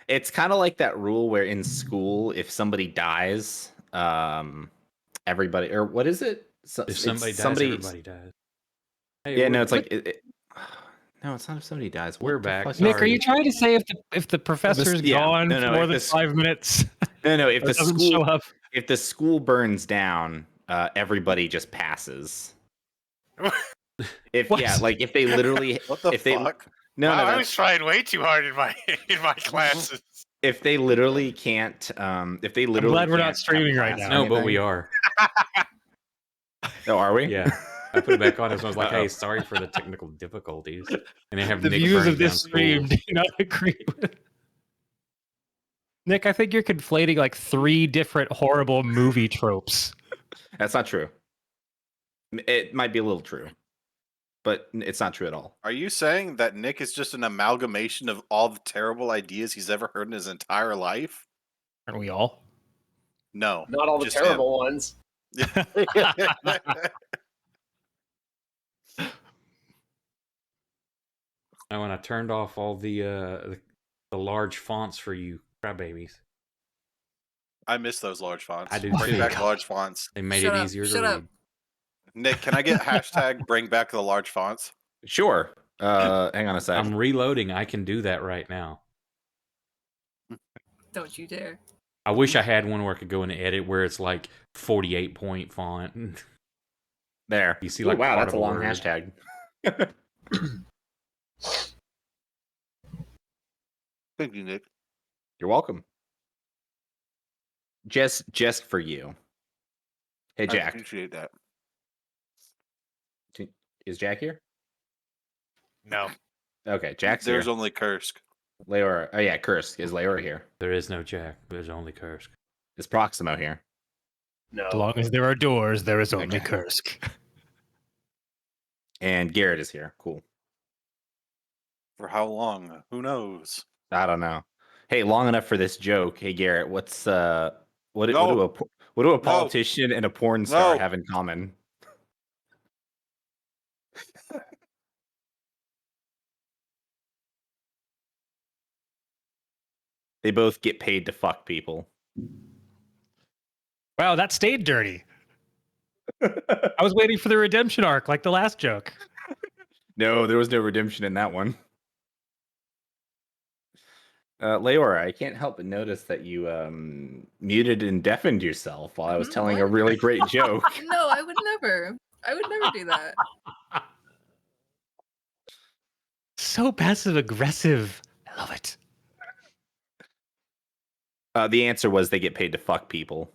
It's kind of like that rule where in school, if somebody dies, everybody, or what is it? So, If somebody dies, everybody dies. Hey, yeah, no, it's like no, it's not if somebody dies. We're What the back. fuck? Sorry. Nick, are you trying to say if the professor's gone for more than 5 minutes? No, if or the doesn't school show up? if the school burns down, everybody just passes. If What? yeah, like if they literally What the if fuck? they no, I was trying way too hard in my classes. if they literally can't if they literally I'm glad we're not can't streaming have right class now. or No, but we anything- are. Oh, are we? Yeah. I put it back on as I was like, Uh-oh. hey, sorry for the technical difficulties. And I have The Nick views burning of this down stream schools. do not agree with. Nick, I think you're conflating like 3 different horrible movie tropes. That's not true. It might be a little true, but it's not true at all. Are you saying that Nick is just an amalgamation of all the terrible ideas he's ever heard in his entire life? Aren't we all? No. Not all the just terrible ones. him. And when I turned off all the large fonts for you crybabies, I miss those large fonts. I do Bring too. back large fonts. they made Shut it up, easier shut to up. read. Nick, can I get hashtag bring back the large fonts? Sure. Hang on a sec. I'm reloading. I can do that right now. Don't you dare. I wish I had one where I could go and edit where it's like 48 point font. There. You see, Ooh, like, wow, part that's of a a long word. hashtag. Thank you, Nick. You're welcome. Just for you. Hey, I Jack. appreciate that. Is Jack here? No. Okay, Jack's There's here. only Kursk. Leora. Oh yeah, Kursk. Is Leora here? There is no Jack. There's only Kursk. Is Proximo here? No. As long as there are doors, there is only Okay. Kursk. And Garrett is here. Cool. For how long? Who knows? I don't know. Hey, long enough for this joke. Hey, Garrett, what No. do a politician and a porn star No. have in common? They both get paid to fuck people. Wow, that stayed dirty. I was waiting for the redemption arc, like the last joke. No, there was no redemption in that one. Leora, I can't help but notice that you muted and deafened yourself while I was telling a What? really great joke. No, I would never. I would never do that. So passive aggressive. I love it. The answer was they get paid to fuck people.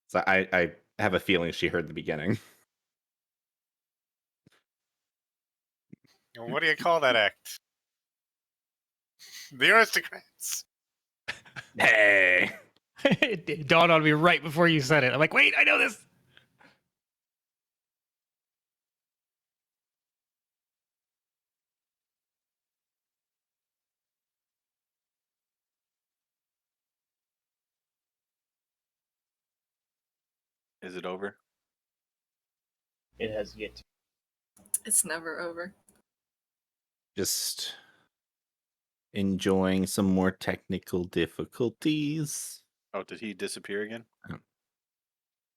So I have a feeling she heard the beginning. What do you call that act? The aristocrats. Hey. It dawned on me right before you said it. I'm like, wait, I know this. Is it over? It has yet to. It's never over. Just enjoying some more technical difficulties. Oh, did he disappear again?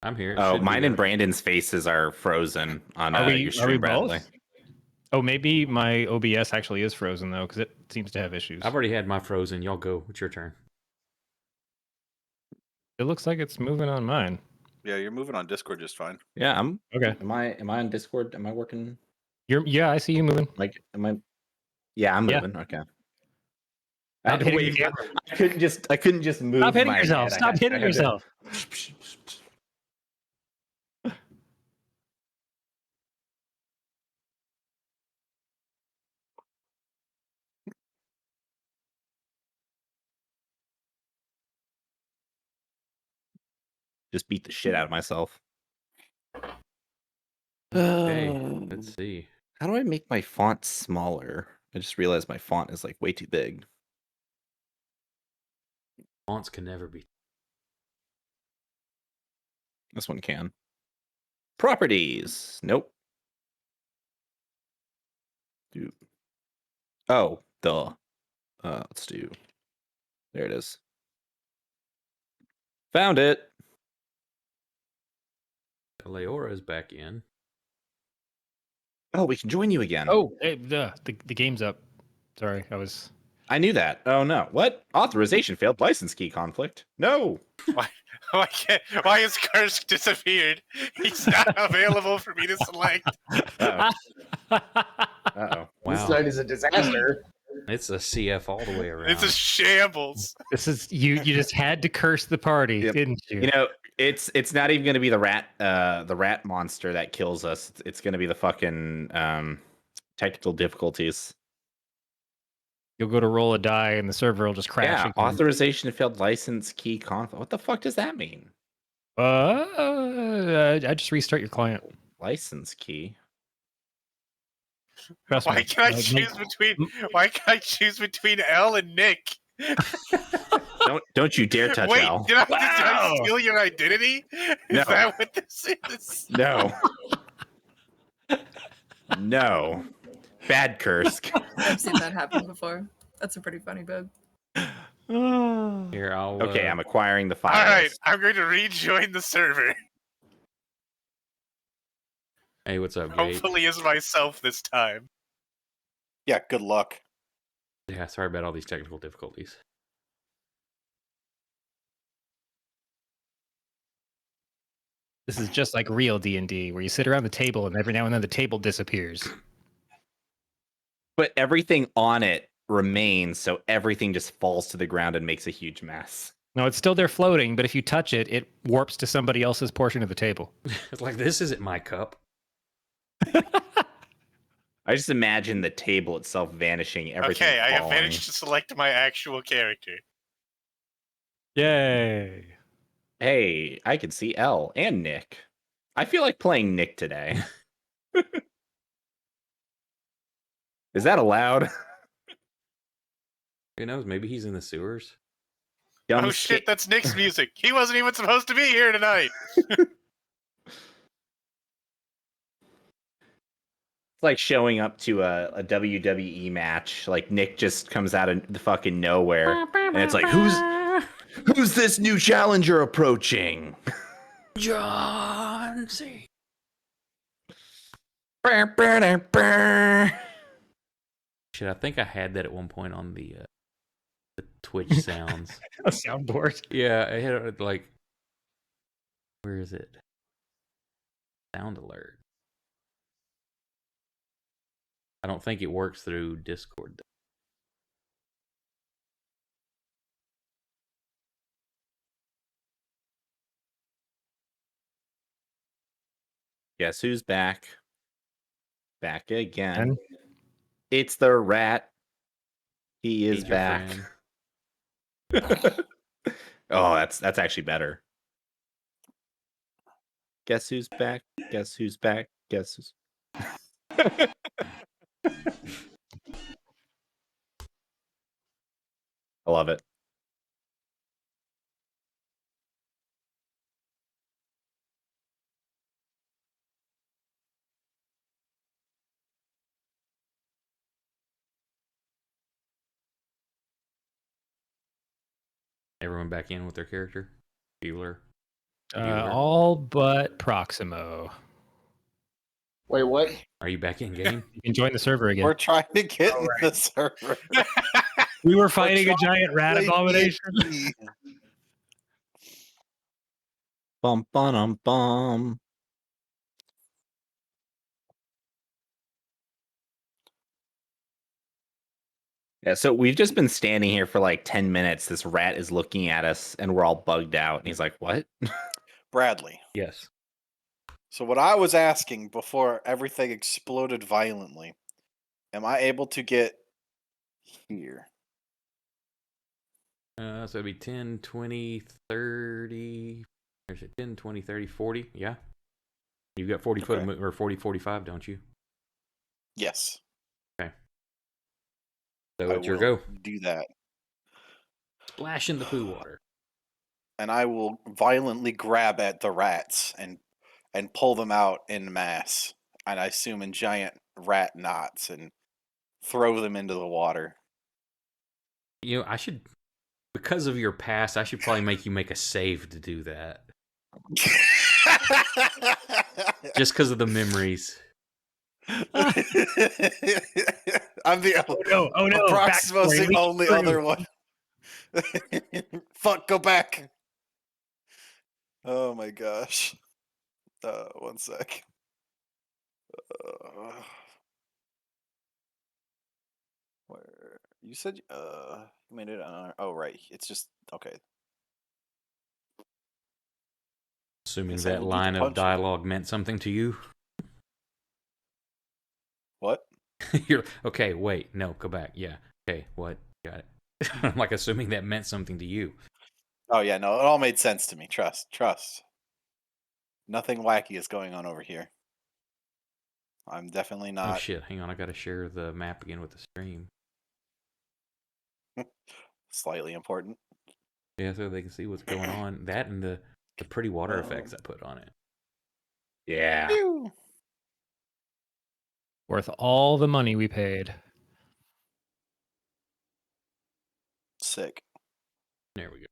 I'm here. It Oh, should be mine and there. Brandon's faces are frozen on Are we your stream, both? Bradley. Oh, maybe my OBS actually is frozen though, because it seems to have issues. I've already had my frozen. Y'all go. It's your turn. It looks like it's moving on mine. Yeah, you're moving on Discord just fine. Yeah, I'm. Okay. Am I on Discord? Am I working? Yeah, I see you moving. Like, am I? Yeah, I'm Yeah. moving. Okay. Stop hitting the Wait, camera. I couldn't just move. Stop hitting my yourself. head. Stop hitting yourself. Just beat the shit out of myself. Okay, let's see. How do I make my font smaller? I just realized my font is like way too big. Fonts can never be. This one can. Properties. Nope. Dude. Oh, Let's do. There it is. Found it. Leora's back in. Oh, we can join you again. Oh, hey, the game's up. Sorry, I was. I knew that. Oh no. What? Authorization failed. License key conflict. No. Why has Kursk disappeared? He's not available for me to select. Uh-oh. Uh-oh. This Wow. night is a disaster. It's a CF all the way around. It's a shambles. This is you. You just had to curse the party, Yep. didn't you? You know, it's not even going to be the rat monster that kills us. It's going to be the fucking technical difficulties. You'll go to roll a die, and the server will just crash. Yeah, again. authorization failed. License key conflict. What the fuck does that mean? I just restart your client. License key. Trust Why me. can I choose between? Why can I choose between Elle and Nick? Don't you dare touch Wait, Al. did I steal your identity? Is No. that what this is? No. No. Bad Kursk. I've seen that happen before. That's a pretty funny bug. Here, I'll. Okay, I'm acquiring the All files. right, I'm going to rejoin the server. Hey, what's up, Gate? Hopefully, as myself this time. Yeah, good luck. Yeah, sorry about all these technical difficulties. This is just like real D&D, where you sit around the table, and every now and then the table disappears. But everything on it remains, so everything just falls to the ground and makes a huge mess. No, it's still there floating, but if you touch it, it warps to somebody else's portion of the table. It's like, this isn't my cup. I just imagine the table itself vanishing, everything Okay, I have falling. managed to select my actual character. Yay! Hey, I can see Elle and Nick. I feel like playing Nick today. Is that allowed? Who knows? Maybe he's in the sewers. Dumb Oh shit, that's Nick's music. He wasn't even supposed to be here tonight. It's like showing up to a WWE match. Like Nick just comes out of the fucking nowhere, and it's like, who's this new challenger approaching? John C. Shit, I think I had that at one point on the Twitch sounds. A soundboard. Yeah, I had it like, where is it? Sound alert. I don't think it works through Discord. Guess who's back? Back again. And It's the rat. He is Need your back. friend. Oh, that's actually better. Guess who's back? Guess who's back? Guess who's I love it. Everyone back in with their character. Bueller. all but Proximo. Wait, what? Are you back in game? You can join the server again. We're trying to get in the server. We were fighting a giant rat abomination. Bum bum bum. Yeah, so we've just been standing here for like 10 minutes. This rat is looking at us and we're all bugged out. And he's like, what? Bradley. Yes. So what I was asking before everything exploded violently, am I able to get here? So it'd be 10, 20, 30. There's it 10, 20, 30, 40. Yeah. You've got 40 foot Okay. or 40, 45, don't you? Yes. So I it's your will go. do that. Splash in the poo water. And I will violently grab at the rats and pull them out en masse. And I assume in giant rat knots and throw them into the water. You know, I should, because of your past, I should probably make you make a save to do that. Just because of the memories. I'm the Oh no! approximately backstory, leak only through. other one. Fuck, go back. Oh my gosh. One sec. Where you said you made it on? Oh right, it's just okay. Assuming Guess I that will do the line of punch. dialogue meant something to you. What? You're okay. Wait, no, go back. Yeah. Okay, what? Got it. I'm like assuming that meant something to you. Oh yeah, no, it all made sense to me. Trust. Nothing wacky is going on over here. I'm definitely Oh not. shit! Hang on, I gotta share the map again with the stream. Slightly important. Yeah, so they can see what's going on. That and the pretty water effects I put on it. Yeah. Pew! Worth all the money we paid. Sick. There we go.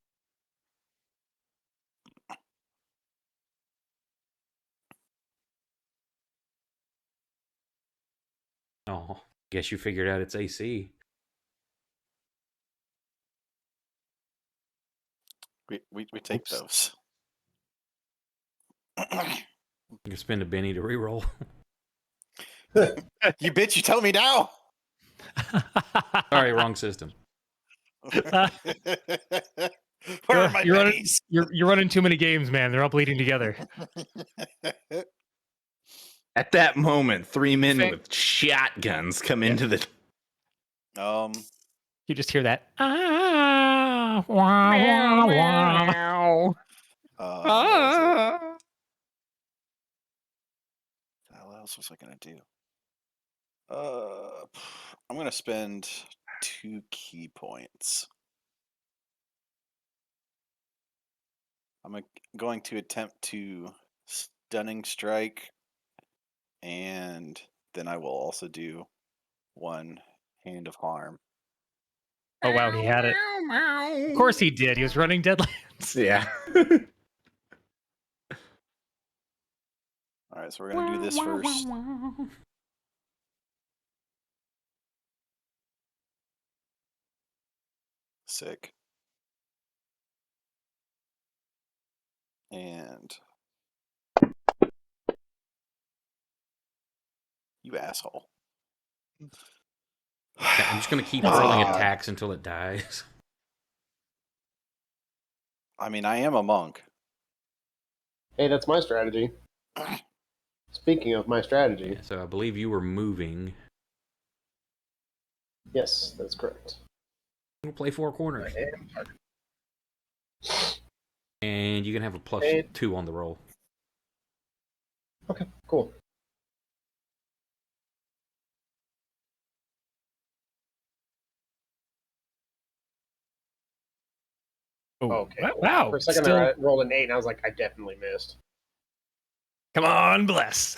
Oh, guess you figured out it's AC. We take Oops. those. You can spend a Benny to reroll. You bitch! You tell me now. Sorry, wrong system. Where are my you're, running, pennies? you're running too many games, man. They're all bleeding together. At that moment, 3 men Fa- with shotguns come into the. You just hear that. Ah, wah, wah, wah. What else was I gonna do? I'm gonna spend 2 key points. I'm going to attempt to stunning strike, and then I will also do 1 hand of harm. Oh wow, he had it. Of course he did. He was running Deadlands. Yeah. All right, so we're gonna do this first. Sick. And you asshole. Yeah, I'm just gonna keep rolling attacks until it dies. I mean, I am a monk. Hey, that's my strategy. Speaking of my strategy, Yeah, so I believe you were moving. yes, that's correct. We'll play 4 corners. And you can have a plus And- 2 on the roll. Okay, cool. Oh, Okay. wow. For a second Still, there, I rolled an 8, and I was like, I definitely missed. come on, bless.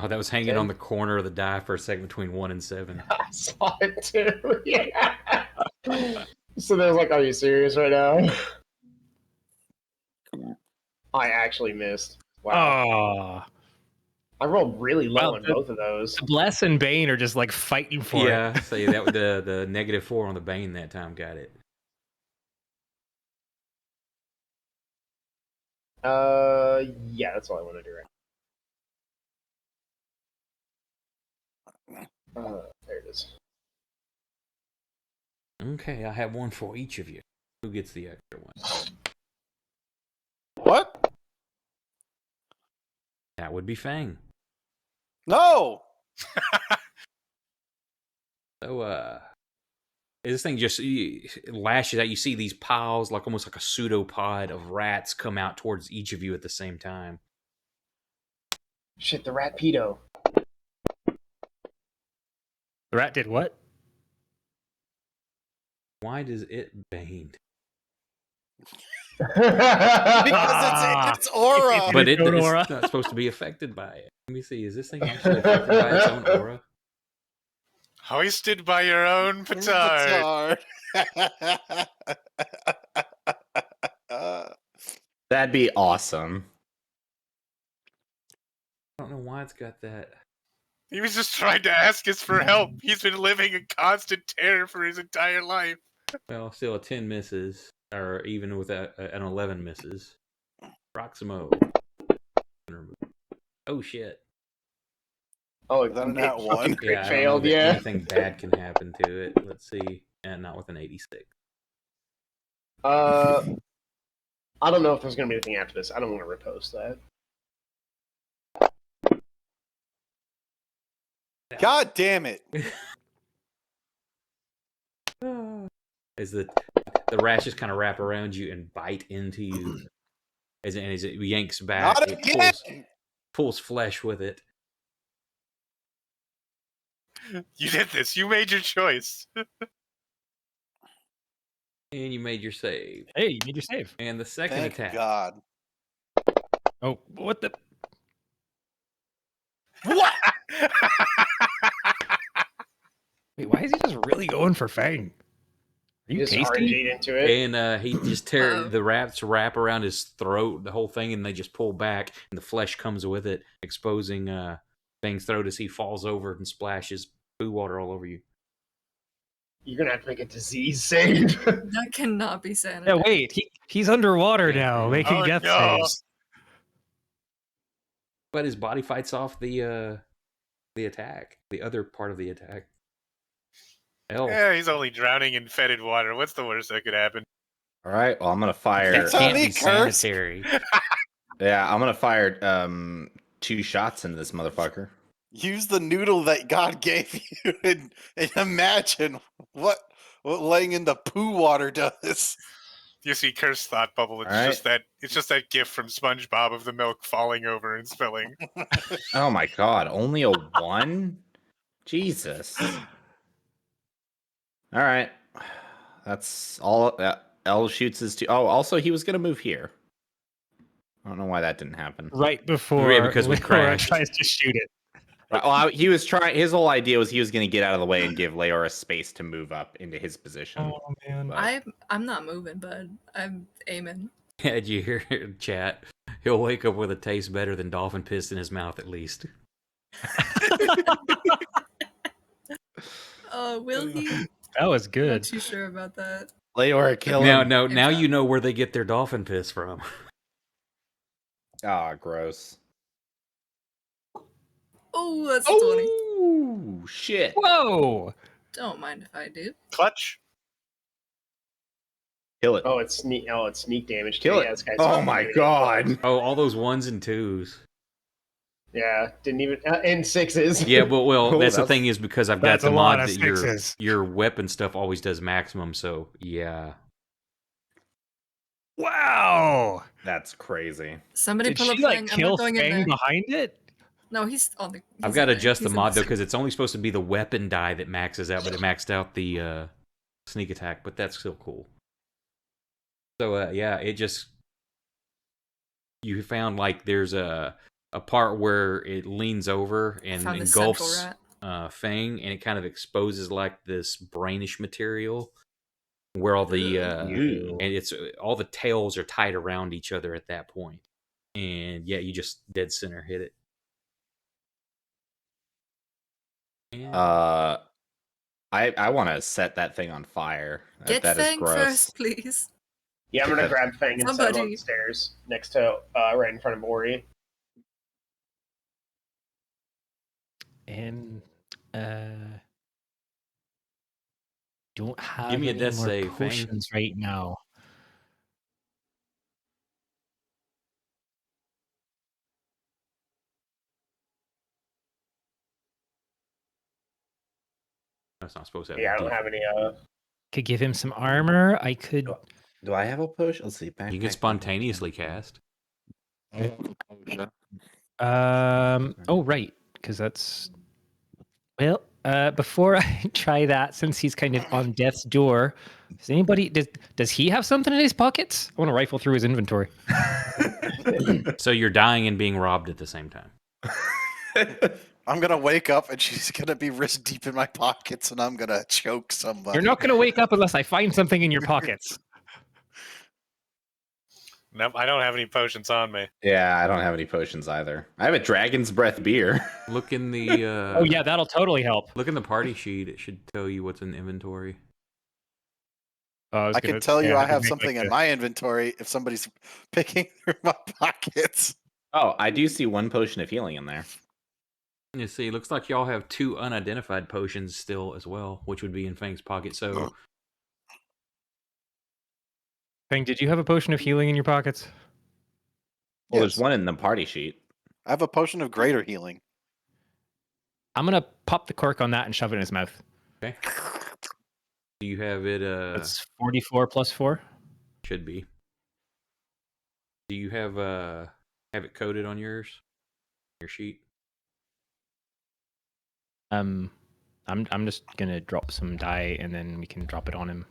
Oh, that was hanging on the corner of the die for a second between 1 and 7. I saw it too. Yeah. So there's like, are you serious right now? I actually missed. Wow. Oh, I rolled really low Well, on both of those. Bless and Bane are just like fighting for Yeah, it. so yeah, that was the -4 on the Bane that time got it. Yeah, that's all I want to do right. There it is. Okay, I have one for each of you. Who gets the extra one? What? That would be Fang. No. So, this thing just lashes out. You see these piles, like almost like a pseudopod of rats, come out towards each of you at the same time. Shit, the rat pedo. The rat did what? Why does it bane? Because it's aura. But its own aura. it's not supposed to be affected by it. Let me see. Is this thing actually affected by its own aura? Hoisted by your own petard. That'd be awesome. I don't know why it's got that. He was just trying to ask us for help. He's been living in constant terror for his entire life. Well, still a 10 misses, or even with an 11 misses. Proximo. Oh shit! Oh, Is that an it at one? fucking crit Yeah, I don't know failed. that Yeah. anything bad can happen to it. Let's see, and not with an 86. I don't know if there's gonna be anything after this. I don't want to repost that. God damn it! As the rashes kind of wrap around you and bite into you, as it yanks back, Not it again! pulls flesh with it. You did this. You made your choice. And you made your save. Hey, you made your save. And the second Thank attack. God. Oh, what the? What? Wait, why is he just really going for Fang? Are You you just tasty? RNG'd into it. And he just the wraps wrap around his throat, the whole thing, and they just pull back, and the flesh comes with it, exposing Fang's throat as he falls over and splashes poo water all over you. You're gonna have to make a disease save. That cannot be sanitary. Yeah, wait. He's underwater now, making Oh, death no. saves. But his body fights off the attack, the other part of the attack. Hell, Yeah, he's only drowning in fetid water. What's the worst that could happen? All right. Well, I'm gonna fire. that It's on can't me, be Kursk. sanitary. Yeah, I'm gonna fire 2 shots into this motherfucker. Use the noodle that God gave you and imagine what laying in the poo water does. You see Curse Thought Bubble. It's All just that gif from SpongeBob of the milk falling over and spilling. Oh my god, only a 1? Jesus. All right. That's all. L shoots his 2. Oh, also, he was going to move here. I don't know why that didn't happen. Right before Yeah, because we Leora crashed. tries to shoot it. Well, he was trying. His whole idea was he was going to get out of the way and give Leora space to move up into his position. Oh man. But- I'm not moving, bud. I'm aiming. Did you hear it, chat? He'll wake up with a taste better than dolphin piss in his mouth, at least. Oh, will he? That was Not good. too sure about that. Leora, kill Now, him. no, now It's you know where they get their dolphin piss from. Ah, gross. Oh, that's a 20. Oh, shit. Whoa! Don't mind if I do. Clutch. Kill it. Oh, it's sneak. Oh, it's sneak damage. Kill Yeah, it. this guy's Oh fucking my doing it. god. Oh, all those 1s and 2s. Yeah, didn't even and 6s. Yeah, but Oh, that's the that's- thing is because I've got That's the a lot mod of that sixes. your weapon stuff always does maximum. So yeah, Wow! That's crazy. Somebody Did pull up she like Fang. I'm kill not going in Fang there. behind it? No, he's on the. I've he's got to in there. adjust the He's in mod though the- because it's only supposed to be the weapon die that maxes out, but it maxed out the sneak attack. But that's still cool. So yeah, it just you found like there's a part where it leans over and Found the central engulfs rat. Fang, and it kind of exposes like this brainish material where all the Ew. and it's all the tails are tied around each other at that point. And yeah, you just dead center hit it. And I want to set that thing on fire. Get that is Fang gross. first, please. Yeah, I'm gonna grab Fang and set him on Somebody. the stairs next to right in front of Ori. And don't have Give me a any death more save, Fang. potions right now. that's not supposed to have Yeah, I a don't D. have any. Could give him some armor. I could. Do I have a push? Let's see. You can spontaneously cast. Oh right, because that's. Well, before I try that, since he's kind of on death's door, does anybody does he have something in his pockets? I want to rifle through his inventory. So you're dying and being robbed at the same time. I'm gonna wake up and she's gonna be wrist deep in my pockets, and I'm gonna choke somebody. You're not going to wake up unless I find something in your pockets. Nope, I don't have any potions on me. Yeah, I don't have any potions either. I have a Dragon's Breath beer. Look in the Oh yeah, that'll totally help. look in the party sheet. It should tell you what's in the inventory. I can tell you yeah, I it'd have make, something like, in my inventory if somebody's picking through my pockets. Oh, I do see one potion of healing in there. You see, looks like y'all have 2 unidentified potions still as well, which would be in Fang's pocket. So Fang, did you have a potion of healing in your pockets? Well, Yes. there's one in the party sheet. I have a potion of greater healing. I'm going to pop the cork on that and shove it in his mouth. okay. Do you have it? That's 44 plus 4. Should be. Do you have it coded on your sheet? I'm just going to drop some dye and then we can drop it on him.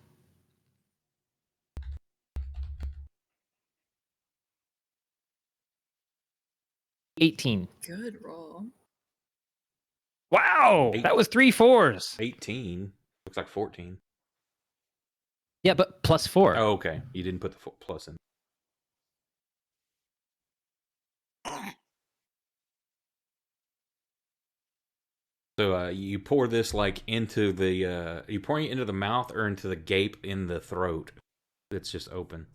$18. Good roll. Wow, that was 3 4s. 18. Looks like 14. Yeah, but plus 4. Oh, okay. You didn't put the plus in. So you pour this like into the you pouring it into the mouth or into the gape in the throat that's just open.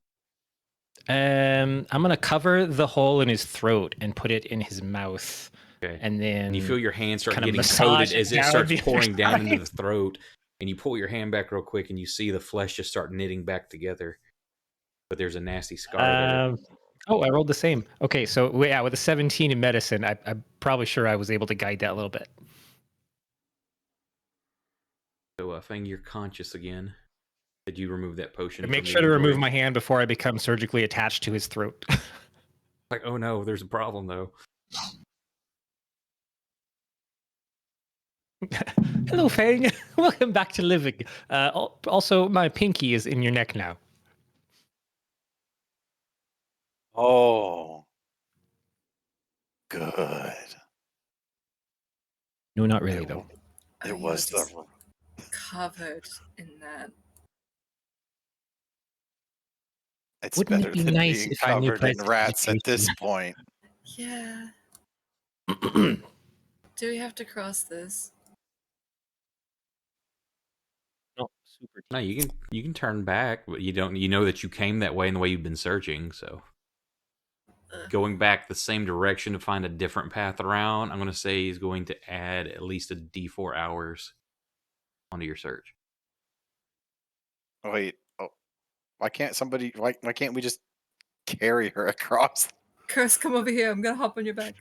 I'm gonna cover the hole in his throat and put it in his mouth, Okay. and then And you feel your hand start kinda getting massage coated it as it down starts the other pouring down into side. the throat, and you pull your hand back real quick, and you see the flesh just start knitting back together. But there's a nasty scar there. Oh, I rolled the same. Okay, so yeah, with a 17 in medicine, I'm probably sure I was able to guide that a little bit. So, Fang, you're conscious again. Did you remove that potion? But make from the sure to remove inventory? my hand before I become surgically attached to his throat. Like, oh no, there's a problem though. Hello, Fang. Welcome back to living. Also, my pinky is in your neck now. Oh, good. No, not really, It, though. Oh, it you was were the. just covered in that. It's Wouldn't better it be than nice being if I knew covered in rats at this prestidigitation? point. Yeah. Do we have to cross this? Not super. No, you can turn back, but you don't. You know that you came that way in the way you've been searching. So Ugh. going back the same direction to find a different path around, I'm going to say he's going to add at least a D4 hours onto your search. Oh, wait. Oh, why can't somebody? Why can't we just carry her across? Curse, come over here. I'm gonna hop on your back.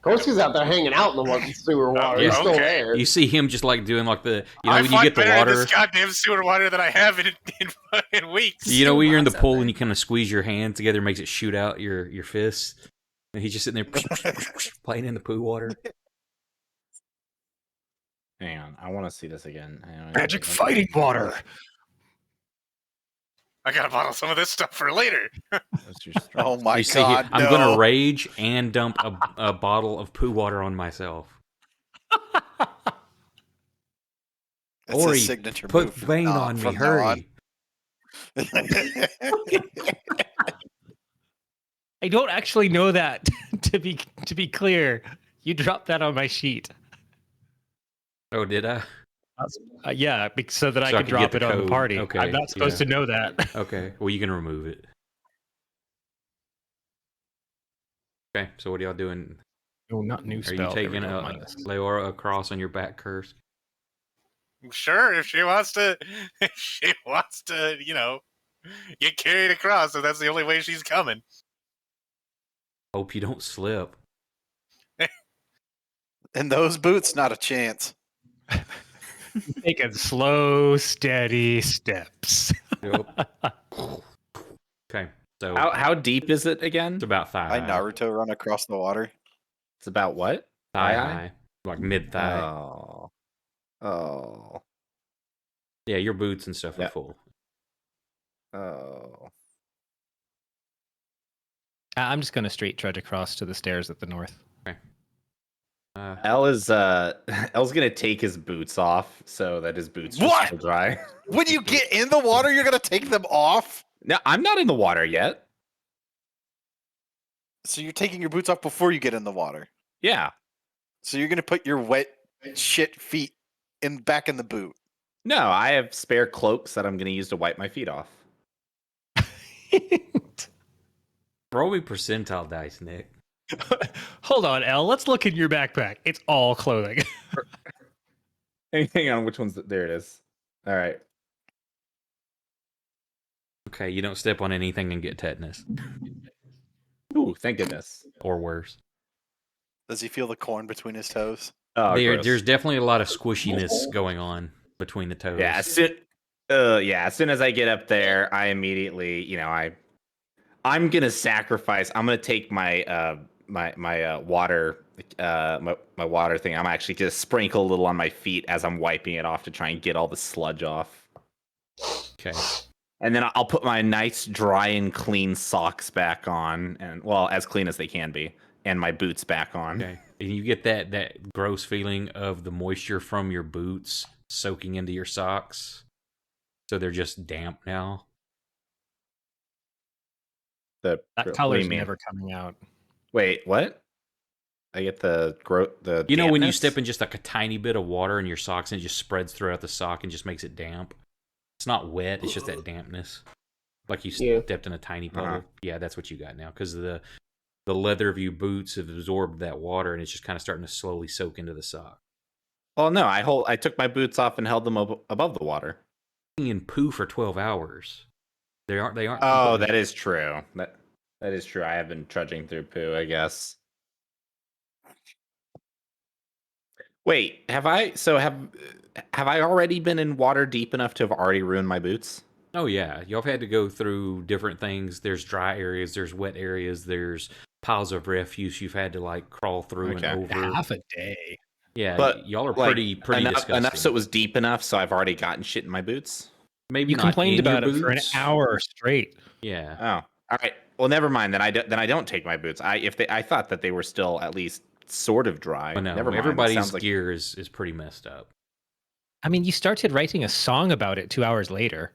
Koski's out there hanging out in the sewer water. He's still okay. there. You see him just like doing like the I when you fight get the better in water. this goddamn sewer water than I have in fucking weeks. You know when you're in the Lots out pool there. and you kind of squeeze your hand together, makes it shoot out your fists, and he's just sitting there playing in the poo water. Hang on, I want to see this again. Magic fighting water. I gotta bottle some of this stuff for later. What's your strength? Oh my You see, god! I'm no. gonna rage and dump a bottle of poo water on myself. That's Ori, his signature put move from vein now- on me, from now hurry! on. I don't actually know that. to be clear, you dropped that on my sheet. Oh, did I? Yeah, so that I So I could could drop get it the on the code. party. Okay, I'm not supposed yeah. to know that. Okay, well you can remove it. Okay, so what are y'all doing? No, not new Are spell. you There we taking go, minus. Leora across on your back, Curse? Sure, if she wants to, get carried across, so that's the only way she's coming. Hope you don't slip. In those boots, not a chance. Taking slow, steady steps. Yep. Okay, so How deep is it again? it's about thigh I high. Naruto run across the water. It's about what? Thigh Thigh high, like mid thigh. Oh. Yeah, your boots and stuff are Yeah. full. Oh. I'm just gonna straight trudge across to the stairs at the north. El's gonna take his boots off so that his boots just What? feel dry. When you get in the water, you're gonna take them off. No, I'm not in the water yet. So you're taking your boots off before you get in the water. Yeah. So you're gonna put your wet shit feet back in the boot. No, I have spare cloaks that I'm gonna use to wipe my feet off. Roll me percentile dice, Nick. Hold on, Elle. Let's look in your backpack. It's all clothing. Hang on, which one's there? It is. All right. Okay, you don't step on anything and get tetanus. Ooh, thank goodness. Or worse. Does he feel the corn between his toes? Oh, gross. There's definitely a lot of squishiness going on between the toes. Yeah, as soon as I get up there, I immediately, I'm gonna sacrifice. I'm gonna take my my water my water thing. I'm actually just sprinkle a little on my feet as I'm wiping it off to try and get all the sludge off. Okay. And then I'll put my nice dry and clean socks back on, and well, as clean as they can be, and my boots back on. Okay. And you get that gross feeling of the moisture from your boots soaking into your socks. So they're just damp now. That what do color's you mean? never coming out. Wait, what? I get the You know when you dampness? step in just like a tiny bit of water in your socks and it just spreads throughout the sock and just makes it damp? It's not wet, it's just that dampness. Like you Yeah. stepped in a tiny puddle. Uh-huh. Yeah, that's what you got now. Because the leather of your boots have absorbed that water and it's just kind of starting to slowly soak into the sock. Well, no, I took my boots off and held them above the water. In poo for 12 hours. They aren't. Oh, completely- that is true. That is true. I have been trudging through poo, I guess. Wait, have I already been in water deep enough to have already ruined my boots? Oh yeah, y'all have had to go through different things. There's dry areas, there's wet areas, there's piles of refuse you've had to like crawl through Okay. and over. Half a day. Yeah, But y'all are like, pretty enough disgusting. so it was deep enough so I've already gotten shit in my boots. Maybe You not complained in your about it for an boots. hour straight. Yeah. Oh, all right. Well, never mind. Then I don't take my boots. I thought that they were still at least sort of dry. But no, Never mind. It everybody's sounds like gear is pretty messed up. I mean, you started writing a song about it 2 hours later.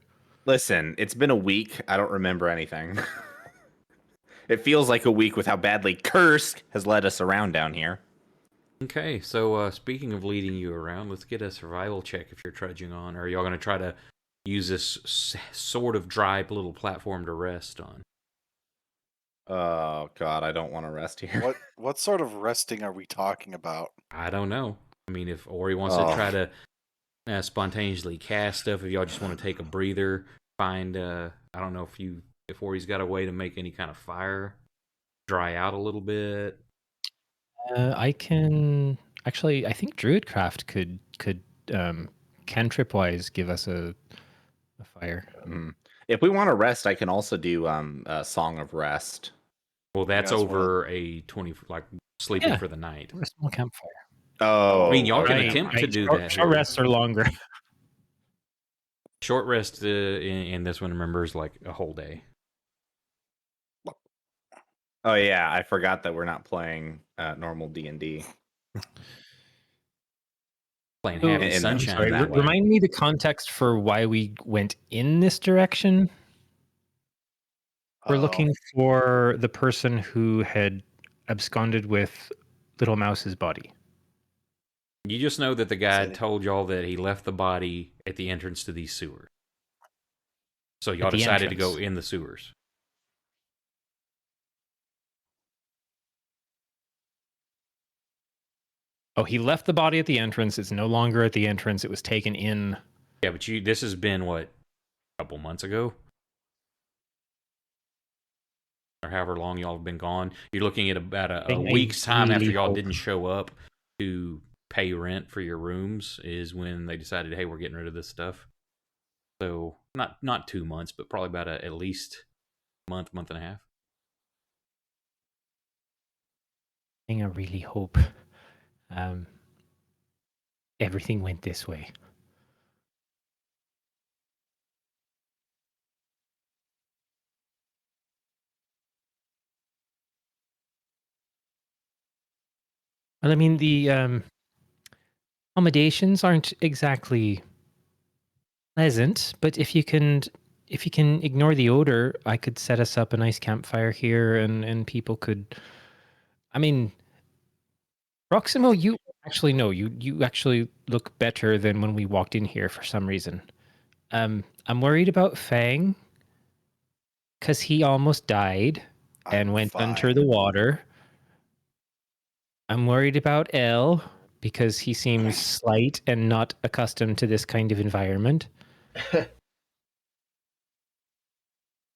Listen, it's been a week. I don't remember anything. It feels like a week with how badly Kursk has led us around down here. Okay, so speaking of leading you around, let's get a survival check if you're trudging on. Or are y'all going to try to use this sort of dry little platform to rest on? Oh God, I don't want to rest here. What sort of resting are we talking about? I don't know. I mean, if Ori wants to try to spontaneously cast stuff, if y'all just want to take a breather, find I don't know if Ori's got a way to make any kind of fire, dry out a little bit. I can actually. I think Druidcraft could cantrip wise give us a fire. Mm. If we want to rest, I can also do a Song of Rest. Well, that's guys over a 20, like sleeping Yeah. for the night. Or a small campfire. Oh, I mean, y'all can okay. attempt to do short, that. Short here. rests are longer. Short rest in this one, remember, is like a whole day. Oh yeah, I forgot that we're not playing normal D&D. Playing So- Happy And- Sunshine Sorry, that way. remind me the context for why we went in this direction. We're Oh, looking for the person who had absconded with Little Mouse's body. You just know that the guy So- told y'all that he left the body at the entrance to these sewers. So y'all At the decided to go entrance. in the sewers. Oh, he left the body at the entrance. It's no longer at the entrance. It was taken in. Yeah, but this has been, what, a couple months ago? Or however long y'all have been gone. You're looking at about a I week's time after really y'all hope- didn't show up to pay rent for your rooms is when they decided, hey, we're getting rid of this stuff. So not 2 months, but probably about at least a month and a half. I really hope everything went this way. Well, I mean, the accommodations aren't exactly pleasant, but if you can ignore the odor, I could set us up a nice campfire here, and people could. I mean, Proximo, you actually no, you actually look better than when we walked in here for some reason. I'm worried about Fang because he almost died and I'm went under fine. the water. I'm worried about Elle because he seems slight and not accustomed to this kind of environment.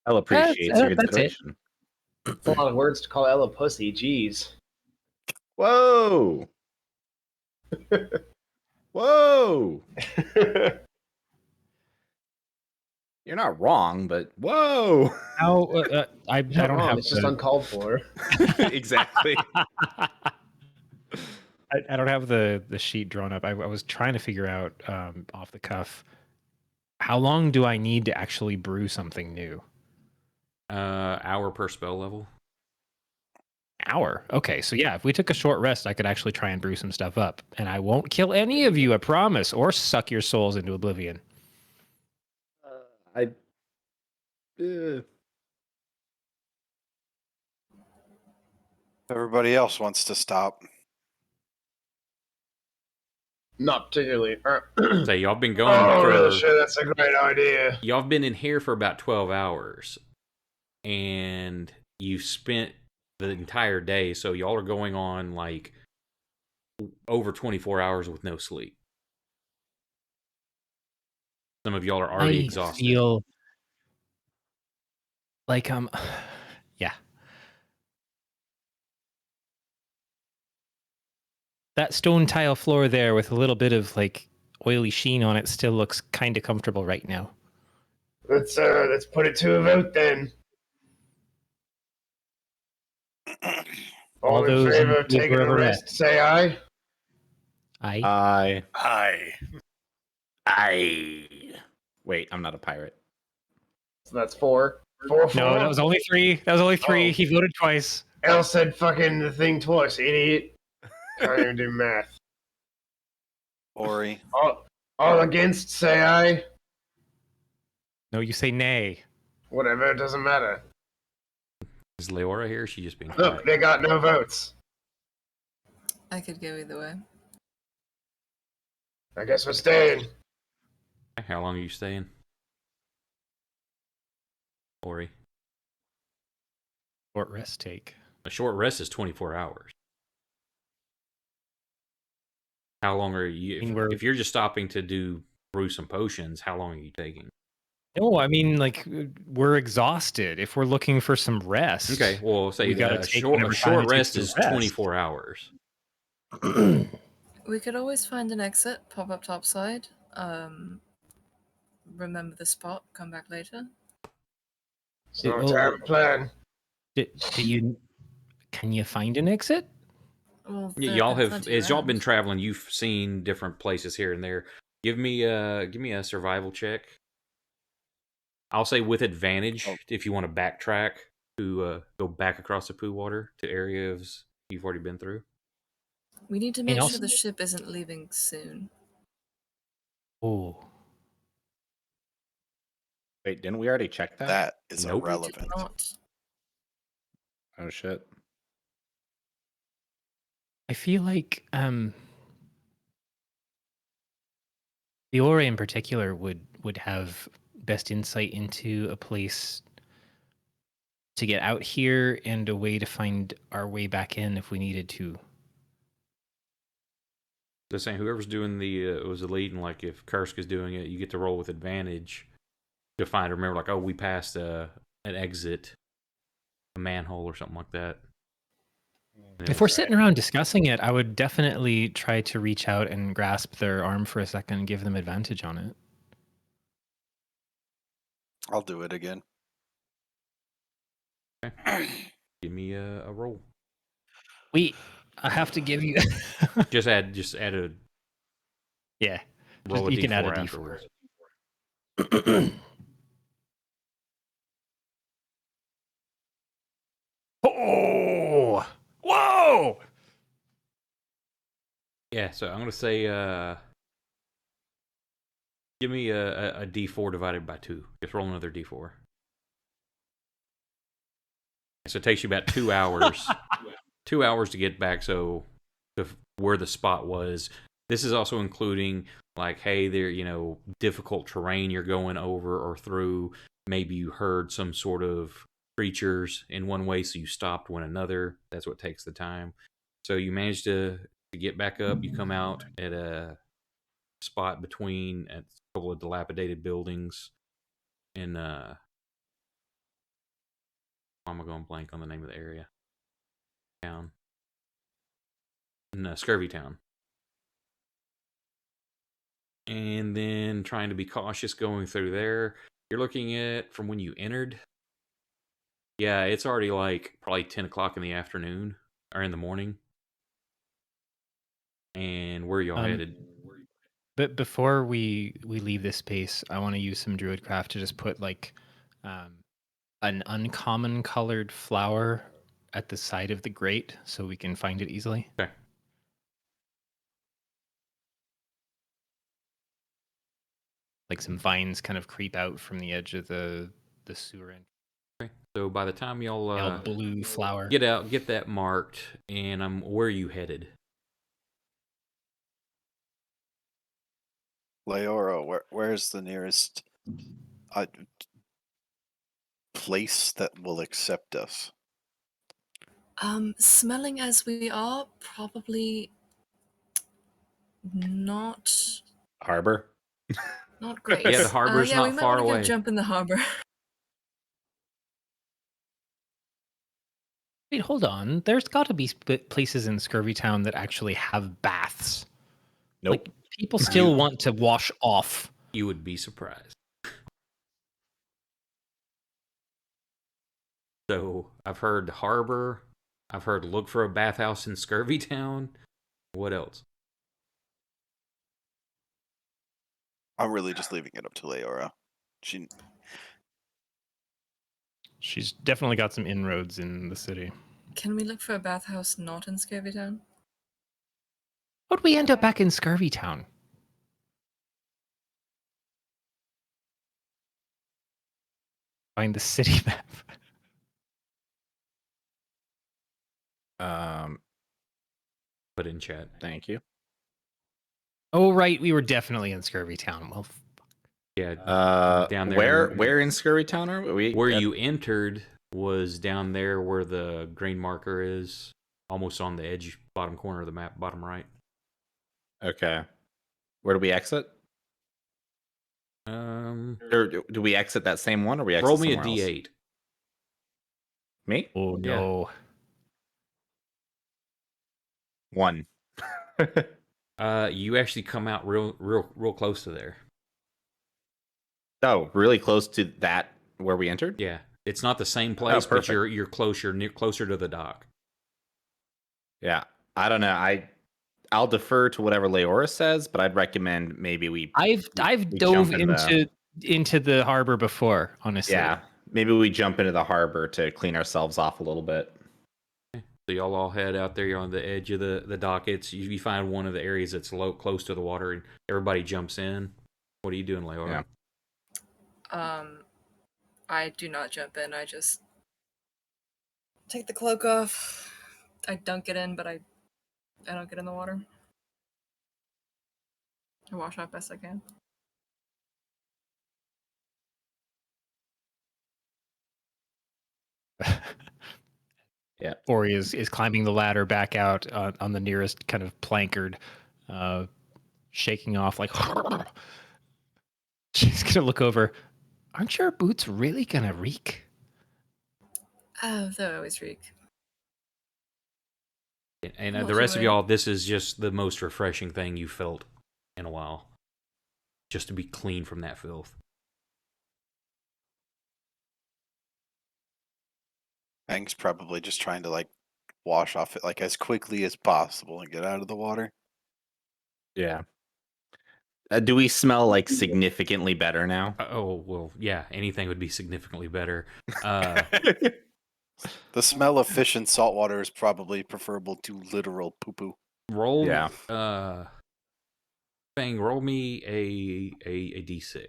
I'll appreciate your That's it. consideration. That's a lot of words to call Ella pussy. Jeez. Whoa! Whoa! You're not wrong, but whoa! How I Not don't wrong, have it's just the, uncalled for. Exactly. I don't have the sheet drawn up. I was trying to figure out off the cuff how long do I need to actually brew something new? Hour per spell level. Hour. Okay, so yeah, if we took a short rest, I could actually try and brew some stuff up, and I won't kill any of you, I promise, or suck your souls into oblivion. I. Everybody else wants to stop. Not particularly. So y'all been going Oh, for. really sure that's a great idea. Y'all been in here for about 12 hours, and you've spent the entire day. So y'all are going on like over 24 hours with no sleep. Some of y'all are already I exhausted. feel like yeah. That stone tile floor there with a little bit of like oily sheen on it still looks kind of comfortable right now. Let's put it to a vote then. All in those favor in of taking favor of a a rest, say aye. I Wait, I'm not a pirate. So that's 4. 4 4. No, that was only 3. That was only 3. Oh. He voted twice. Elle said fucking the thing twice, idiot. Can't even do math. Ori. All against, say aye. No, you say nay. Whatever, it doesn't matter. Is Leora here? She just being Look, quiet. they got no votes. I could go either way. I guess we're staying. How long are you staying? Ori. Short rest take. A short rest is 24 hours. How long are you? If you're just stopping to brew some potions, how long are you taking? No, I mean, like, we're exhausted. If we're looking for some rest. Okay, well, say we gotta a take short whatever time it rest takes is to rest. 24 hours. We could always find an exit, pop up topside, remember the spot, come back later. So time plan. Can you find an exit? Well, Y'all have, as y'all been traveling, you've seen different places here and there. Give me a survival check. I'll say with advantage if you want to backtrack to go back across the poo water to areas you've already been through. We need to make sure the ship isn't leaving soon. Oh. Wait, didn't we already check that? That is Nope. irrelevant. Oh shit. I feel like the Aura in particular would have best insight into a place to get out here and a way to find our way back in if we needed to. Just saying, whoever's doing it was the lead, and like if Kursk is doing it, you get to roll with advantage to find. Remember, like, oh, we passed an exit, a manhole, or something like that. If we're sitting around discussing it, I would definitely try to reach out and grasp their arm for a second and give them advantage on it. I'll do it again. Okay. Give me a roll. Wait, I have to give you. just add a. Yeah. Roll You a can add a D4 D4. afterwards. Oh! Whoa! Yeah, so I'm gonna say, give me a D4 divided by 2. Just roll another D4. So it takes you about 2 hours. 2 hours to get back. So to where the spot was. This is also including like, hey, there, difficult terrain you're going over or through. Maybe you heard some sort of creatures in one way, so you stopped one another. That's what takes the time. So you managed to get back up. You come out at a spot between a couple of dilapidated buildings in why am I going blank on the name of the area? Town. In Scurvy Town. And then trying to be cautious going through there. You're looking at from when you entered. Yeah, it's already like probably 10 o'clock in the afternoon or in the morning. And where y'all headed? But before we leave this space, I want to use some druidcraft to just put like an uncommon colored flower at the side of the grate so we can find it easily. Okay. Like some vines kind of creep out from the edge of the sewer end. Okay. So by the time y'all blue flower. get out, get that marked, and where are you headed? Leora, where's the nearest place that will accept us? Smelling as we are, probably not Harbor. not great. Yeah, the harbor's yeah, not we might far want to away. go jump in the harbor. Wait, hold on. There's got to be places in Scurvy Town that actually have baths. Nope. Like people still want to wash off. You would be surprised. So I've heard harbor. I've heard look for a bathhouse in Scurvy Town. What else? I'm really just leaving it up to Leora. She's definitely got some inroads in the city. Can we look for a bathhouse not in Scurvy Town? How'd we end up back in Scurvy Town? Find the city map. Put in chat. Thank you. Oh, right. We were definitely in Scurvy Town. Well, Yeah. Down there. Where in Scurvy Town are we? Where you entered was down there where the green marker is, almost on the edge, bottom corner of the map, bottom right. Okay. Where do we exit? Or do we exit that same one, or we exit roll me a somewhere else? D8. Me? Oh no. Yeah. 1. You actually come out real close to there. Oh, really close to that where we entered? Yeah, it's not the same place, but perfect. you're closer to the dock. Yeah, I don't know. I'll defer to whatever Leora says, but I'd recommend maybe I've dove into the harbor before, honestly. Yeah, maybe we jump into the harbor to clean ourselves off a little bit. So y'all all head out there. You're on the edge of the dock. You find one of the areas that's close to the water, and everybody jumps in. What are you doing, Leora? Yeah. I do not jump in. I just take the cloak off. I dunk it in, but I don't get in the water. I wash off best I can. Yeah. Ori is climbing the ladder back out on the nearest kind of plankard, shaking off like. She's gonna look over. Aren't your boots really gonna reek? Oh, they always reek. And the rest of y'all, this is just the most refreshing thing you felt in a while. Just to be clean from that filth. Hank's probably just trying to wash off it as quickly as possible and get out of the water. Yeah. Do we smell significantly better now? Oh, well, yeah, anything would be significantly better. The smell of fish and salt water is probably preferable to literal poo-poo. Roll. Yeah. Fang, roll me a d6.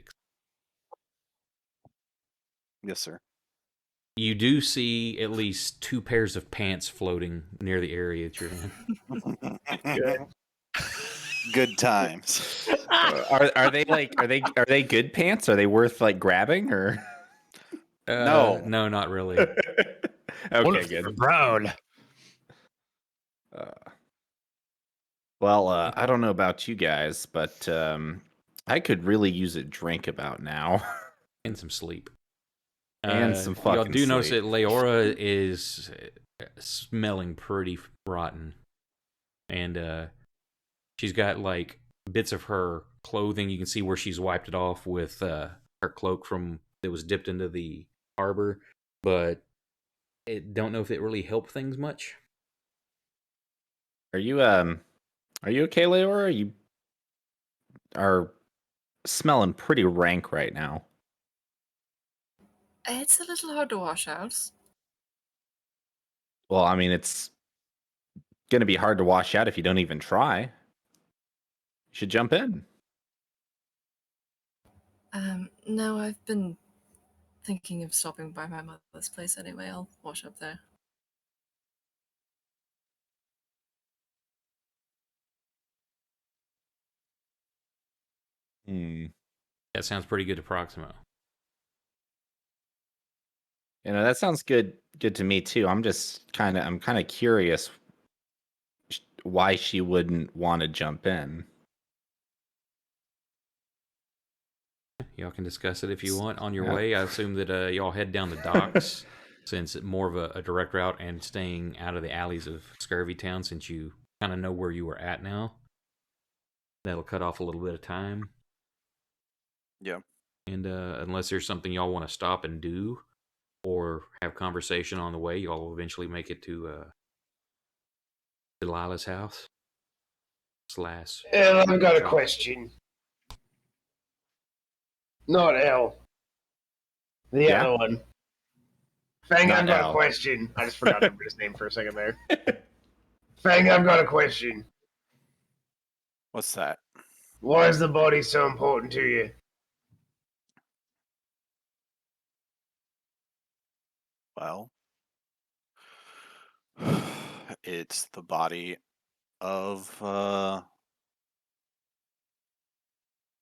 Yes, sir. You do see at least 2 pairs of pants floating near the area that you're in. Good. Good times. Are they good pants? Are they worth like grabbing or? No. No, not really. Okay, good. Brown. Well, I don't know about you guys, but I could really use a drink about now. And some sleep. And some y'all fucking do notice sleep. that Leora is smelling pretty rotten, and she's got like bits of her clothing. You can see where she's wiped it off with her cloak from that was dipped into the harbor, but don't know if it really helped things much. Are you okay, Leora? You are smelling pretty rank right now. It's a little hard to wash out. Well, I mean, it's gonna be hard to wash out if you don't even try. You should jump in. No, I've been thinking of stopping by my mother's place anyway. I'll wash up there. That sounds pretty good to Proximo. You know, that sounds good to me too. I'm kind of curious why she wouldn't want to jump in. Y'all can discuss it if you want on your Yeah. way. I assume that y'all head down the docks since it's more of a direct route and staying out of the alleys of Scurvy Town since you kind of know where you were at now. That'll cut off a little bit of time. Yeah. And unless there's something y'all want to stop and do or have conversation on the way, y'all will eventually make it to Delilah's house. / And I've got a question. Not L. The Yeah? other one. Fang, Not I've got L. a question. I just forgot to remember his name for a second there. Fang, I've got a question. What's that? Why is the body so important to you? Well, it's the body of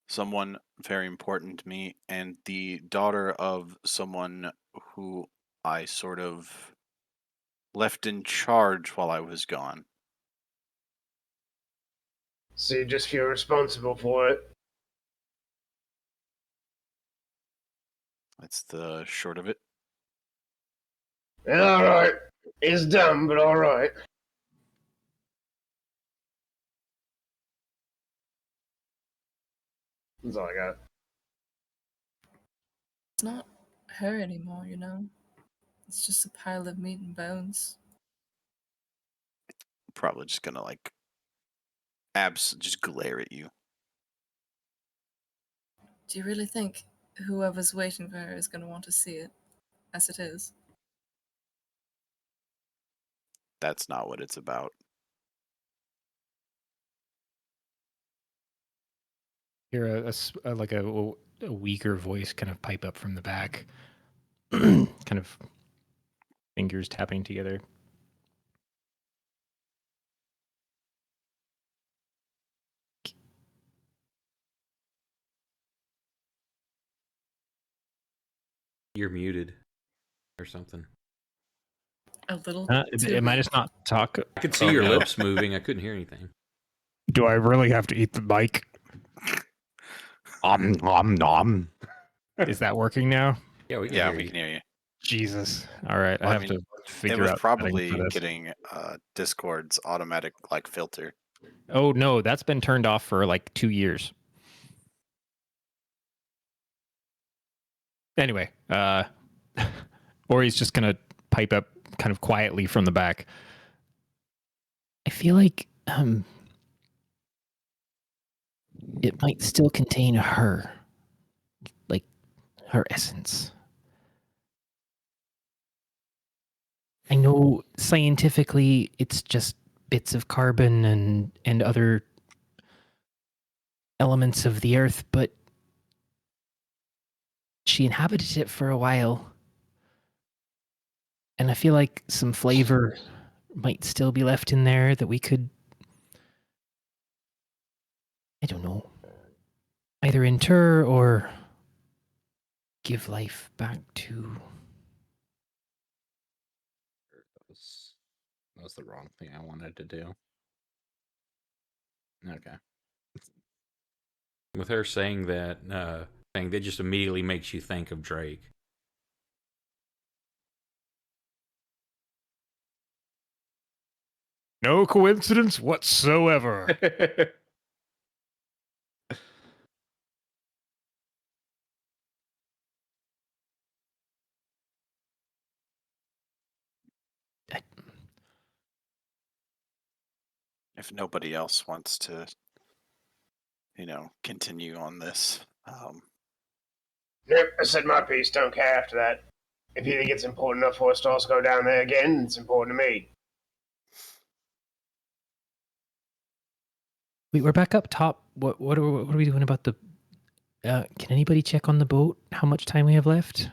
someone very important to me and the daughter of someone who I sort of left in charge while I was gone. So you just feel responsible for it? That's the short of it. Alright. It's dumb, but alright. That's all I got. It's not her anymore, you know? It's just a pile of meat and bones. Probably just gonna like just glare at you. Do you really think whoever's waiting for her is going to want to see it as it is? That's not what it's about. Hear a weaker voice kind of pipe up from the back, kind of fingers tapping together. You're muted or something. A little. Am I just not talk? I could see Oh, your no. lips moving. I couldn't hear anything. Do I really have to eat the mic? Nom. Is that working now? Yeah, we can Yeah, hear we you. can hear you. Jesus. All right, Well, I I have mean, to It figure was out probably settings for this. getting Discord's automatic like filter. Oh no, that's been turned off for like 2 years. Anyway, or he's just gonna pipe up kind of quietly from the back. I feel like it might still contain her, like her essence. I know scientifically it's just bits of carbon and other elements of the earth, but she inhabited it for a while. And I feel like some flavor might still be left in there that we could, I don't know, either inter or give life back to. That was the wrong thing I wanted to do. Okay. With her saying that thing, that just immediately makes you think of Drake. No coincidence whatsoever. If nobody else wants to, continue on this, Nope, I said my piece. Don't care after that. If you think it's important enough for us to also go down there again, it's important to me. We're back up top. What are we doing about the? Can anybody check on the boat? How much time we have left?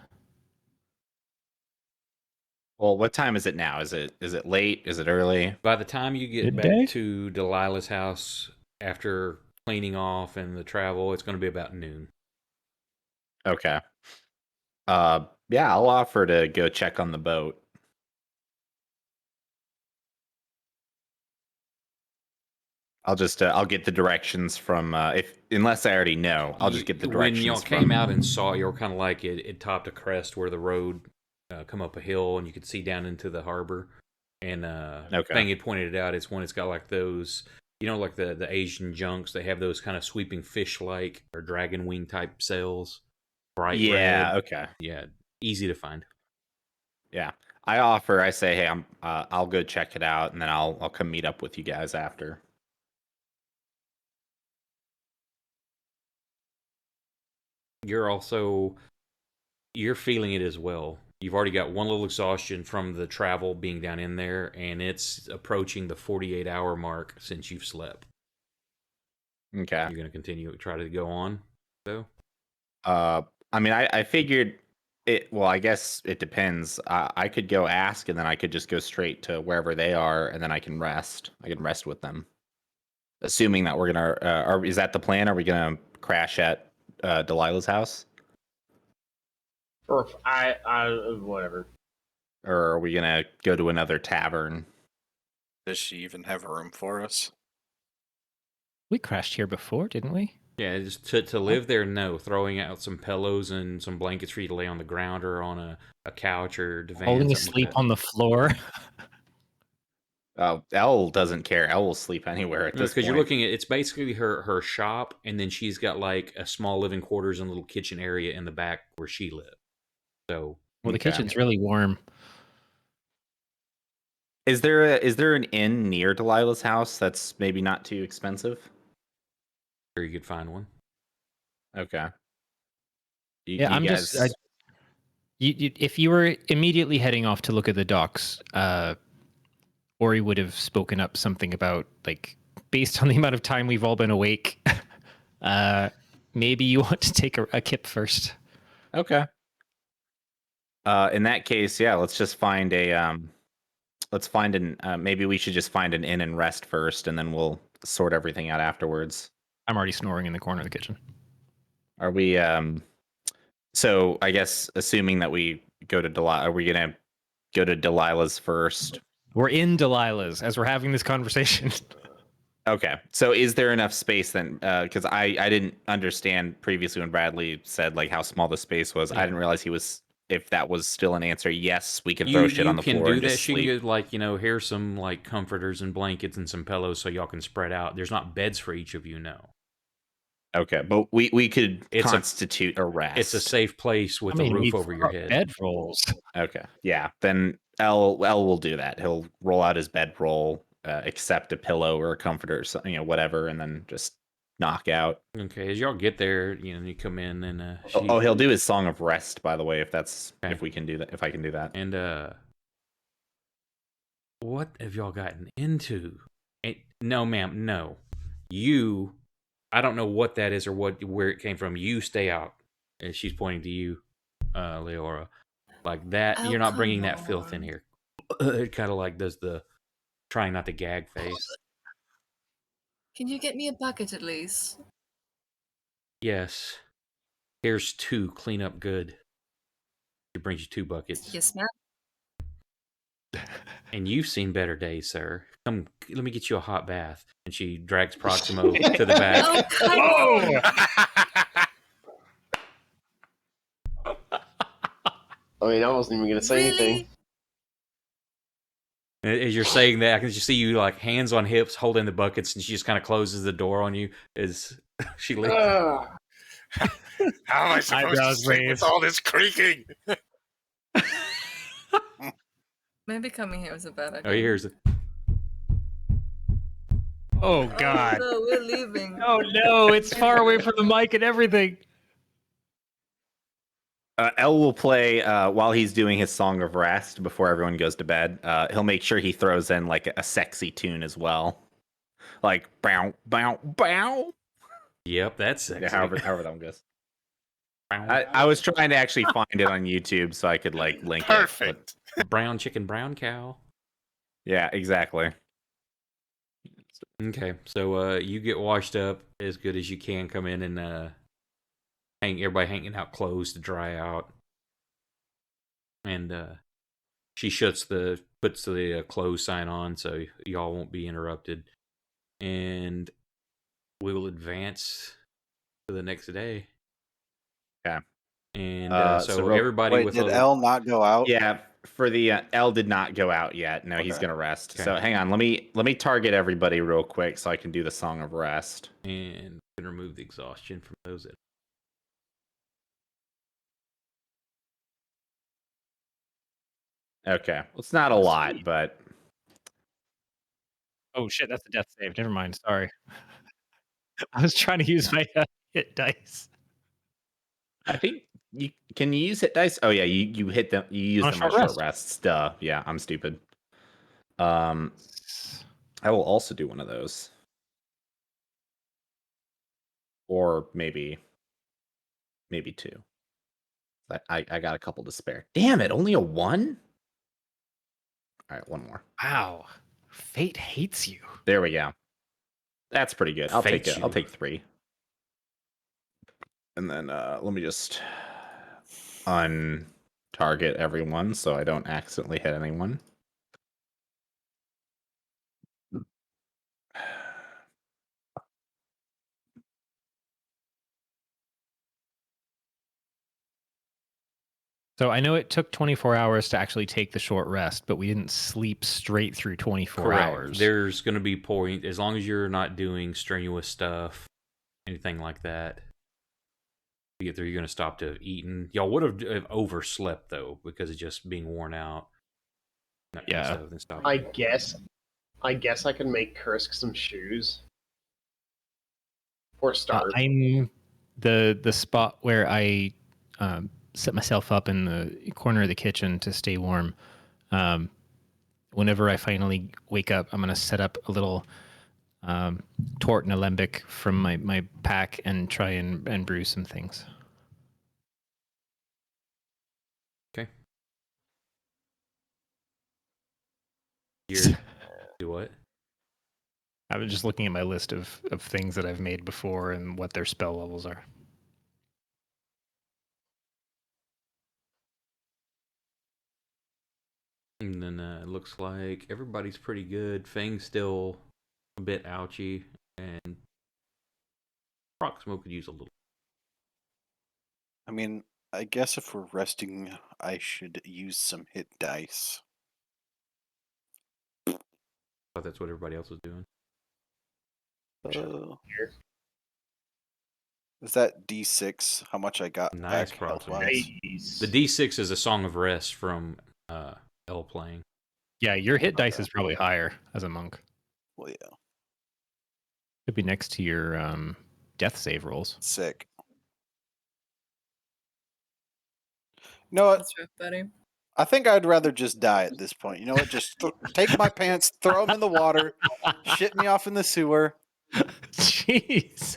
Well, what time is it now? Is it late? Is it early? By the time you get Midday? back to Delilah's house after cleaning off and the travel, it's going to be about noon. Okay. Yeah, I'll offer to go check on the boat. I'll just I'll get the directions from unless I already know, I'll just get the directions. When y'all came out and saw, you were kind of like it topped a crest where the road come up a hill and you could see down into the harbor. And Fang had pointed it out. It's when it's got like those, like the Asian junks. They have those kind of sweeping fish-like or dragon wing type sails. Bright red. Okay. Yeah, easy to find. Yeah, I say, hey, I'll go check it out, and then I'll come meet up with you guys after. You're feeling it as well. You've already got one little exhaustion from the travel being down in there, and it's approaching the 48-hour mark since you've slept. Okay. You're going to continue, try to go on, though? I mean, I figured it, well, I guess it depends. I could go ask, and then I could just go straight to wherever they are, and then I can rest. I can rest with them. Assuming that we're going to, is that the plan? Are we going to crash at Delilah's house? Or whatever. Or are we going to go to another tavern? Does she even have room for us? We crashed here before, didn't we? Yeah, just to live there, no. Throwing out some pillows and some blankets for you to lay on the ground or on a couch or divan. Falling asleep on the floor. Elle doesn't care. Elle will sleep anywhere at this point. Because you're looking at, it's basically her shop, and then she's got like a small living quarters and a little kitchen area in the back where she lives. So, well, the kitchen's really warm. Is there an inn near Delilah's house that's maybe not too expensive? Sure, you could find one. Okay. I'm guys... just. If you were immediately heading off to look at the docks, Ori would have spoken up something about, like, based on the amount of time we've all been awake, maybe you want to take a kip first. Okay. In that case, yeah, let's just find maybe we should just find an inn and rest first, and then we'll sort everything out afterwards. I'm already snoring in the corner of the kitchen. Are we, so I guess assuming that we go to Delilah, are we going to go to Delilah's first? We're in Delilah's as we're having this conversation. Okay. So is there enough space then? Because I didn't understand previously when Bradley said like how small the space was. Yeah. I didn't realize if that was still an answer. Yes, we can throw shit on the floor. You can do that. She can get like, here's some like comforters and blankets and some pillows so y'all can spread out. There's not beds for each of you, no. Okay, but we could constitute a rest. It's a safe place with a roof over your head. Bedrolls. Okay, yeah. Then L will do that. He'll roll out his bedroll, accept a pillow or a comforter, or whatever, and then just knock out. Okay, as y'all get there, you come in and he'll do his song of rest, by the way, if we can do that, if I can do that. And What have y'all gotten into? No, ma'am, no. I don't know what that is or where it came from. You stay out. And she's pointing to you, Leora. Like that, Oh, you're not come bringing that filth in on. here. It kind of like does the trying not to gag face. Can you get me a bucket at least? Yes. Here's 2. Clean up good. She brings you 2 buckets. Yes, ma'am. And you've seen better days, sir. Come, let me get you a hot bath. And she drags Proximo to the back. Oh, come Oh! on. I mean, I wasn't even gonna say anything. Really? As you're saying that, I can just see you like hands on hips holding the buckets, and she just kind of closes the door on you as she leaves. How am I supposed Eyebrows to sleep raised. with all this creaking? Maybe coming here was a bad idea. Oh, here's it. Oh God! Oh, no, we're leaving. Oh no! It's far away from the mic and everything. El will play while he's doing his song of rest before everyone goes to bed. He'll make sure he throws in like a sexy tune as well, like bow bow bow. Yep, that's sexy. Yeah, however that one goes. I was trying to actually find it on YouTube so I could like link Perfect. it. Brown chicken, brown cow. Yeah, exactly. Okay, so you get washed up as good as you can. Come in and everybody hanging out clothes to dry out, and she puts the clothes sign on so y'all won't be interrupted, and we will advance to the next day. Okay. And so real- everybody Wait, with did a L not go out? Yeah, for the L did not go out yet. No, he's Okay. gonna rest. Okay. So hang on, let me target everybody real quick so I can do the song of rest. and can remove the exhaustion from those that. Okay, well, it's not a lot, but Oh shit! That's a death save. Never mind. Sorry. I was trying to use my hit dice. I think you can you use hit dice. Oh yeah, you hit them. You use On a them on short short rest. rests. Duh. Yeah, I'm stupid. I will also do one of those, or maybe 2. I got a couple to spare. Damn it! Only a 1. All right, one more. Wow. Fate hates you. There we go. That's pretty good. I'll take Fate it. I'll you. take 3. And then let me just untarget everyone so I don't accidentally hit anyone. So I know it took 24 hours to actually take the short rest, but we didn't sleep straight through 24 Correct. hours. There's going to be point as long as you're not doing strenuous stuff, anything like that. Either you're going to stop to have eaten. Y'all would have overslept though because of just being worn out. That kind of Yeah. stuff, and stop. I guess I can make Kursk some shoes. For a start. I'm the spot where I set myself up in the corner of the kitchen to stay warm. Whenever I finally wake up, I'm going to set up a little tort and alembic from my pack and try and brew some things. Okay. You're, do what? I was just looking at my list of things that I've made before and what their spell levels are. And then it looks like everybody's pretty good. Fang's still a bit ouchy, and Proximo could use a little. I mean, I guess if we're resting, I should use some hit dice. I thought that's what everybody else was doing. Is that D6? How much I got Nice, back Proximo. health-wise? Nice. The D6 is a Song of Rest from L playing. Yeah, your hit dice Okay. is probably higher as a monk. Well, yeah. Could be next to your death save rolls. Sick. You know what? That's rough, buddy. I think I'd rather just die at this point. You know what? Just take my pants, throw them in the water, shit me off in the sewer. Jeez.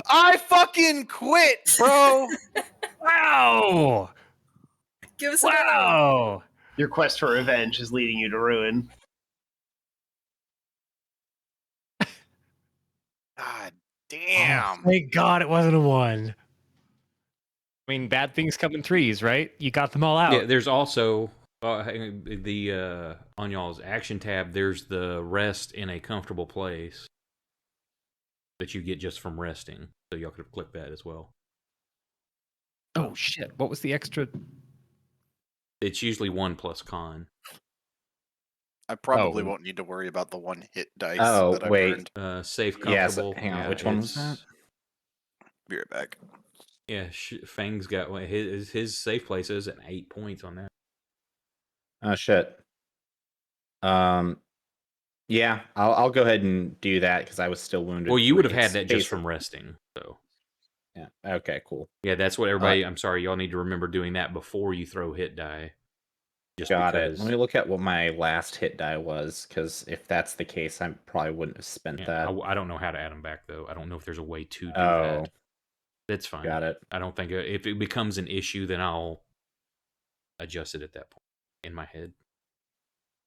I fucking quit, bro. Wow. Give us an A. Wow. Your quest for revenge is leading you to ruin. God Oh, damn. thank God it wasn't a 1. I mean, bad things come in threes, right? You got them all out. Yeah, there's also on y'all's action tab. There's the rest in a comfortable place that you get just from resting. So y'all could have clicked that as well. Oh shit! What was the extra? It's usually 1 plus con. I probably Oh. won't need to worry about the 1 hit dice Oh, that I've wait. earned. Safe, Yes, comfortable. hang on, Yeah, which one was that? Be right back. Yeah, Fang's got his safe place is at 8 points on that. Oh shit. Yeah, I'll go ahead and do that because I was still wounded. Well, you would have It's had that just basic. from resting. So Yeah. Okay. Cool. yeah, that's what everybody. I'm sorry, y'all need to remember doing that before you throw hit die. Just Got it. because. Let me look at what my last hit die was, because if that's the case, I probably wouldn't have spent Yeah, that. I don't know how to add them back though. I don't know if there's a way to do Oh, that. That's fine. got it. I don't think if it becomes an issue, then I'll adjust it at that point in my head.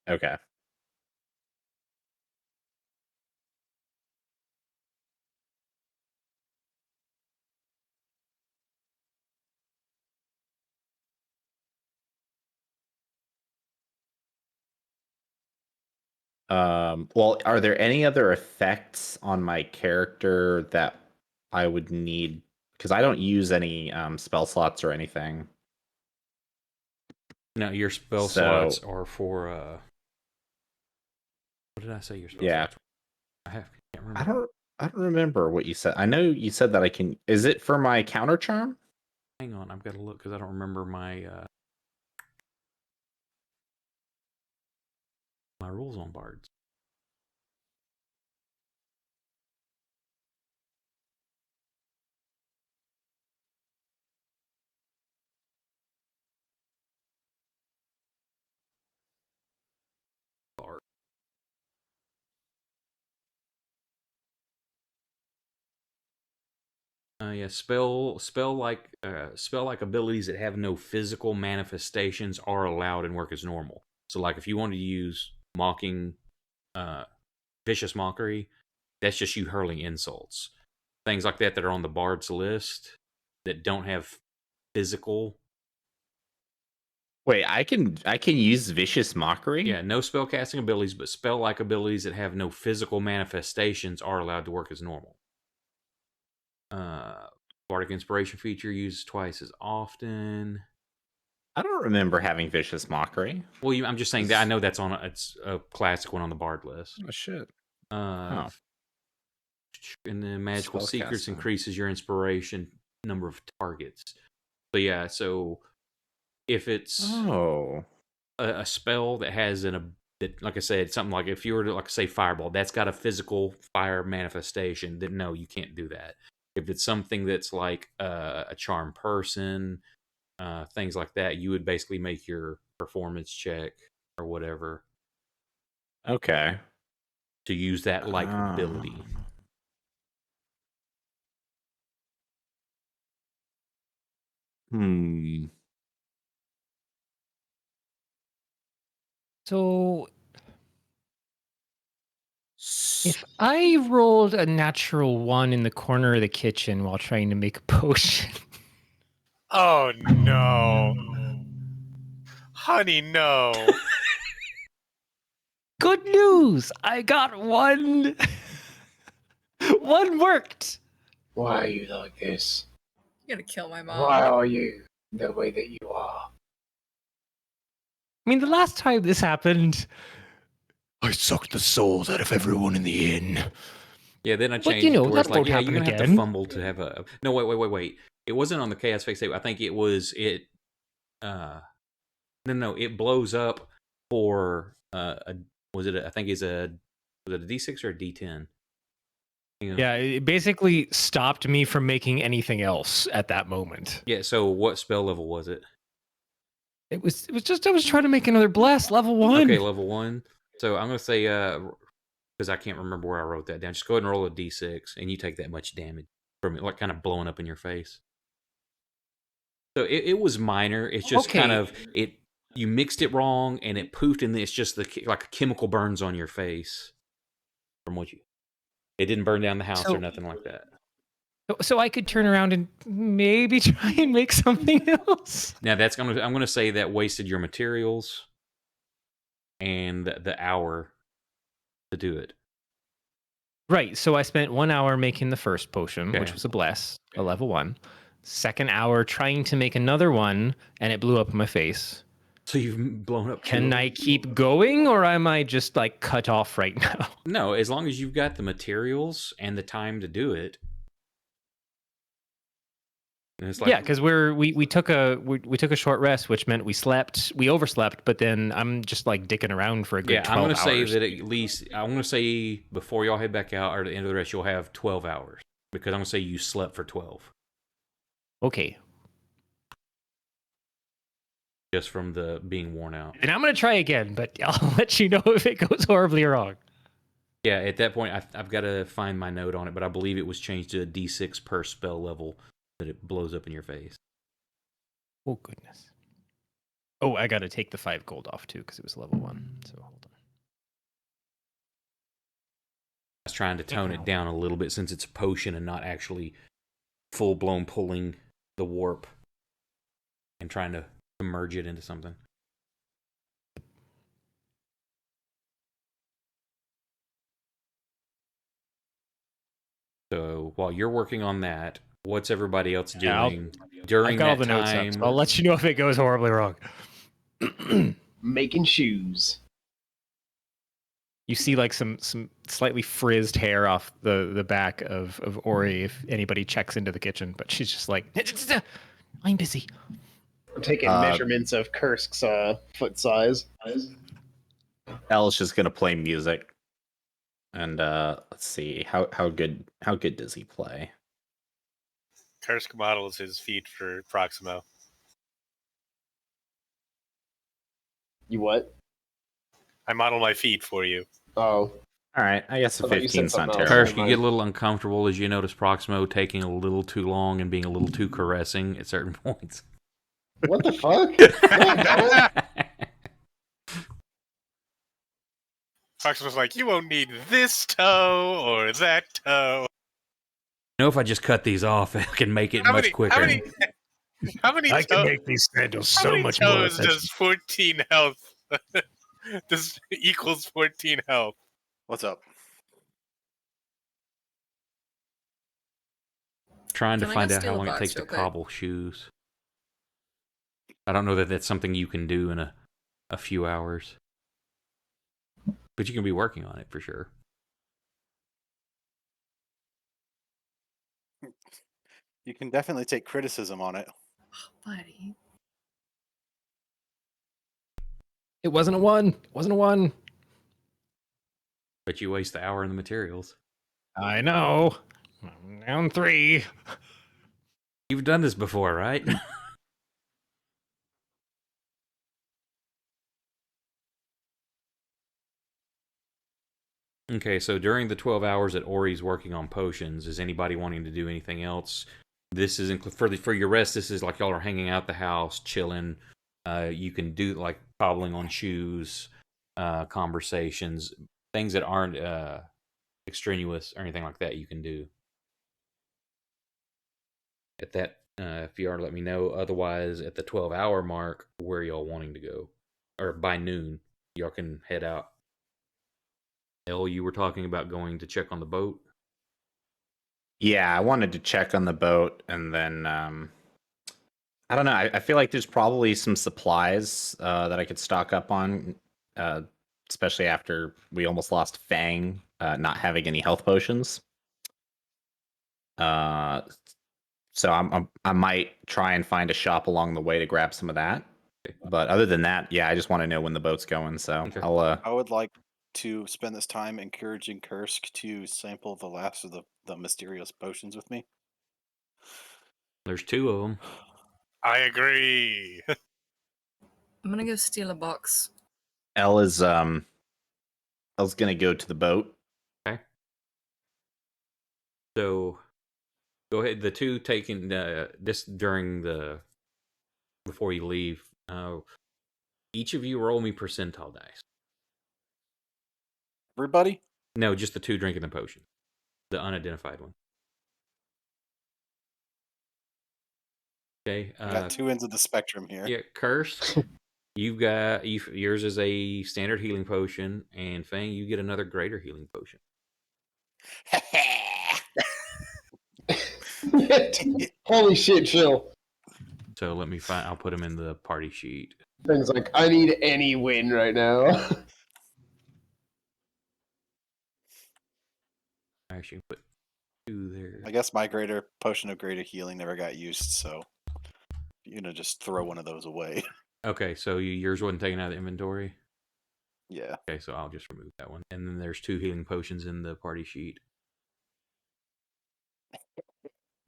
Okay. Well, are there any other effects on my character that I would need? Because I don't use any spell slots or anything. No, your spell So- slots are for. What did I say? Your spell Yeah. slots. Can't remember. I don't remember what you said. I know you said that I can. Is it for my counter charm? Hang on, I've got to look because I don't remember my my rules on bards. Bard. Yeah, spell like abilities that have no physical manifestations are allowed and work as normal. So, like, if you wanted to use mocking, vicious mockery, that's just you hurling insults. Things like that are on the bard's list that don't have physical. Wait, I can use vicious mockery. Yeah, no spell casting abilities, but spell like abilities that have no physical manifestations are allowed to work as normal. Bardic Inspiration feature used twice as often. I don't remember having vicious mockery. Well, I'm just saying that I know that's it's a classic one on the bard list. Oh shit. And then magical Spell secrets casting. increases your inspiration number of targets. So yeah, so if it's a spell that has that, like I said, something like if you were to like say fireball, that's got a physical fire manifestation. Then no, you can't do that. If it's something that's like a charm person, things like that, you would basically make your performance check or whatever. Okay. To use that like ability. So, if I rolled a natural 1 in the corner of the kitchen while trying to make a potion, Oh no. Honey, no. good news! I got 1. 1 worked. Why are you like this? You're gonna kill my mom. Why are you the way that you are? I mean, the last time this happened, I sucked the souls out of everyone in the inn. Yeah, then I But, changed you it know, to where it's that like, won't yeah, happen you're gonna have to again. fumble to have a. No, wait. It wasn't on the chaos fix save. I think it was it. No, it blows up for was it? I think was it a D6 or a D10? Yeah, it basically stopped me from making anything else at that moment. Yeah, so what spell level was it? It was just I was trying to make another bless level 1. Okay, level 1. So I'm gonna say because I can't remember where I wrote that down. Just go ahead and roll a d6, and you take that much damage from it, like kind of blowing up in your face. So it was minor. It's just kind of you mixed it wrong, and it poofed, and it's just like chemical burns on your face from what you. It didn't burn down the house or nothing like that. So I could turn around and maybe try and make something else. Now I'm gonna say that wasted your materials and the hour to do it. Right. So I spent 1 hour making the first potion, which was a bless, a level 1. Second hour trying to make another one, and it blew up in my face. So you've blown up. Can I keep going, or am I just like cut off right now? No, as long as you've got the materials and the time to do it. It's like, yeah, because we took a short rest, which meant we overslept, but then I'm just like dicking around for a good 12 hours. I'm gonna say that at least I'm gonna say before y'all head back out or at the end of the rest, you'll have 12 hours because I'm gonna say you slept for 12. Okay. Just from the being worn out. And I'm gonna try again, but I'll let you know if it goes horribly wrong. Yeah, at that point I've got to find my note on it, but I believe it was changed to a D6 per spell level that it blows up in your face. Oh goodness. Oh, I got to take the 5 gold off too because it was level 1. So hold on. I was trying to tone it down a little bit since it's a potion and not actually full blown pulling the warp and trying to merge it into something. So while you're working on that, what's everybody else doing during that time? Notes up, so I'll let you know if it goes horribly wrong. Making shoes. You see like some slightly frizzed hair off the back of Ori if anybody checks into the kitchen, but she's just like, I'm busy. I'm taking measurements of Kursk's foot size. Elle's just gonna play music, and let's see how good does he play? Kursk models his feet for Proximo. You what? I model my feet for you. Oh. All right, I guess a 15's not terrible. Kursk, you get a little uncomfortable as you notice Proximo taking a little too long and being a little too caressing at certain points. What the fuck? Proximo's like, you won't need this toe or that toe. You know, if I just cut these off, I can make it much quicker. How many I can make these sandals so much more toes does 14 health? This equals 14 health. What's up? Trying to Can I find go out how steal a long it box takes to real quick? cobble shoes. I don't know that that's something you can do in a few hours. But you can be working on it for sure. You can definitely take criticism on it. Buddy. It wasn't a 1. It wasn't a 1. But you waste the hour in the materials. I know. I'm down 3. You've done this before, right? Okay, so during the 12 hours that Ori's working on potions, is anybody wanting to do anything else? This is for your rest. This is like y'all are hanging out the house, chilling. You can do like cobbling on shoes, conversations, things that aren't extraneous or anything like that. You can do at that. If you are, let me know. Otherwise, at the 12-hour mark, where y'all wanting to go, or by noon, y'all can head out. Elle, you were talking about going to check on the boat. Yeah, I wanted to check on the boat, and then I don't know. I feel like there's probably some supplies that I could stock up on, especially after we almost lost Fang not having any health potions. So I might try and find a shop along the way to grab some of that. But other than that, yeah, I just want to know when the boat's going. So Okay. I'll I would like to spend this time encouraging Kursk to sample the last of the mysterious potions with me? There's 2 of them. I agree. I'm gonna go steal a box. Elle's gonna go to the boat. Okay. So, go ahead. The 2 taking this during the before you leave. Each of you roll me percentile dice. Everybody? No, just the 2 drinking the potion, the unidentified one. Okay. I got 2 ends of the spectrum here. Yeah, Curse. You've got yours is a standard healing potion, and Fang, you get another greater healing potion. Holy shit, chill. So let me find. I'll put them in the party sheet. Things like, I need any win right now. Actually, put 2 there. I guess my potion of greater healing never got used, so you're gonna just throw one of those away. Okay, so yours wasn't taken out of the inventory. Yeah. Okay, so I'll just remove that one. And then there's 2 healing potions in the party sheet.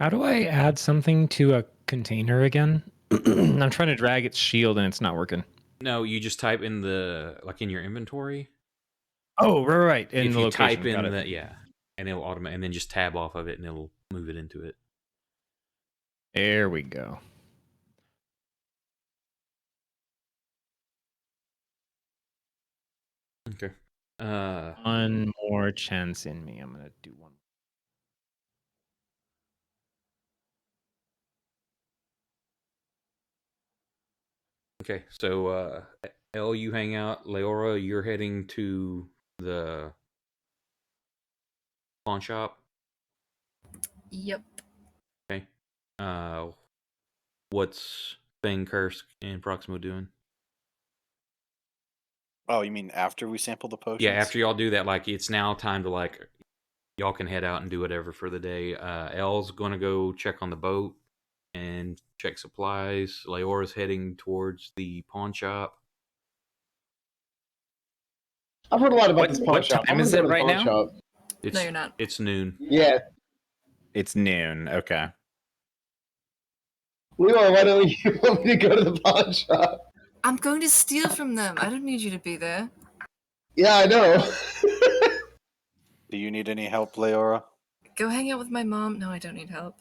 How do I add something to a container again? I'm trying to drag its shield and it's not working. No, you just type in in your inventory. Oh, right. In if the you location. type in Got it. and it'll automate, and then just tab off of it, and it'll move it into it. There we go. Okay. One more chance in me. I'm gonna do one. Okay, so Elle, you hang out. Leora, you're heading to the pawn shop. Yep. Okay. What's Fang, Kursk, and Proximo doing? Oh, you mean after we sample the potions? Yeah, after y'all do that, it's now time to y'all can head out and do whatever for the day. Elle's gonna go check on the boat and check supplies. Leora's heading towards the pawn shop. I've heard a lot about this pawn What shop. time I'm is gonna it go to the right pawn now? shop. No, you're not. It's noon. Yeah. It's noon. Okay. Leroy, why don't you want me to go to the pawn shop? I'm going to steal from them. I don't need you to be there. Yeah, I know. Do you need any help, Leora? Go hang out with my mom. No, I don't need help.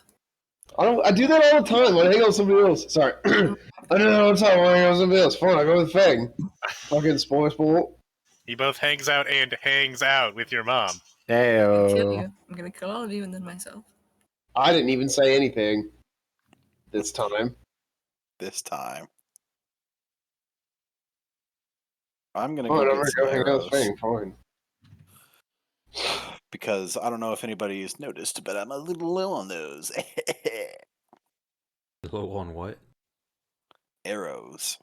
I do that all the time when I hang out with somebody else. Sorry. I do that all the time when I hang out with somebody else. Fine, I go with Fang. Fucking spoil. He both hangs out and hangs out with your mom. I'm gonna kill Hey. you. I'm gonna kill all of you and then myself. I didn't even say anything this time. This time. I'm gonna Fine, go I'm get gonna some go hang out with arrows. Fang. Fine. Because I don't know if anybody has noticed, but I'm a little low on those. Low on what? Arrows.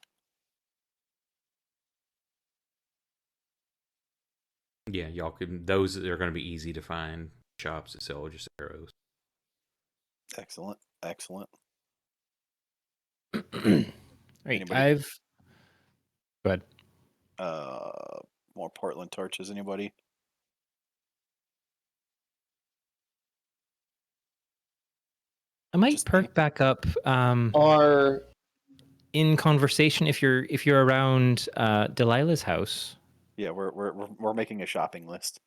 Yeah, y'all can. Those are going to be easy to find shops that sell just arrows. Excellent. Excellent. Right. Anybody? Go ahead. More Portland torches, anybody? I might Just perk me. back up Are in conversation if you're around Delilah's house. Yeah, we're making a shopping list.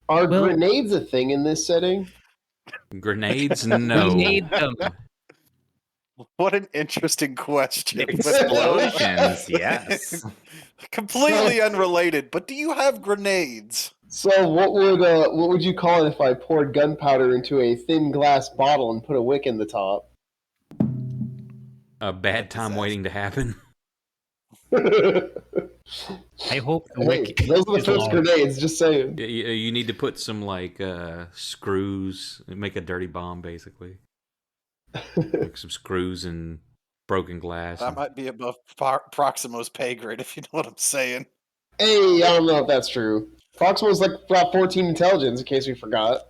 Are Well- grenades a thing in this setting? Grenades? No. We need them. What an interesting question. Explosions, yes. Completely unrelated, but do you have grenades? So what would you call it if I poured gunpowder into a thin glass bottle and put a wick in the top? A bad time Disaster. waiting to happen. I hope the Hey, wick those are the is first long. grenades, just saying. You need to put some screws, make a dirty bomb basically. Like some screws and broken glass. That might be above Proximo's pay grade, if you know what I'm saying. Hey, I don't know if that's true. Proximo's like about 14 intelligence, in case we forgot.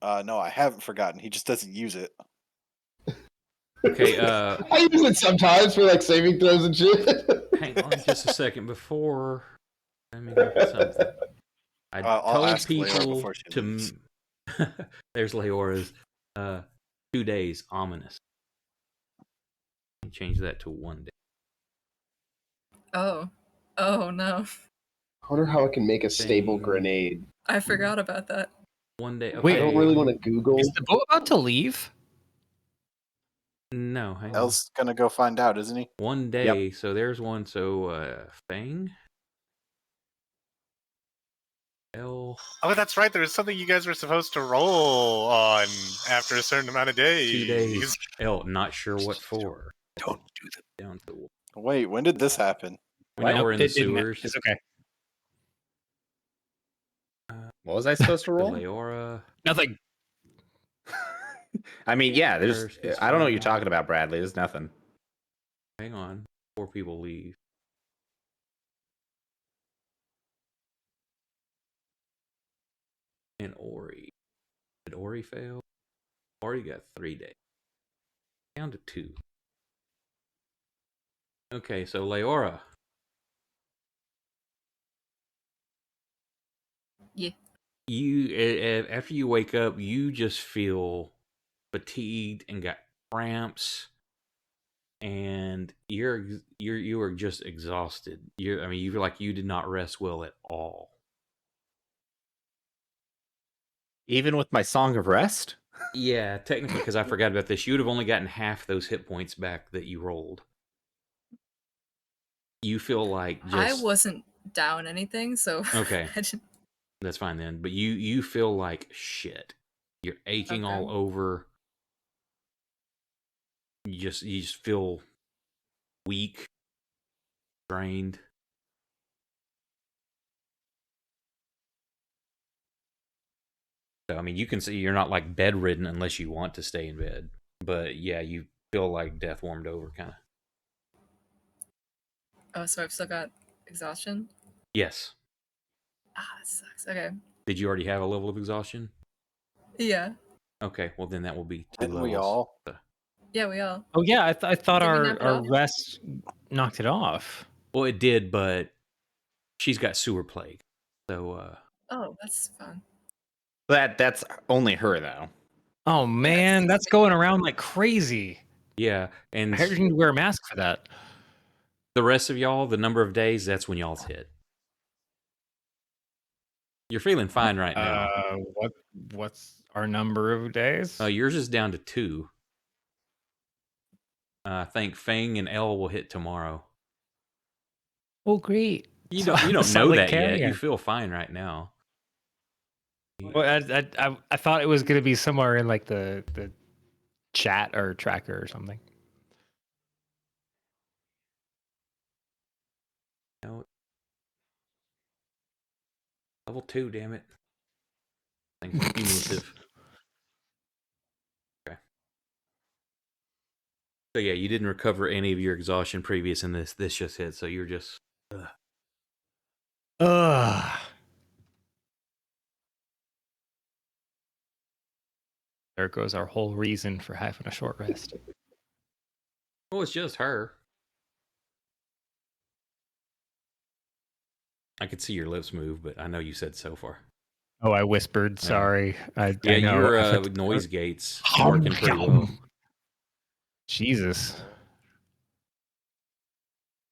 No, I haven't forgotten. He just doesn't use it. Okay, I use it sometimes for like saving throws and shit. hang on just a second before. Let me look at something. I I'll told ask Leora people before she to. leaves. There's Leora's. 2 days, ominous. Change that to 1 day. Oh. Oh no. I wonder how I can make a stable Thing. grenade. I forgot about that. 1 day. Wait, I Okay. don't really want to Google. Is the boat about to leave? No, hang on. El's gonna go find out, isn't he? 1 day. So there's one. So Fang. L. Oh, that's right. There was something you guys were supposed to roll on after a certain amount of days. 2 days. L. Not sure what for. Don't do that. Down to. Wait, when did this happen? We know we're in the It didn't matter. sewers. It's okay. What was I supposed to The roll? Leora. Nothing. I mean, yeah, there's. First, it's I don't know what fine. you're talking about, Bradley. There's nothing. Hang on. 4 people leave. And Ori. Did Ori fail? Ori got 3 days. Down to 2. Okay, so Leora. Yeah. You after you wake up, you just feel fatigued and got cramps, and you are just exhausted. I mean, you feel like you did not rest well at all. Even with my Song of Rest? Yeah, technically, because I forgot about this, you would have only gotten half those hit points back that you rolled. You feel like just I wasn't down anything, so Okay. I didn't... That's fine then. But you feel like shit. You're aching Okay. all over. You just feel weak, drained. So I mean, you can see you're not like bedridden unless you want to stay in bed. But yeah, you feel like death warmed over, kind of. Oh, so I've still got exhaustion? Yes. Ah, that sucks. Okay. Did you already have a level of exhaustion? Yeah. Okay, well then that will be 2 Didn't levels. we all? Yeah, we all. Oh yeah, I thought Did we knock it our off? rest knocked it off. Well, it did, but she's got sewer plague. So Oh, that's fun. That's only her though. Oh man, that's going around like crazy. yeah, and I heard you need to wear a mask for that. the rest of y'all, the number of days, that's when y'all's hit. You're feeling fine right now. What's our number of days? Yours is down to 2. I think Fang and L will hit tomorrow. Oh great. You So- don't so know like that yet. carrier. You feel fine right now. Well, I thought it was gonna be somewhere in like the chat or tracker or something. No. Level 2, damn it. Things are cumulative. Okay. So yeah, you didn't recover any of your exhaustion previous in this. This just hit, so you're just. Ugh. There goes our whole reason for having a short rest. Oh, it's just her. I could see your lips move, but I know you said so far. Oh, I whispered. Yeah. Sorry. I Yeah, know. your noise gates working pretty well. Jesus.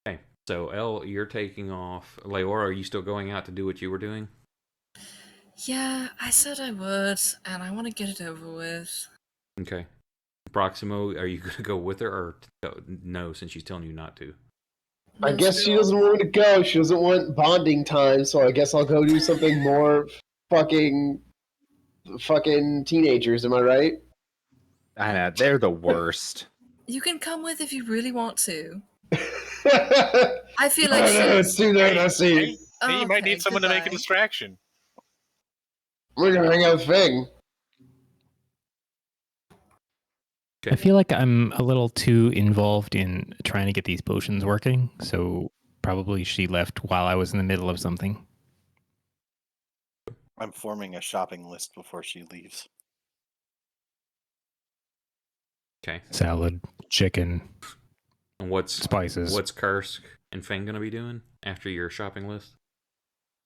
Okay, so Elle, you're taking off. Leora, are you still going out to do what you were doing? Yeah, I said I would, and I want to get it over with. Okay. Proximo, are you going to go with her or no, since she's telling you not to? I No, guess she still- doesn't want me to go. She doesn't want bonding time, so I guess I'll go do something more fucking teenagers. Am I right? I know they're the worst. You can come with if you really want to. I I feel like don't know. It's she's... too late. I see. Hey, hey, you might Okay, need someone to make a goodbye. distraction. We're gonna hang out with Fang. I feel like I'm a little too involved in trying to get these potions working, so probably she left while I was in the middle of something. I'm forming a shopping list before she leaves. Okay. Salad, chicken, And what's spices. Kursk and Fang going to be doing after your shopping list?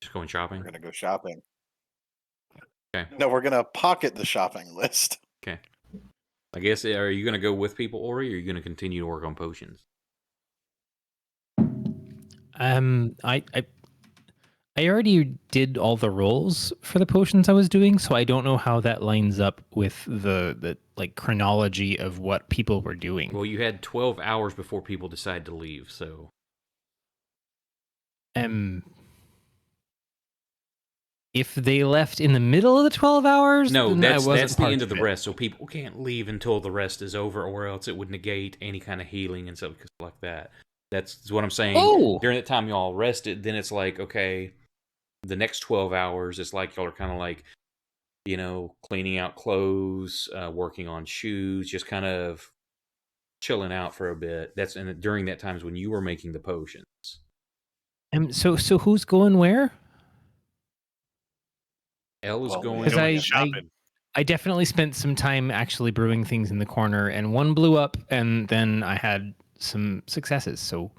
Just going shopping. We're gonna go shopping. Okay. No, we're gonna pocket the shopping list. Okay. I guess, are you going to go with people, Ori, or are you going to continue to work on potions? I already did all the rolls for the potions I was doing, so I don't know how that lines up with the like chronology of what people were doing. Well, you had 12 hours before people decide to leave, so If they left in the middle of the 12 hours, no, then that's wasn't the part end of the it. rest. So people can't leave until the rest is over, or else it would negate any kind of healing and stuff like that. That's what I'm saying. Oh! During that time y'all rested, then it's like, okay, the next 12 hours, it's like y'all are kind of like, you know, cleaning out clothes, working on shoes, just kind of chilling out for a bit. That's and during that time is when you were making the potions. So who's going where? Elle is Well, going. Because Going I shopping. I definitely spent some time actually brewing things in the corner, and one blew up, and then I had some successes. So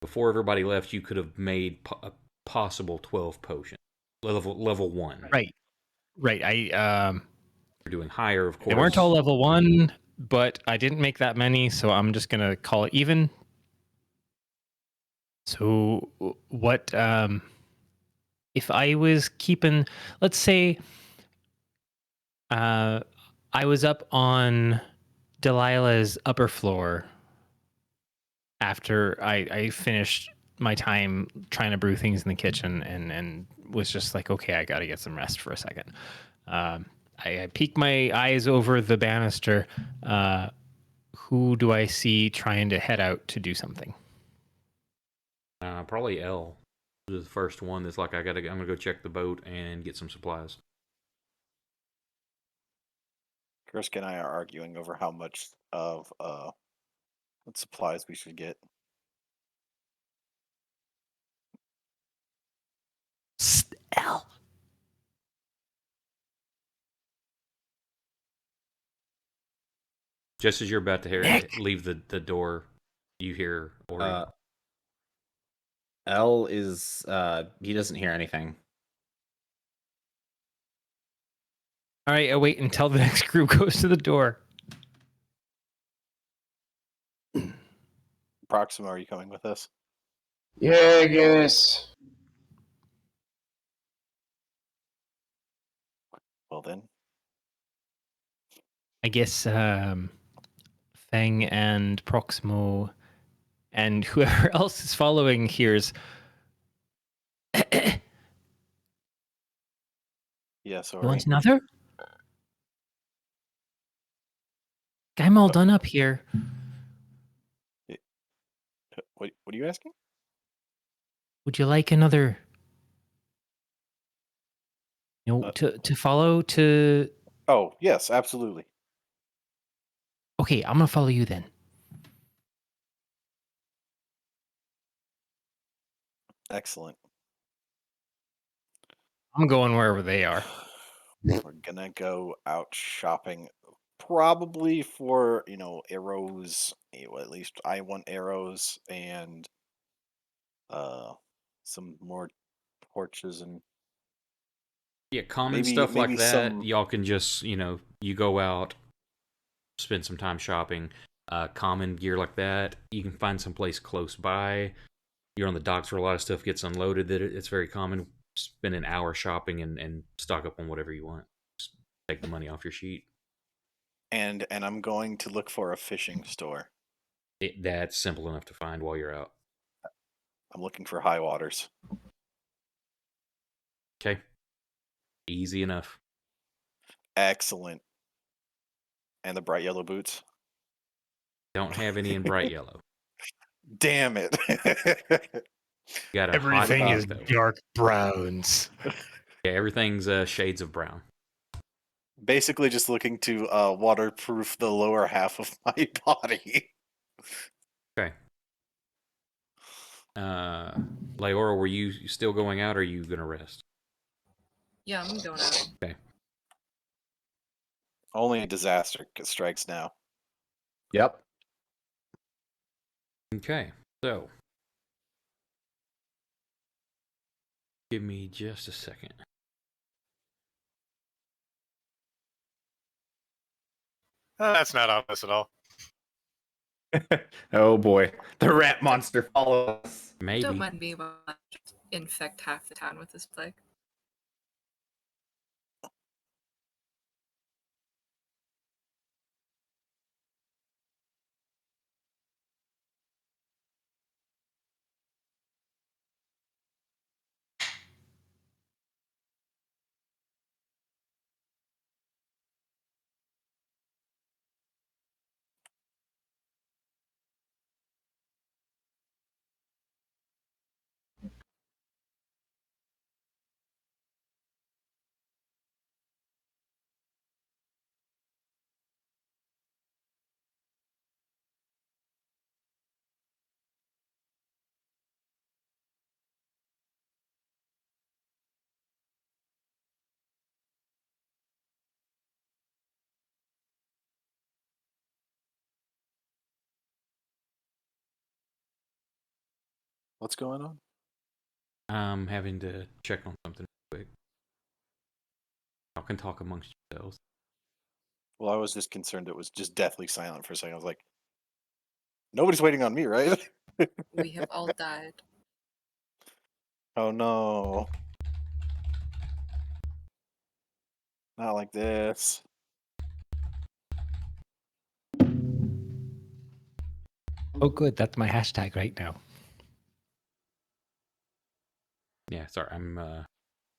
Before everybody left, you could have made a possible 12 potions. Level 1. right. You're doing higher, of course. They weren't all level 1, but I didn't make that many, so I'm just gonna call it even. So what? If I was keeping, let's say, I was up on Delilah's upper floor after I finished my time trying to brew things in the kitchen, and was just like, okay, I got to get some rest for a second. I peek my eyes over the banister. Who do I see trying to head out to do something? Probably Elle. This is the first one that's like, I'm gonna go check the boat and get some supplies. Kursk and I are arguing over how much of what supplies we should get. L. Just as you're about to Nick. leave the door, you hear Ori. L is he doesn't hear anything. All right, I wait until the next group goes to the door. Proxima, are you coming with us? Yeah, I guess. Well then, I guess Fang and Proximo and whoever else is following hears. yes, You Ori. want another? I'm all done up here. What are you asking? Would you like another? You know, to follow to. Oh, yes, absolutely. Okay, I'm gonna follow you then. Excellent. I'm going wherever they are. We're gonna go out shopping, probably for arrows. Well, at least I want arrows and some more torches and Yeah, common maybe- stuff like maybe that. some- Y'all can just, you go out, spend some time shopping. Common gear like that, you can find some place close by. You're on the docks where a lot of stuff gets unloaded. That it's very common. Spend an hour shopping and stock up on whatever you want. Just take the money off your sheet. and I'm going to look for a fishing store. That's simple enough to find while you're out. I'm looking for high waters. Okay. Easy enough. Excellent. And the bright yellow boots. Don't have any in bright yellow. Damn it. Got a Everything hot is though. dark browns. Yeah, everything's shades of brown. Basically just looking to waterproof the lower half of my body. Okay. Leora, were you still going out, or are you gonna rest? Yeah, I'm going out. Okay. Only a disaster strikes now. Yep. Okay. So Give me just a second. That's not ominous at all. Oh boy, the rat monster follows us. Maybe. Don't mind me while I just infect half the town with this plague. What's going on? I'm having to check on something quick. Y'all can talk amongst yourselves. Well, I was just concerned it was just deathly silent for a second. I was like, nobody's waiting on me, right? We have all died. Oh no. Not like this. Oh, good. That's my hashtag right now. Yeah, sorry, I'm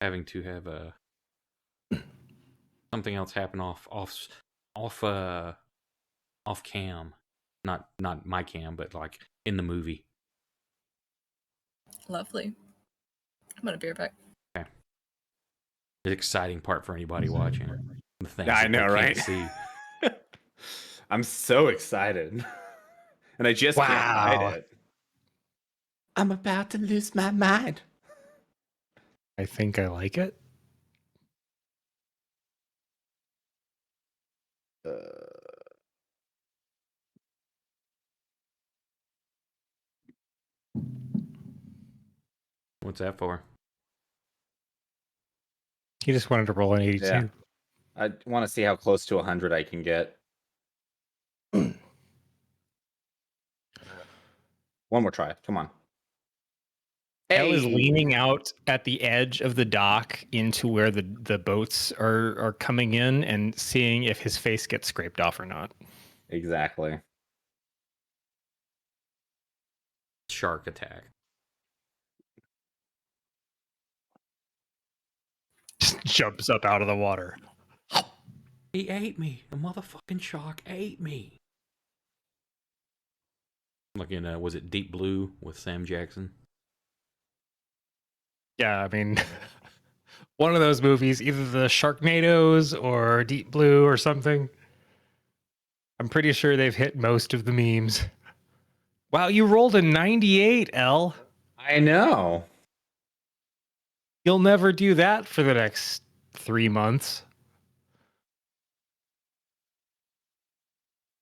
having to have something else happen off cam, not my cam, but like in the movie. Lovely. I'm gonna be right back. Okay. The exciting part for anybody watching. The things I that they know, can't right? see. I'm so excited, and I just can't hide Wow. it. I'm about to lose my mind. I think I like it. What's that for? He just wanted to roll an 82. Yeah. I want to see how close to 100 I can get. One more try. Come on. Elle is Hey! leaning out at the edge of the dock into where the boats are coming in and seeing if his face gets scraped off or not. Exactly. Shark attack. Just jumps up out of the water. He ate me. The motherfucking shark ate me. Like in was it Deep Blue with Sam Jackson? Yeah, I mean, one of those movies, either the Sharknadoes or Deep Blue or something. I'm pretty sure they've hit most of the memes. Wow, you rolled a 98, Elle. I know. You'll never do that for the next 3 months.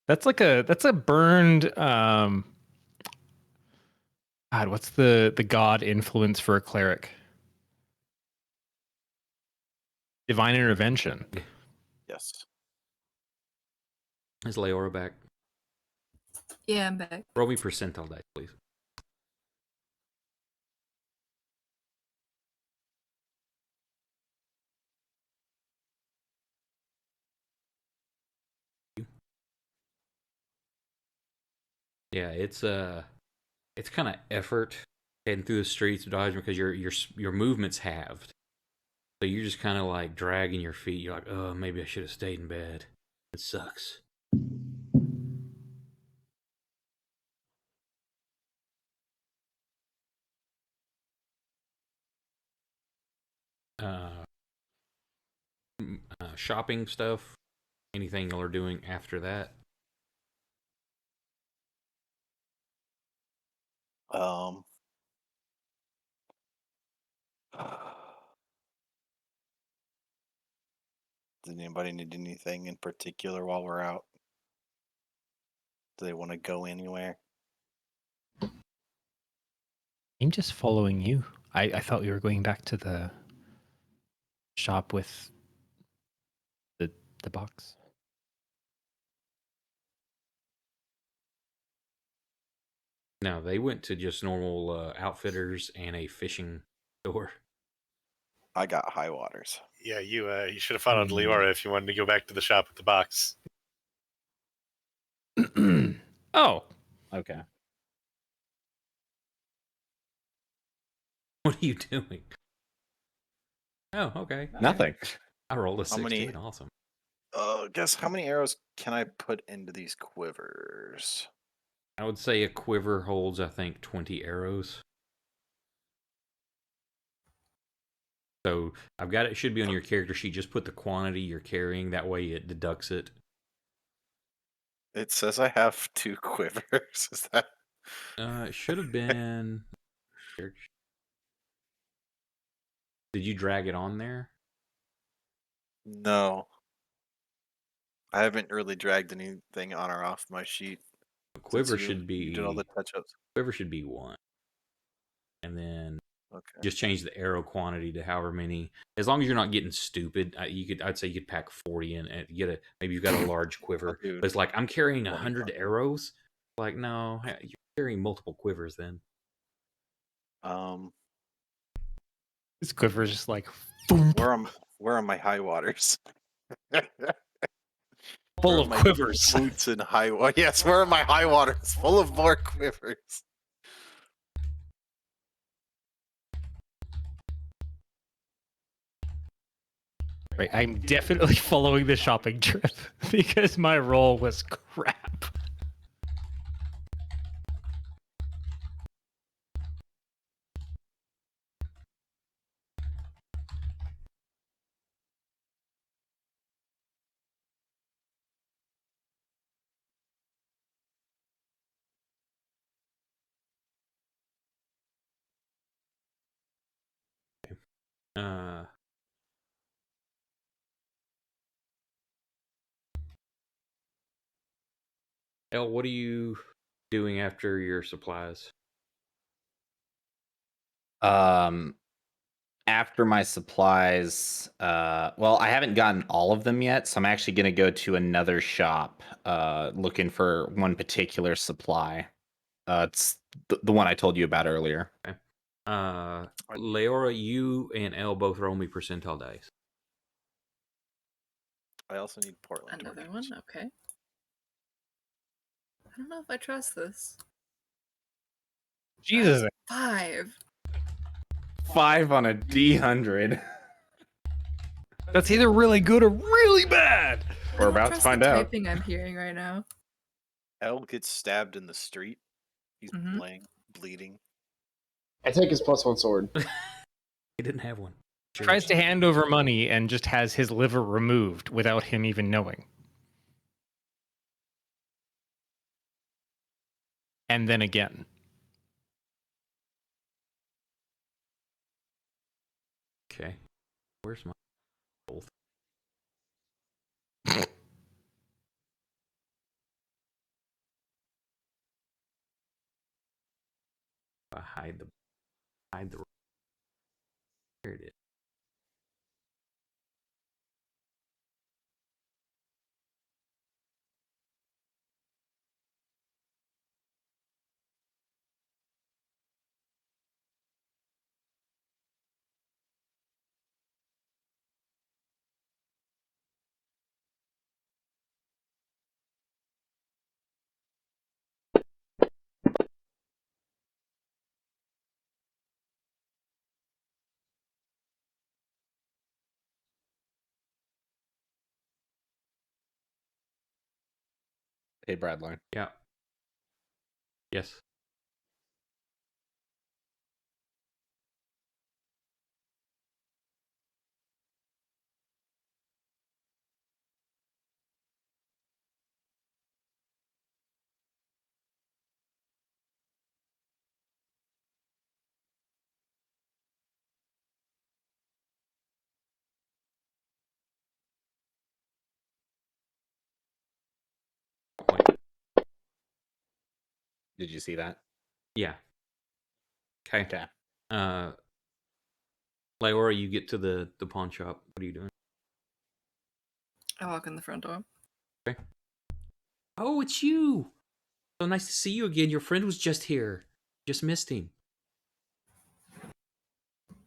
That's a burned God, what's the god influence for a cleric? Divine intervention. Yes. Is Leora back? Yeah, I'm back. Roll me percentile dice, please. Yeah, it's kind of effort heading through the streets dodging because your movement's halved. So you're just kind of like dragging your feet. You're like, oh, maybe I should have stayed in bed. It sucks. Shopping stuff. Anything y'all are doing after that? Um. Does anybody need anything in particular while we're out? Do they want to go anywhere? I'm just following you. I thought we were going back to the shop with the box. No, they went to just normal outfitters and a fishing store. I got high waters. Yeah, you should have followed Leora if you wanted to go back to the shop with the box. Oh, Okay. What are you doing? Oh, okay. Nothing. I rolled a How 16. many- Awesome. Guess how many arrows can I put into these quivers? I would say a quiver holds, I think, 20 arrows. So I've got it. Should be on your character sheet. Just put the quantity you're carrying. That way it deducts it. It says I have 2 quivers. Is that? It should have been. Did you drag it on there? No. I haven't really dragged anything on or off my sheet. A quiver since should be. You did all the touch-ups. Quiver should be 1, and then Okay. just change the arrow quantity to however many. As long as you're not getting stupid, I'd say you could pack 40 in and maybe you've got a large quiver. Dude. But it's like I'm carrying 100 25. arrows. Like no, you're carrying multiple quivers then. this quiver is just like Where are my high waters? full Where of are my quivers. Boots and high. Yes, where are my high waters? Full of more quivers. Right, I'm definitely following the shopping trip because my roll was crap. Elle, what are you doing after your supplies? After my supplies, well, I haven't gotten all of them yet, so I'm actually going to go to another shop looking for one particular supply. It's the one I told you about earlier. Okay. Leora, you and Elle both roll me percentile dice. I also need Portland. Another torches. one? Okay. I don't know if I trust this. Jesus, 5. 5 on a D100. that's either really good or really bad. We're about to find the out. typing I'm hearing right now. Elle gets stabbed in the street. He's Mhm. bleeding. I take his +1 sword. He didn't have one. Tries to hand over money and just has his liver removed without him even knowing. And then again. Okay. Where's my both? I hide the. Here it is. Hey, Bradley. Yeah. Yes. Did you see that? Yeah. Okay. Okay. Laura, you get to the pawn shop. What are you doing? I walk in the front door. Okay. Oh, it's you. So nice to see you again. Your friend was just here. Just missed him.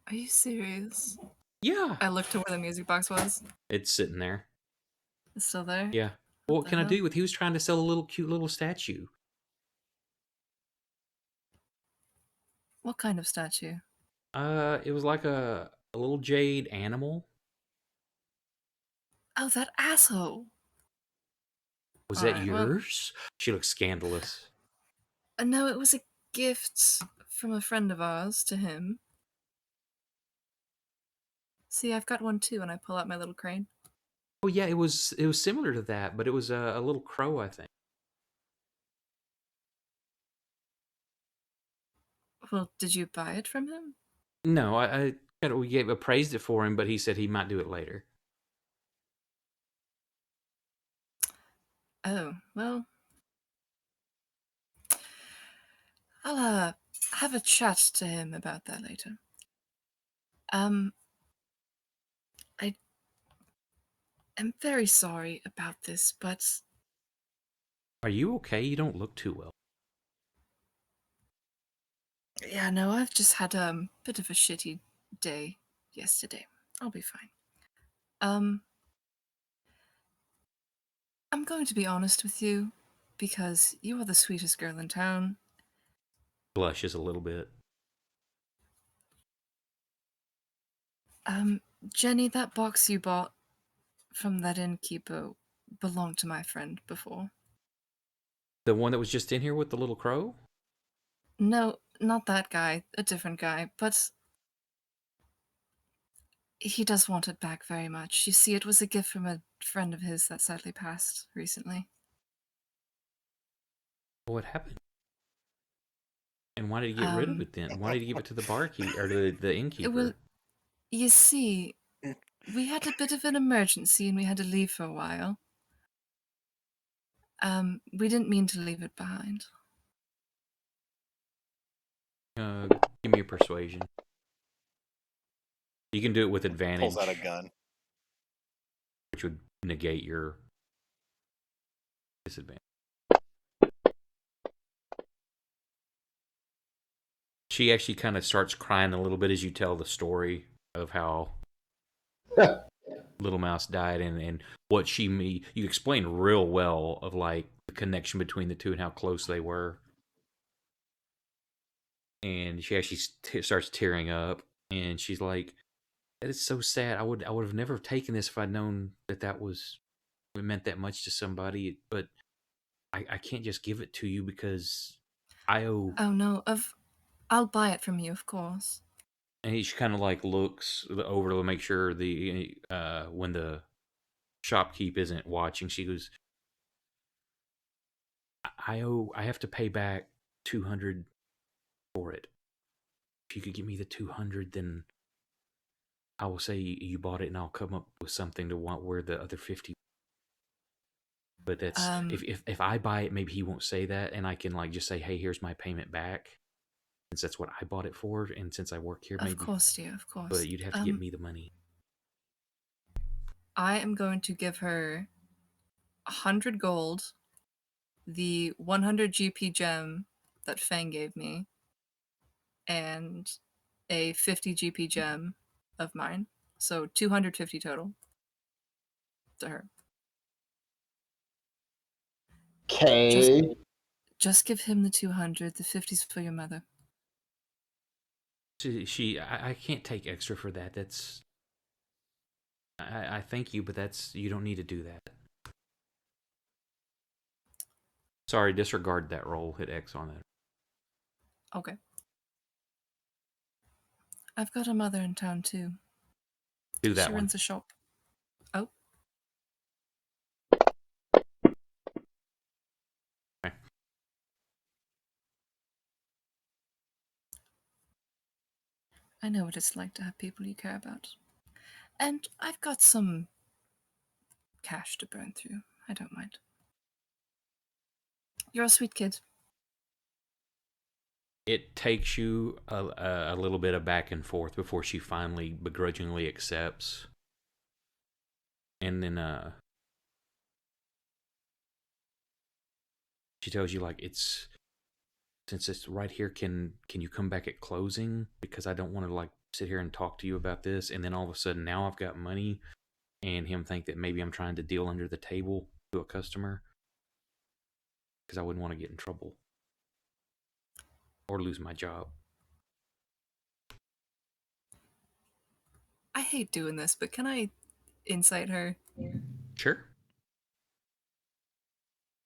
Are you serious? Yeah. I looked to where the music box was. It's sitting there. It's still there? Yeah. What What the can I hell? do with? He was trying to sell a little cute little statue. What kind of statue? It was like a little jade animal. Oh, that asshole. Was All that right, well, yours? She looks scandalous. no, it was a gift from a friend of ours to him. See, I've got one too, and I pull out my little crane. Oh yeah, it was similar to that, but it was a little crow, I think. Well, did you buy it from him? No, we appraised it for him, but he said he might do it later. Oh, well, I'll have a chat to him about that later. I am very sorry about this, but Are you okay? You don't look too well. yeah, no, I've just had a bit of a shitty day yesterday. I'll be fine. I'm going to be honest with you, because you are the sweetest girl in town. Blushes a little bit. Jenny, that box you bought from that innkeeper belonged to my friend before. The one that was just in here with the little crow? No, not that guy, a different guy, but he does want it back very much. You see, it was a gift from a friend of his that sadly passed recently. What happened? And why did he get rid of it then? Why did he give it to the barkeep or the innkeeper? Well, you see, we had a bit of an emergency and we had to leave for a while. We didn't mean to leave it behind. Give me a persuasion. You can do it with advantage, Pulls out a gun. which would negate your disadvantage. She actually kind of starts crying a little bit as you tell the story of how Little Mouse died and what you explain real well of like the connection between the two and how close they were. And she actually starts tearing up, and she's like, "That is so sad. I would have never taken this if I'd known that it meant that much to somebody. But I can't just give it to you because I owe." Oh no, I'll buy it from you, of course. And he kind of like looks over to make sure when the shopkeep isn't watching. She goes, I have to pay back 200 for it. If you could give me the 200, then I will say you bought it, and I'll come up with something to want where the other 50. But that's if I buy it, maybe he won't say that, and I can like just say, hey, here's my payment back, since that's what I bought it for, and since I work here, maybe. Of course, dear, of course. But you'd have to give me the money. I am going to give her 100 gold, the 100 GP gem that Fang gave me, and a 50 GP gem of mine. So 250 total to her. Okay. Just give him the 200. The 50's for your mother. I can't take extra for that. That's I thank you, but you don't need to do that. Sorry, disregard that roll. Hit X on that. Okay. I've got a mother in town too. Do that She one. runs a shop. Oh. Okay. I know what it's like to have people you care about. And I've got some cash to burn through. I don't mind. You're a sweet kid. it takes you a little bit of back and forth before she finally begrudgingly accepts. And then she tells you, like, since it's right here, can you come back at closing? Because I don't want to, like, sit here and talk to you about this. And then all of a sudden now I've got money, and him think that maybe I'm trying to deal under the table to a customer. Because I wouldn't want to get in trouble or lose my job. I hate doing this, but can I insight her? Sure.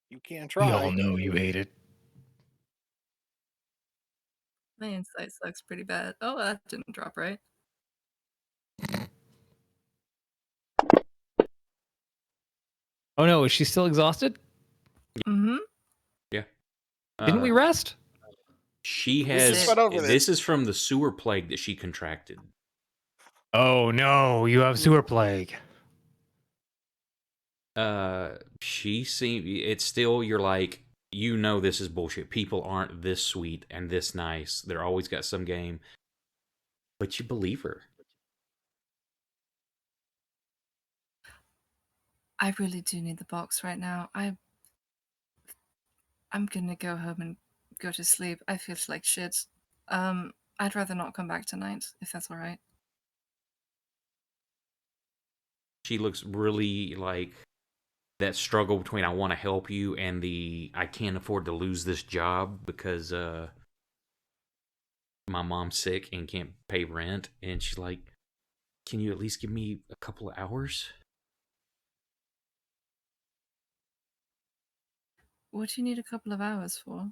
You can We try. all know you hate it. My insight sucks pretty bad. Oh, that didn't drop right. Oh no, is she still exhausted? Mm-hmm. Yeah. Didn't we rest? She This has. is what over This is from the sewer plague that she contracted. Oh no, you have sewer plague. She seems. It's still. You're like, this is bullshit. People aren't this sweet and this nice. They're always got some game. But you believe her. I really do need the box right now. I'm gonna go home and go to sleep. I feel like shit. I'd rather not come back tonight, if that's all right. She looks really like that struggle between I want to help you and I can't afford to lose this job because my mom's sick and can't pay rent. And she's like, can you at least give me a couple of hours? What do you need a couple of hours for?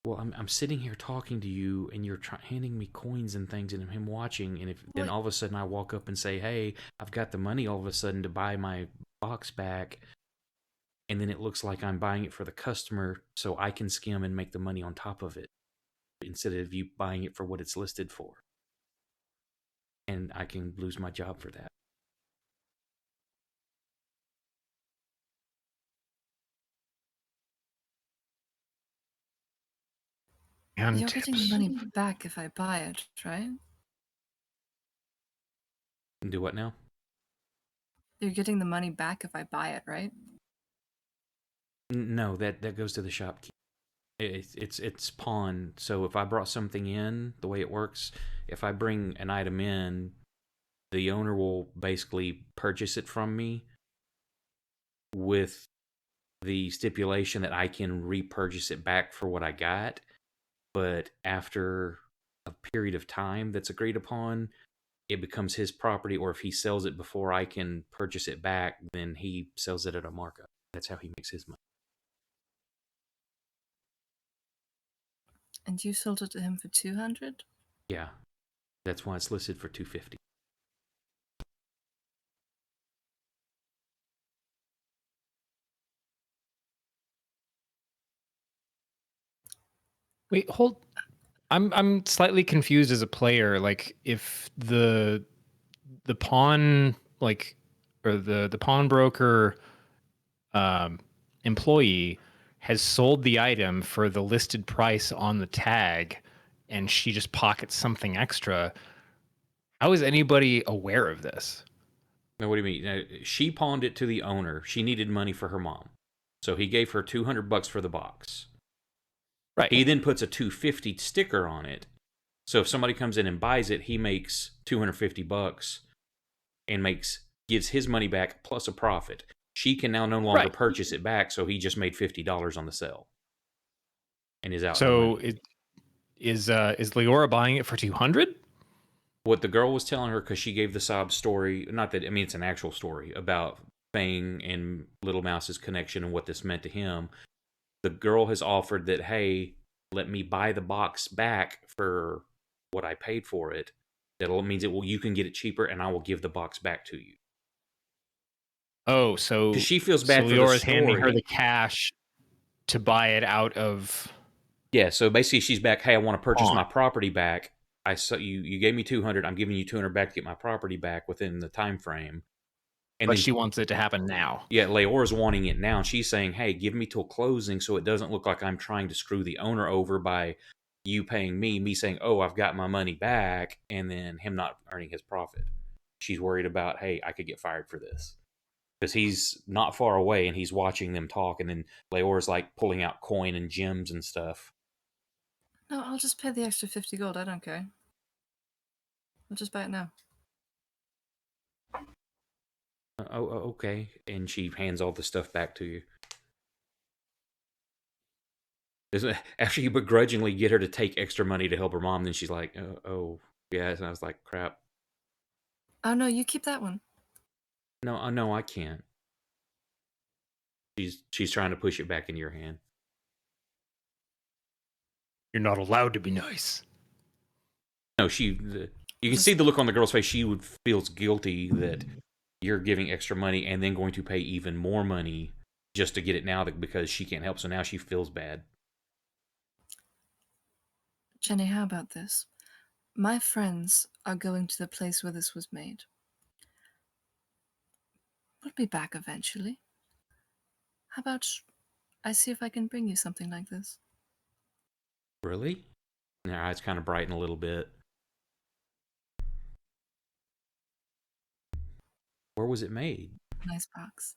Well, I'm sitting here talking to you, and you're handing me coins and things, and him watching, and then all of a sudden I walk up and say, "Hey, I've got the money." All of a sudden to buy my box back, and then it looks like I'm buying it for the customer, so I can skim and make the money on top of it, instead of you buying it for what it's listed for, and I can lose my job for that. And You're getting the money back if I buy it, right? Do what now? You're getting the money back if I buy it, right? No, that goes to the shopkeeper. It's pawn. So if I brought something in, the way it works, if I bring an item in, the owner will basically purchase it from me with the stipulation that I can repurchase it back for what I got. But after a period of time that's agreed upon, it becomes his property, or if he sells it before I can purchase it back, then he sells it at a markup. That's how he makes his money. And you sold it to him for 200? Yeah. That's why it's listed for 250. wait, hold. I'm slightly confused as a player. Like, if the pawn, like, or the pawnbroker employee has sold the item for the listed price on the tag, and she just pockets something extra, how is anybody aware of this? Now, what do you mean? Now, she pawned it to the owner. She needed money for her mom, so he gave her $200 for the box. Right. He then puts a $250 sticker on it. So if somebody comes in and buys it, he makes $250 and gives his money back plus a profit. She can now no longer purchase it back, so he just made $50 on the sale, and is out. So is Leora buying it for 200? What the girl was telling her, because she gave the sob story, not that, I mean, it's an actual story about Fang and Little Mouse's connection and what this meant to him. The girl has offered that, hey, let me buy the box back for what I paid for it. That means you can get it cheaper, and I will give the box back to you. Oh, so she feels bad for Leora's the story. handing her the cash to buy it out of. Yeah, so basically she's back, hey, I want to purchase my property back. I saw you gave me 200. I'm giving you 200 back to get my property back within the time frame. And but then she wants it to happen now. Yeah, Leora's wanting it now. She's saying, hey, give me till closing so it doesn't look like I'm trying to screw the owner over by you paying me saying, oh, I've got my money back, and then him not earning his profit. She's worried about, hey, I could get fired for this. Because he's not far away and he's watching them talk, and then Leor's like pulling out coin and gems and stuff. No, I'll just pay the extra 50 gold. I don't care. I'll just buy it now. Okay. And she hands all the stuff back to you. After you begrudgingly get her to take extra money to help her mom, then she's like, oh yeah. And I was like, crap. Oh no, you keep that one. No, I can't. She's trying to push it back into your hand. You're not allowed to be nice. No, you can see the look on the girl's face. She feels guilty that you're giving extra money and then going to pay even more money just to get it now because she can't help. So now she feels bad. Jenny, how about this? My friends are going to the place where this was made. We'll be back eventually. How about I see if I can bring you something like this? Really? And her eyes kind of brighten a little bit. Where was it made? Nice box.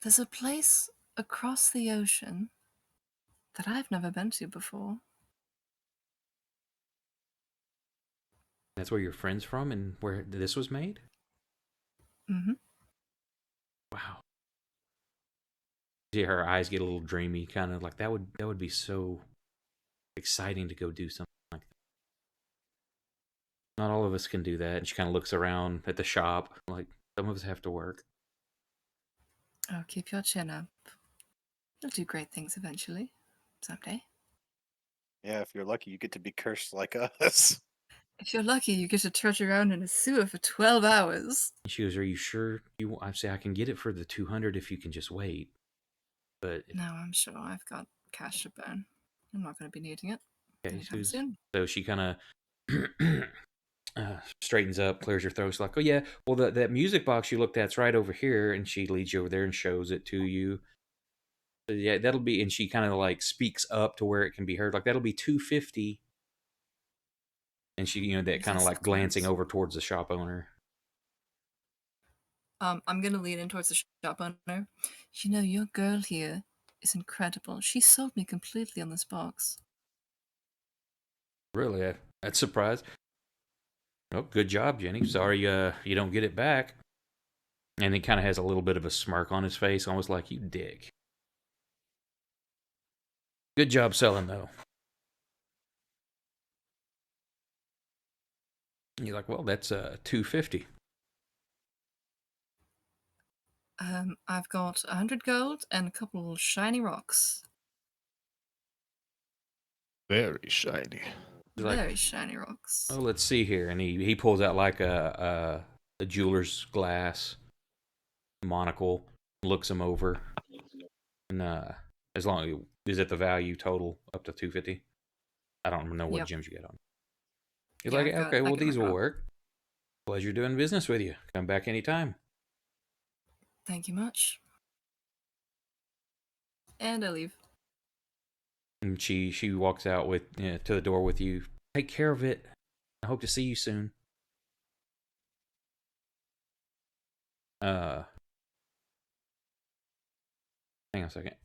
There's a place across the ocean that I've never been to before. That's where your friend's from and where this was made? Mm-hmm. Wow. See her eyes get a little dreamy, kind of like that would be so exciting to go do something like that. Not all of us can do that. And she kind of looks around at the shop, like some of us have to work. Oh, keep your chin up. You'll do great things eventually. Someday. Yeah, if you're lucky, you get to be cursed like us. If you're lucky, you get to trudge around in a sewer for 12 hours. She goes, "Are you sure you?" I say, "I can get it for the 200 if you can just wait." But No, I'm sure I've got cash to burn. I'm not going to be needing it okay, anytime soon. so she kind of straightens up, clears her throat. She's like, "Oh yeah, well that music box you looked at's right over here," and she leads you over there and shows it to you. So yeah, that'll be, and she kind of like speaks up to where it can be heard. Like that'll be 250. And she, that kind of like glancing over towards the shop owner. I'm going to lean in towards the shop owner. Your girl here is incredible. She sold me completely on this box. Really? That's surprised. Oh, good job, Jenny. Sorry you don't get it back. And he kind of has a little bit of a smirk on his face, almost like, you dick. Good job selling, though. And you're like, well, that's $250. I've got 100 gold and a couple shiny rocks. Very shiny. Very shiny rocks. Oh, let's see here. And he pulls out like a jeweler's glass monocle, looks him over. And as long is it the value total up to 250? I don't know what gems you get on. He's like, okay, well, these will work. Pleasure doing business with you. Come back anytime. Thank you much. And I leave. And she walks out with to the door with you. Take care of it. I hope to see you soon. Hang on a second.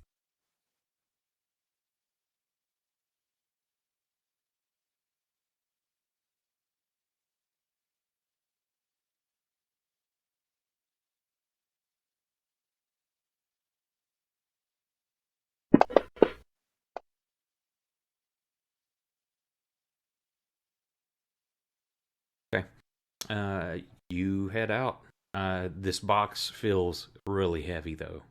Okay. You head out. This box feels really heavy, though.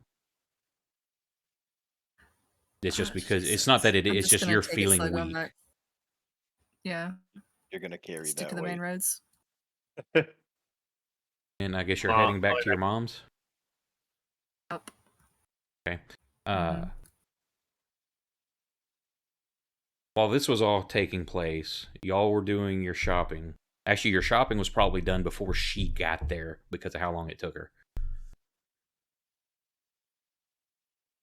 It's just because it's not that it's just you're feeling weak. Yeah. You're gonna carry Stick that to the main weight. roads. And I guess you're heading back to your mom's. Up. Okay. While this was all taking place, y'all were doing your shopping. Actually, your shopping was probably done before she got there because of how long it took her.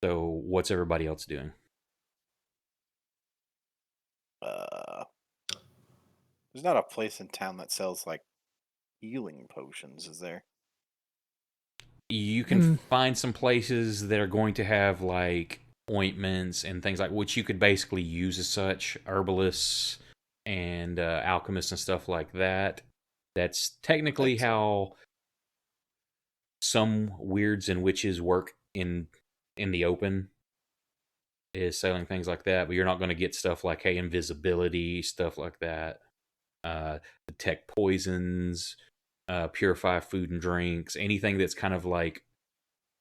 So, what's everybody else doing? There's not a place in town that sells like healing potions, is there? You can find some places that are going to have like ointments and things like which you could basically use as such, herbalists and alchemists and stuff like that. That's technically how some weirds and witches work in the open, is selling things like that. But you're not going to get stuff like hey invisibility, stuff like that. Detect poisons, purify food and drinks, anything that's kind of like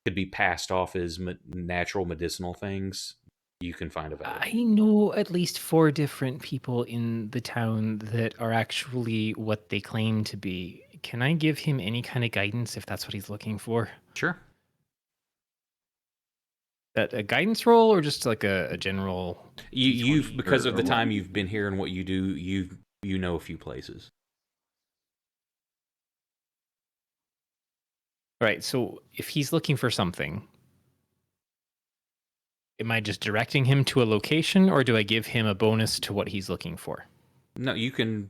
could be passed off as natural medicinal things, you can find available. I know at least 4 different people in the town that are actually what they claim to be. Can I give him any kind of guidance if that's what he's looking for? Sure. A guidance roll or just like a general? You've because of the or time what? you've been here and what you do, you know a few places. Right. So if he's looking for something, am I just directing him to a location or do I give him a bonus to what he's looking for? No, you can.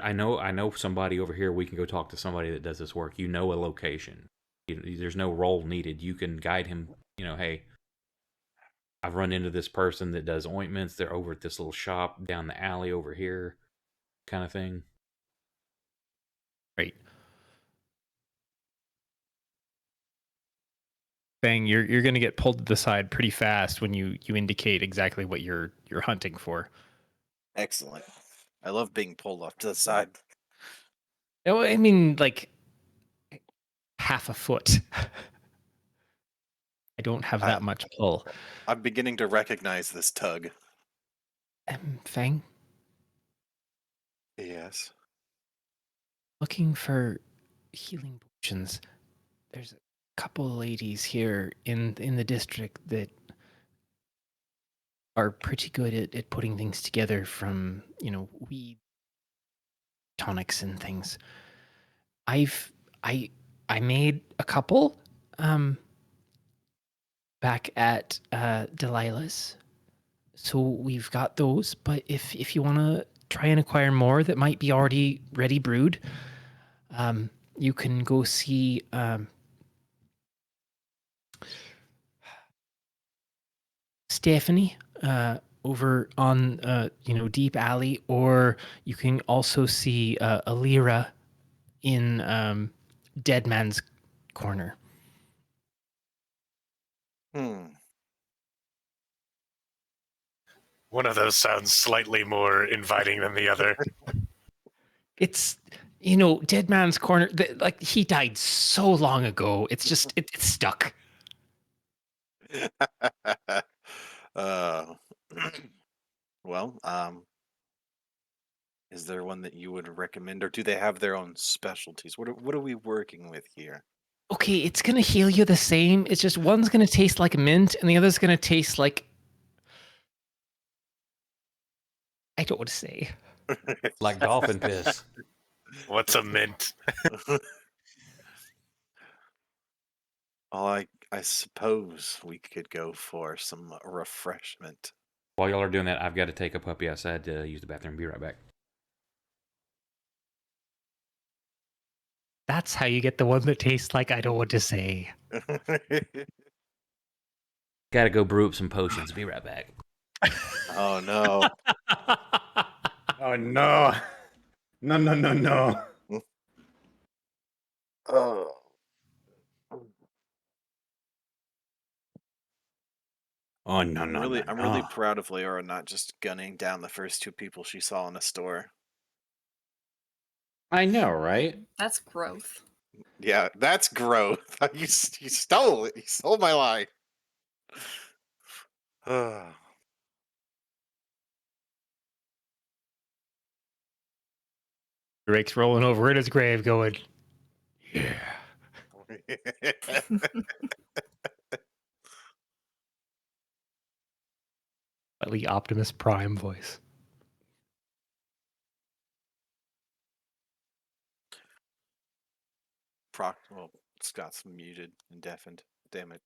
I know somebody over here. We can go talk to somebody that does this work. You know a location. There's no role needed. You can guide him. You know, hey, I've run into this person that does ointments. They're over at this little shop down the alley over here, kind of thing. Right. Bang, you're going to get pulled to the side pretty fast when you indicate exactly what you're hunting for. Excellent. I love being pulled off to the side. Oh, I mean, like half a foot. I don't have that much pull. I'm beginning to recognize this tug. Fang, Yes. looking for healing potions. There's a couple of ladies here in the district that are pretty good at putting things together from, weed tonics and things. I made a couple back at Delilah's. So we've got those, but if you want to try and acquire more that might be already ready brewed, you can go see Stephanie over on Deep Alley, or you can also see Alira in Dead Man's Corner. One of those sounds slightly more inviting than the other. It's Dead Man's Corner. Like he died so long ago. It's just it's stuck. Well, is there one that you would recommend, or do they have their own specialties? What are we working with here? Okay, it's gonna heal you the same. It's just one's gonna taste like mint, and the other's gonna taste like I don't want to say. Like dolphin piss. What's a mint? Well, I suppose we could go for some refreshment. While y'all are doing that, I've got to take a puppy outside to use the bathroom. Be right back. That's how you get the one that tastes like I don't want to say. Got to go brew up some potions. Be right back. Oh no. Oh no. No. Oh. Oh no, I'm really proud of Leora not just gunning down the first 2 people she saw in a store. I know, right? That's growth. Yeah, that's growth. You stole it. You stole my line. Drake's rolling over in his grave going, yeah. Slightly Optimus Prime voice. Well, Scott's muted and deafened. Damn it.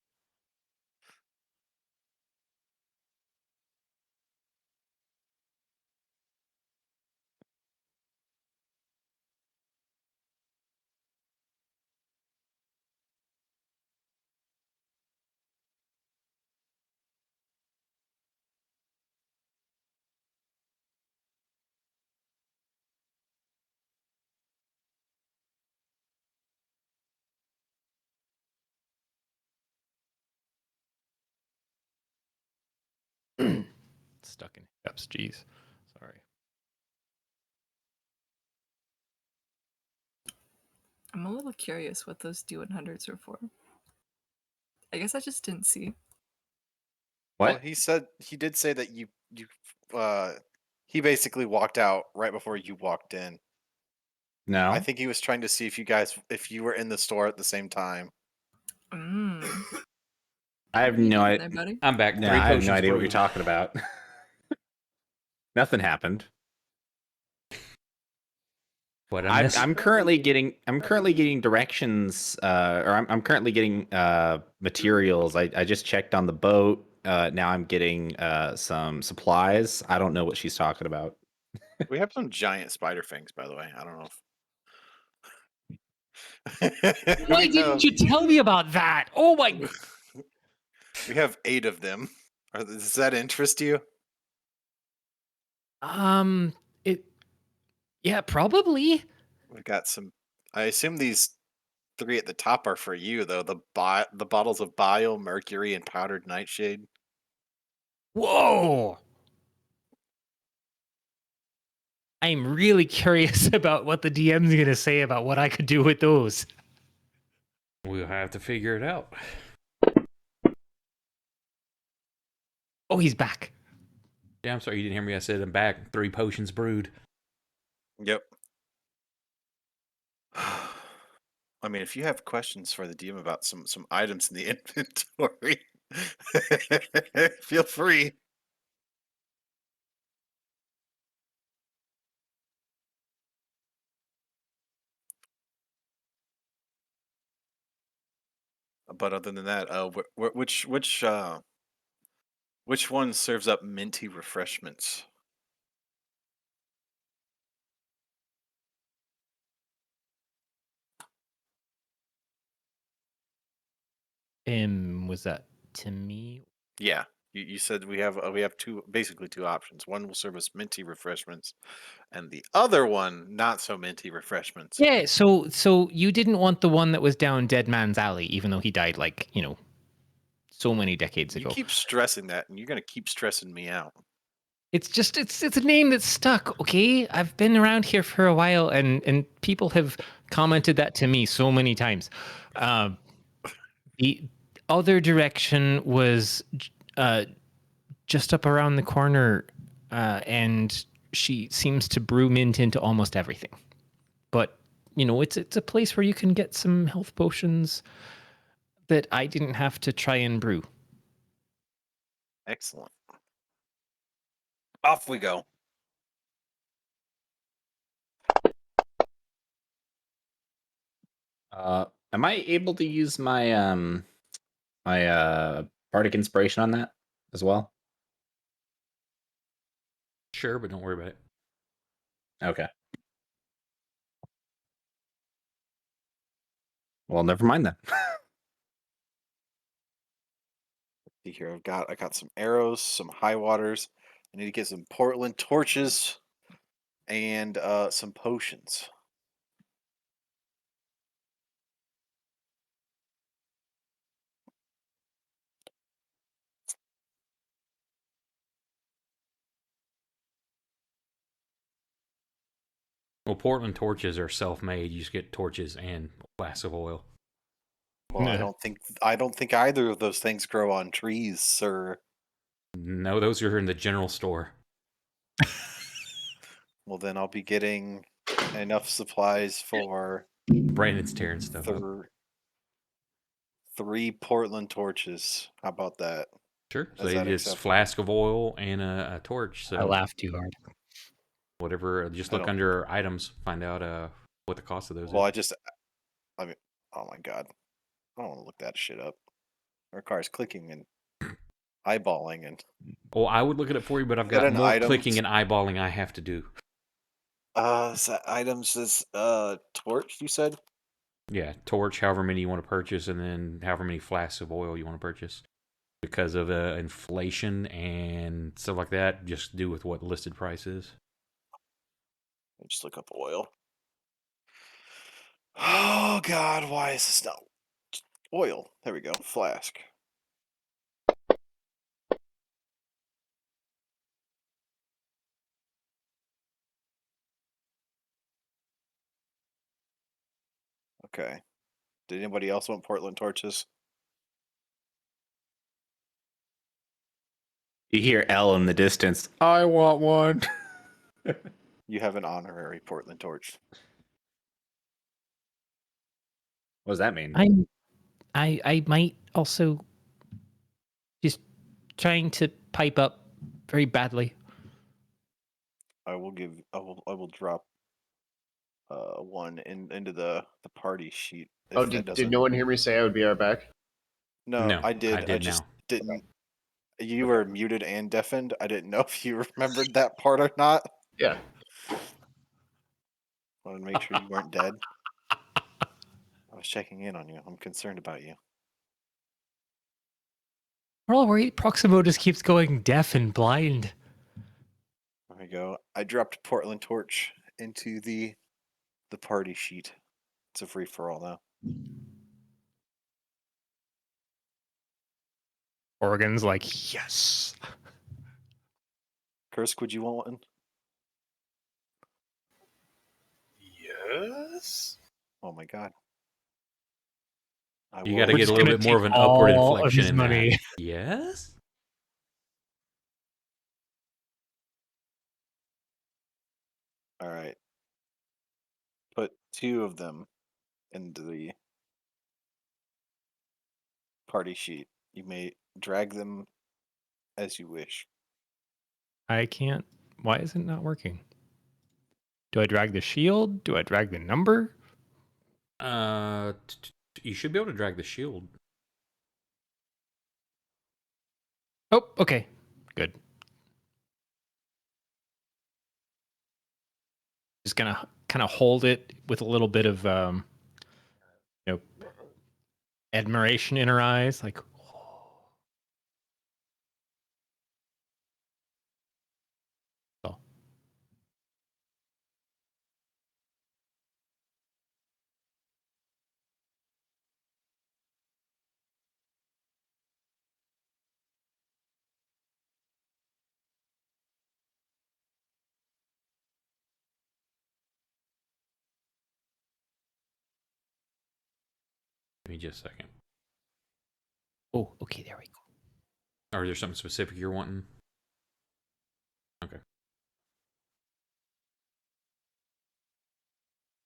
Stuck in hiccups. Jeez. Sorry. I'm a little curious what those D100s are for. I guess I just didn't see. Well, What? he did say that he basically walked out right before you walked in. No. I think he was trying to see if you were in the store at the same time. Mm. I have What are you no doing idea. there, buddy? I'm back. No, 3 I have potions no idea what you're brewed. talking about. Nothing happened. What I missed? I'm currently getting directions, or I'm currently getting materials. I just checked on the boat. Now I'm getting some supplies. I don't know what she's talking about. We have some giant spider fangs, by the way. I don't know if Why didn't you tell me about that? Oh my. we have 8 of them. Does that interest you? It. Yeah, probably. We've got some. I assume these 3 at the top are for you, though. The bottles of bile, mercury, and powdered nightshade. Whoa. I'm really curious about what the DM's gonna say about what I could do with those. We'll have to figure it out. Oh, he's back. Yeah, I'm sorry you didn't hear me. I said I'm back. 3 potions brewed. Yep. I mean, if you have questions for the DM about some items in the inventory, feel free. But other than that, which one serves up minty refreshments? Was that to me? Yeah, you said we have basically two options. One will serve us minty refreshments, and the other one not so minty refreshments. Yeah. So you didn't want the one that was down Dead Man's Alley, even though he died like so many decades You ago. keep stressing that, and you're gonna keep stressing me out. It's just it's a name that's stuck. Okay, I've been around here for a while, and people have commented that to me so many times. The other direction was just up around the corner, and she seems to brew mint into almost everything. But it's a place where you can get some health potions that I didn't have to try and brew. Excellent. Off we go. Am I able to use my bardic inspiration on that as well? Sure, but don't worry about it. Okay. Well, never mind then. See here, I got some arrows, some high waters. I need to get some Portland torches and some potions. Well, Portland torches are self-made. You just get torches and a glass of oil. Well, I don't think either of those things grow on trees, sir. No, those are in the general store. Well, then I'll be getting enough supplies for Brandon's tearing stuff up. 3 Portland torches. How about that? Sure. So Is you that just acceptable? flask of oil and a torch. So I laughed too hard. whatever. Just I look don't- under items. Find out what the cost of those Well, is. I mean, oh my god, I don't want to look that shit up. Our car's clicking and eyeballing and Well, I would look at it for you, but I've Get got an more items. clicking and eyeballing I have to do. items is torch. You said Yeah, torch, however many you want to purchase, and then however many flasks of oil you want to purchase. Because of inflation and stuff like that, just do with what listed price is. just look up oil. Oh god, why is this not oil? There we go, flask. Okay. Did anybody else want Portland torches? You hear L in the distance. I want one. You have an honorary Portland torch. What does that mean? I might also just trying to pipe up very badly. I will drop one into the party sheet. If Oh, that did doesn't... no one hear me say I would be right back? No, No, I did. I did just now. didn't. You were muted and deafened. I didn't know if you remembered that part or not. Yeah. Wanted to make sure you weren't dead. I was checking in on you. I'm concerned about you. We're all worried Proximo just keeps going deaf and blind. There we go. I dropped Portland torch into the party sheet. It's a free for all now. Oregon's like, yes. Kursk, would you want one? Yes. Oh my god. You got to We're get just a little gonna bit more of take an upward all of inflection his in money. that. Yes. All right. Put 2 of them into the party sheet. You may drag them as you wish. I can't. Why is it not working? Do I drag the shield? Do I drag the number? You should be able to drag the shield. Oh, okay. Good. Just gonna kind of hold it with a little bit of admiration in her eyes, like oh. Give me just a second. Oh, okay, there we go. Or is there something specific you're wanting? Okay.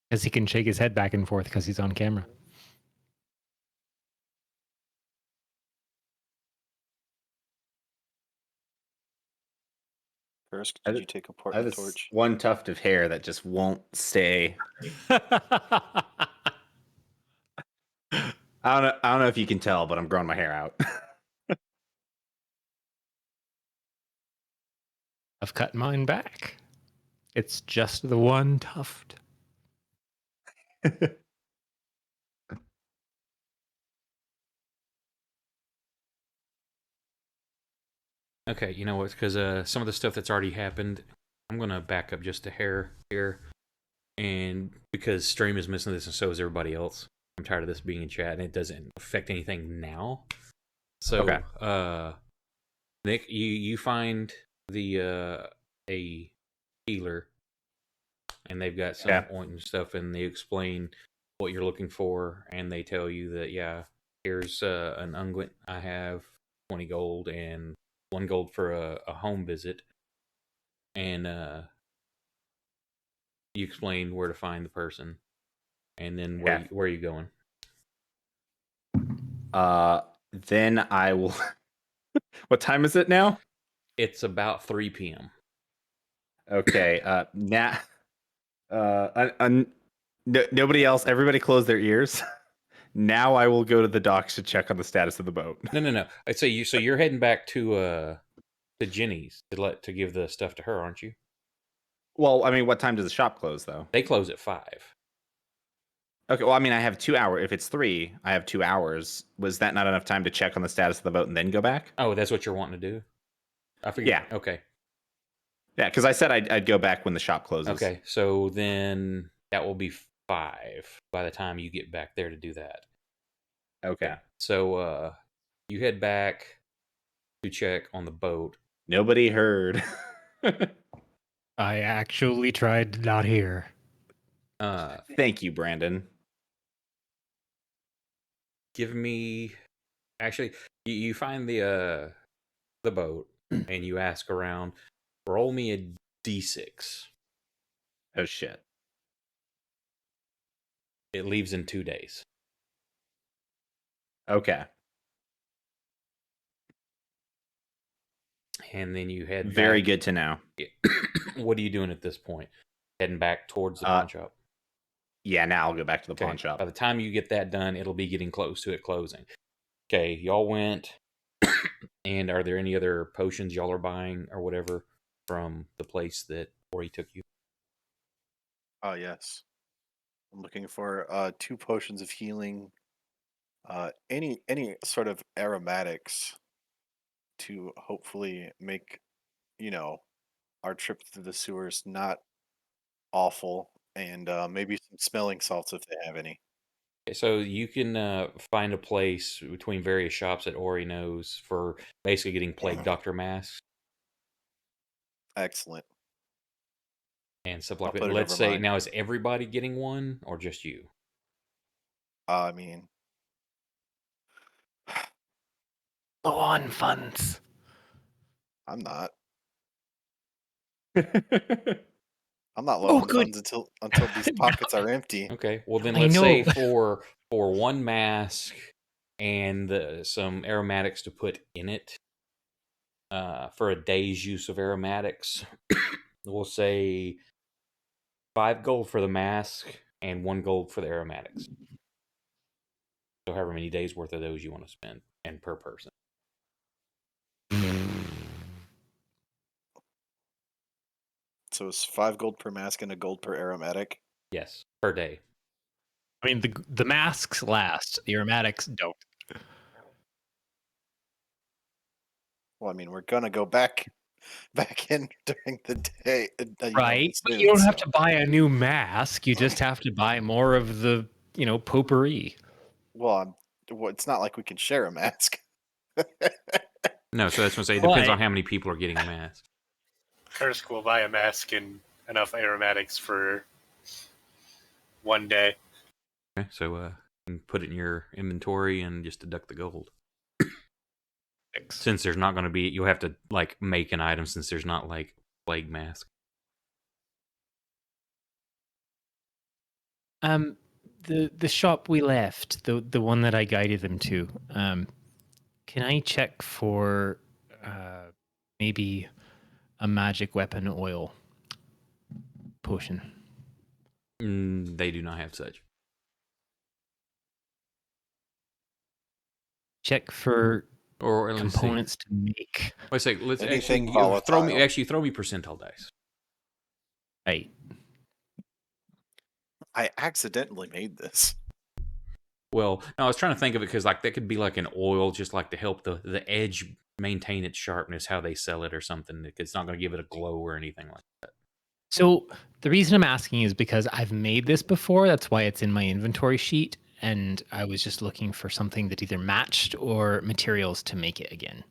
Because he can shake his head back and forth because he's on camera. Kursk, did you take a I have Portland this torch? one tuft of hair that just won't stay. I don't know if you can tell, but I'm growing my hair out. I've cut mine back. It's just the one tuft. Okay, you know what? Because some of the stuff that's already happened, I'm going to back up just a hair here. And because stream is missing this and so is everybody else, I'm tired of this being in chat and it doesn't affect anything now. So, Okay. Nick, you find the a healer, and they've got some ointment and stuff, and they explain what you're looking for, and they tell you that here's an unguent I have, 20 gold, and 1 gold for a home visit, and you explain where to find the person, and then where are you going? Then I will. What time is it now? It's about 3 p.m. Okay. Now, nobody else. Everybody, close their ears. Now I will go to the docks to check on the status of the boat. No. I'd say you. So you're heading back to Jenny's to give the stuff to her, aren't you? Well, I mean, what time does the shop close, though? They close at 5. Okay, well, I mean, I have 2 hours. If it's 3, I have 2 hours. Was that not enough time to check on the status of the boat and then go back? Oh, that's what you're wanting to do? I figured. Yeah. Okay. Yeah, because I said I'd go back when the shop closes. Okay, so then that will be 5 by the time you get back there to do that. Okay. So you head back to check on the boat. Nobody heard. I actually tried not here. Thank you, Brandon. give me. Actually, you find the boat and you ask around. Roll me a d6. Oh shit. It leaves in 2 days. Okay. And then you head Very back. good to know. What are you doing at this point? Heading back towards the pawn shop. Yeah, now I'll go back to the Okay. pawn shop. By the time you get that done, it'll be getting close to it closing. Okay, y'all went. And are there any other potions y'all are buying or whatever from the place that Ori took you? Oh yes. I'm looking for 2 potions of healing. Any sort of aromatics to hopefully make, our trip through the sewers not awful, and maybe some smelling salts if they have any. Okay, so you can find a place between various shops that Ori knows for basically getting plague doctor masks Excellent. and stuff like I'll that. put it Let's over say mine. now, is everybody getting one or just you? I mean, Low on funds. I'm not. I'm not low Oh, on good. funds until these pockets are empty. Okay, well then I let's say know. for one mask and some aromatics to put in it, for a day's use of aromatics, we'll say 5 gold for the mask and 1 gold for the aromatics. So however many days worth of those you want to spend, and per person. So it's 5 gold per mask and a gold per aromatic. Yes, per day. I mean, the masks last. The aromatics don't. Well, I mean, we're gonna go back in during the day, Right. But soon, you don't have so. to buy a new mask. You just have to buy more of the, potpourri. Well, it's not like we can share a mask. No, so that's what I say. It depends But- on how many people are getting a mask. Kursk will buy a mask and enough aromatics for 1 day. Okay, so you can put it in your inventory and just deduct the gold. Since there's not going to be, you'll have to like make an item since there's not like plague mask. The shop we left, the one that I guided them to, can I check for maybe a magic weapon oil potion? They do not have such. Check for Or let's see. components to make. Wait a sec. Let's Anything actually throw me. volatile. Actually, throw me percentile dice. Right. I accidentally made this. Well, no, I was trying to think of it because like that could be like an oil, just like to help the edge maintain its sharpness, how they sell it or something. It's not going to give it a glow or anything like that. So the reason I'm asking is because I've made this before. That's why it's in my inventory sheet. And I was just looking for something that either matched or materials to make it again.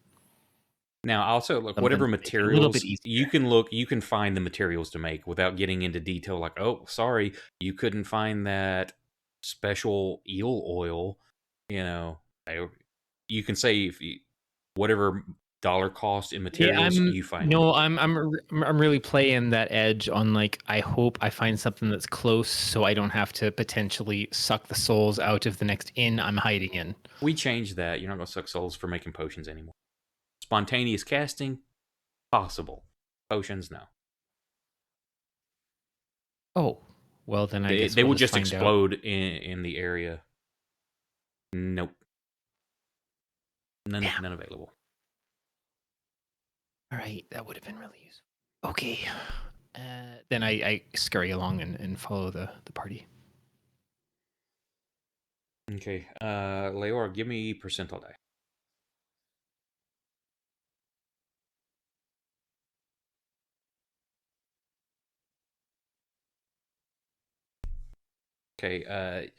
Now, also, like Something whatever to make it a little bit materials easier. you can find the materials to make without getting into detail. Like, oh, sorry, you couldn't find that special eel oil. You can say if whatever dollar cost in materials you find. I'm really playing that edge on like I hope I find something that's close so I don't have to potentially suck the souls out of the next inn I'm hiding in. We changed that. You're not going to suck souls for making potions anymore. Spontaneous casting, possible. Potions, no. Oh, well then I guess They we'll will just find out. explode in the area. Nope. None available. All right, that would have been really useful. Okay. Then I scurry along and follow the party. Okay. Leora, give me percentile die. Okay.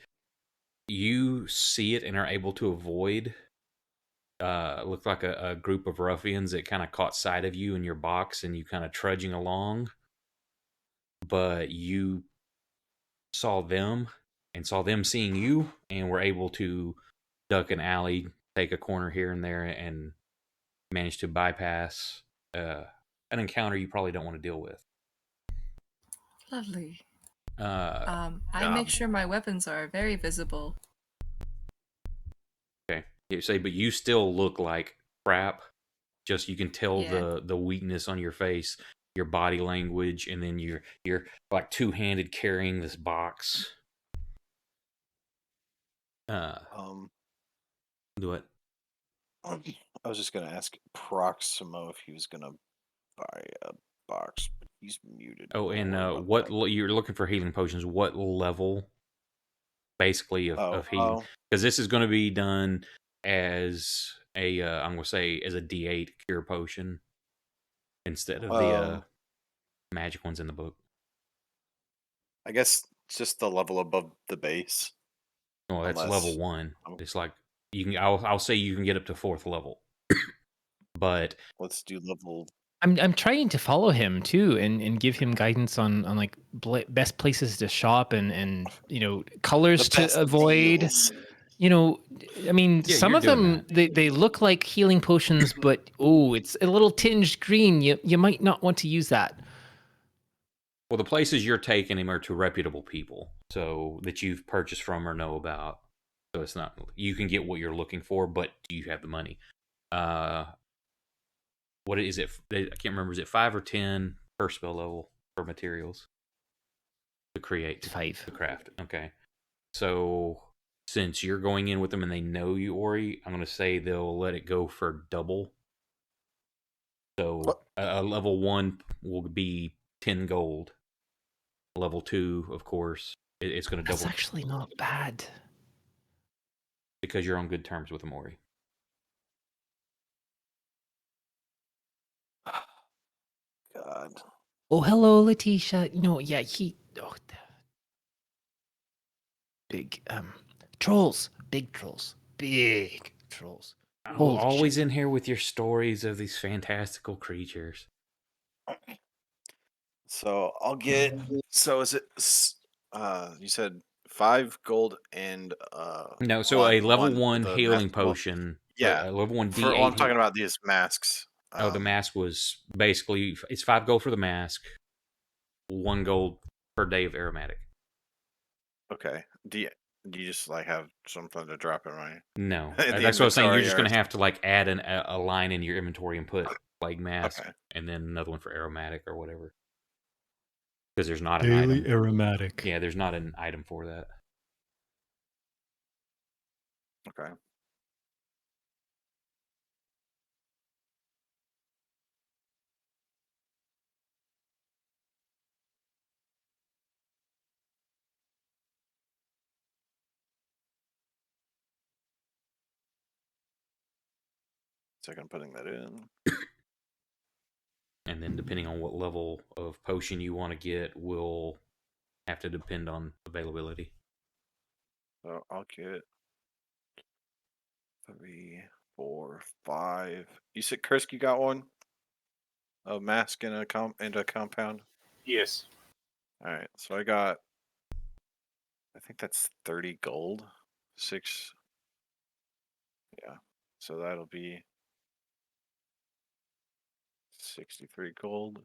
You see it and are able to avoid. Looked like a group of ruffians that kind of caught sight of you in your box and you kind of trudging along. But you saw them and saw them seeing you and were able to duck an alley, take a corner here and there, and manage to bypass an encounter you probably don't want to deal with. Lovely. Uh, I make sure my weapons are very visible. okay. You say, but you still look like crap. Just you can tell Yeah. the weakness on your face, your body language, and then you're like two-handed carrying this box. Do it. I was just gonna ask Proximo if he was gonna buy a box, but he's muted. Oh, and What what you're looking for healing potions? What level, basically, of healing? Because this is going to be done as a I'm going to say as a D8 cure potion instead of the magic ones in the book. I guess it's just the level above the base. Oh, that's level 1. It's like you can. I'll say you can get up to 4th level, but let's do level. I'm trying to follow him too, and give him guidance on like best places to shop and colors to avoid. Deals. I mean, Yeah, some you're of them doing they look like healing potions, but it's a little tinged green. You might not want to use that. well, the places you're taking him are to reputable people, so that you've purchased from or know about. So it's not you can get what you're looking for, but do you have the money? What is it? I can't remember. Is it 5 or 10 per spell level for materials to create 5 the craft? Okay, so since you're going in with them and they know you, Ori, I'm going to say they'll let it go for double. So a level 1 will be 10 gold. Level 2, of course, it's going to double. That's actually not bad. Because you're on good terms with them, Ori. God. Oh, hello, Letitia. Big trolls, big trolls, big trolls. Oh, always in here with your stories of these fantastical creatures. So I'll get. So is it? You said 5 gold and No, so a level 1 the healing well, potion. yeah, a level 1 D8. Well, I'm talking about these masks. Oh, the mask was basically it's 5 gold for the mask, 1 gold per day of aromatic. Okay. Do you just like have something to drop in my? No, in the that's what I was saying. You're just inventory going to have to like add a line in your inventory and put like mask, Okay. and then another one for aromatic or whatever. Because there's not an Daily item. aromatic. Yeah, there's not an item for that. Okay. Second, putting that in. And then depending on what level of potion you want to get will have to depend on availability. So I'll get 3, 4, 5. You said Kursk, you got one? A mask and a compound? Yes. Alright, so I got I think that's 30 gold. 6. Yeah. So that'll be 63 gold.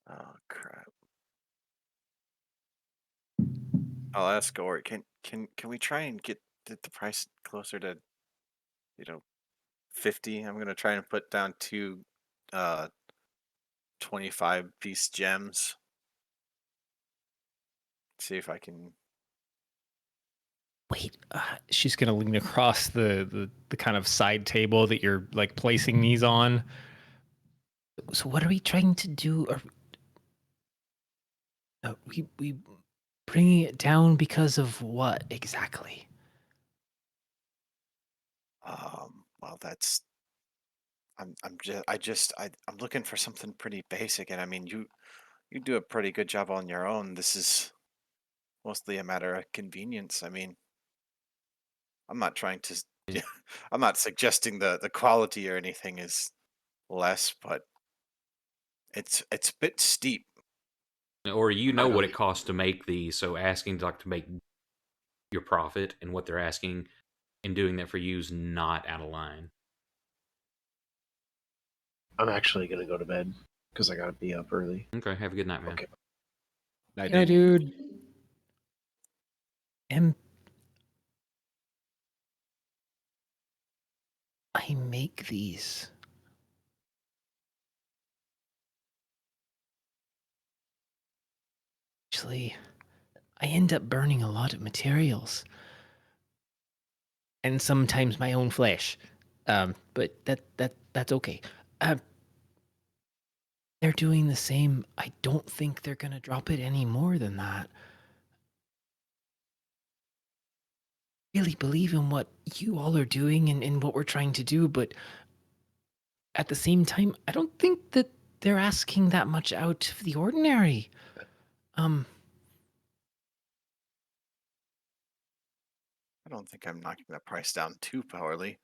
Oh crap. I'll ask Ori, can we try and get the price closer to 50? I'm gonna try and put down 2 25-piece gems. See if I can. Wait, she's gonna lean across the kind of side table that you're like placing these on. So what are we trying to do? We bringing it down because of what exactly? Well, that's. I'm looking for something pretty basic, and I mean you do a pretty good job on your own. This is mostly a matter of convenience. I mean, I'm not trying to. I'm not suggesting the quality or anything is less, but it's a bit steep. Or you know what it costs to make these, so asking to make your profit and what they're asking and doing that for you is not out of line. I'm actually gonna go to bed because I gotta be up early. Okay, have a good night, man. Okay. Yeah, dude. I make these. Actually, I end up burning a lot of materials. And sometimes my own flesh. But that's okay. They're doing the same. I don't think they're gonna drop it any more than that. Really believe in what you all are doing and what we're trying to do, but at the same time, I don't think that they're asking that much out of the ordinary. I don't think I'm knocking that price down too powerly.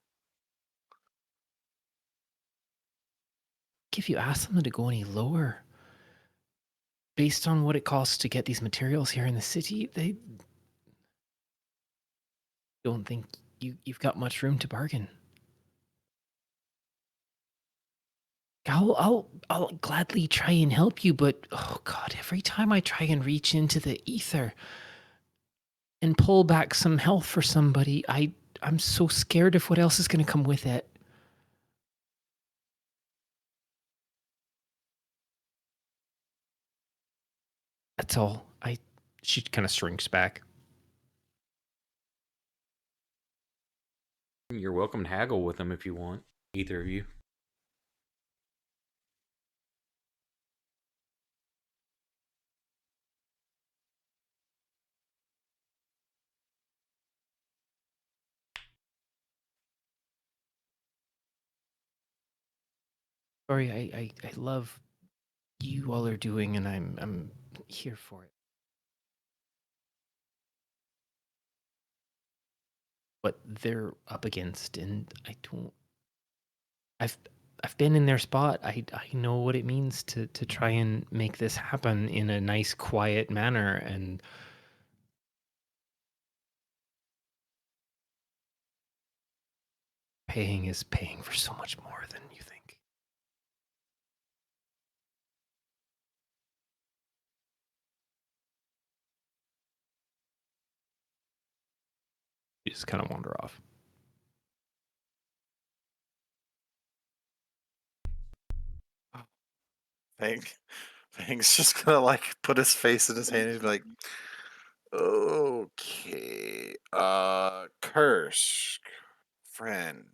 If you ask them to go any lower, based on what it costs to get these materials here in the city, they don't think you've got much room to bargain. I'll gladly try and help you, but oh god, every time I try and reach into the ether and pull back some health for somebody, I'm so scared of what else is going to come with it. That's all. She kind of shrinks back. You're welcome to haggle with them if you want, either of you. Sorry, I love you all are doing, and I'm here for it. What they're up against, and I've been in their spot. I know what it means to try and make this happen in a nice, quiet manner, and paying is paying for so much more than you think. You just kind of wander off. Fang's just gonna like put his face in his hand and be like, okay, Kursk, friend,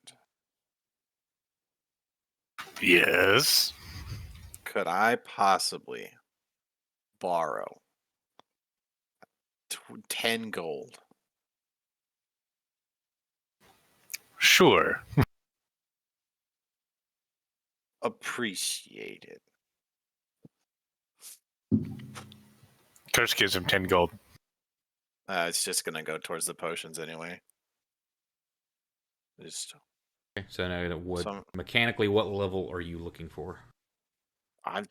Yes. could I possibly borrow 10 gold? Sure. Appreciate it. Curse gives him 10 gold. It's just gonna go towards the potions anyway. Just, Okay, so now what Some- mechanically, what level are you looking for? I'm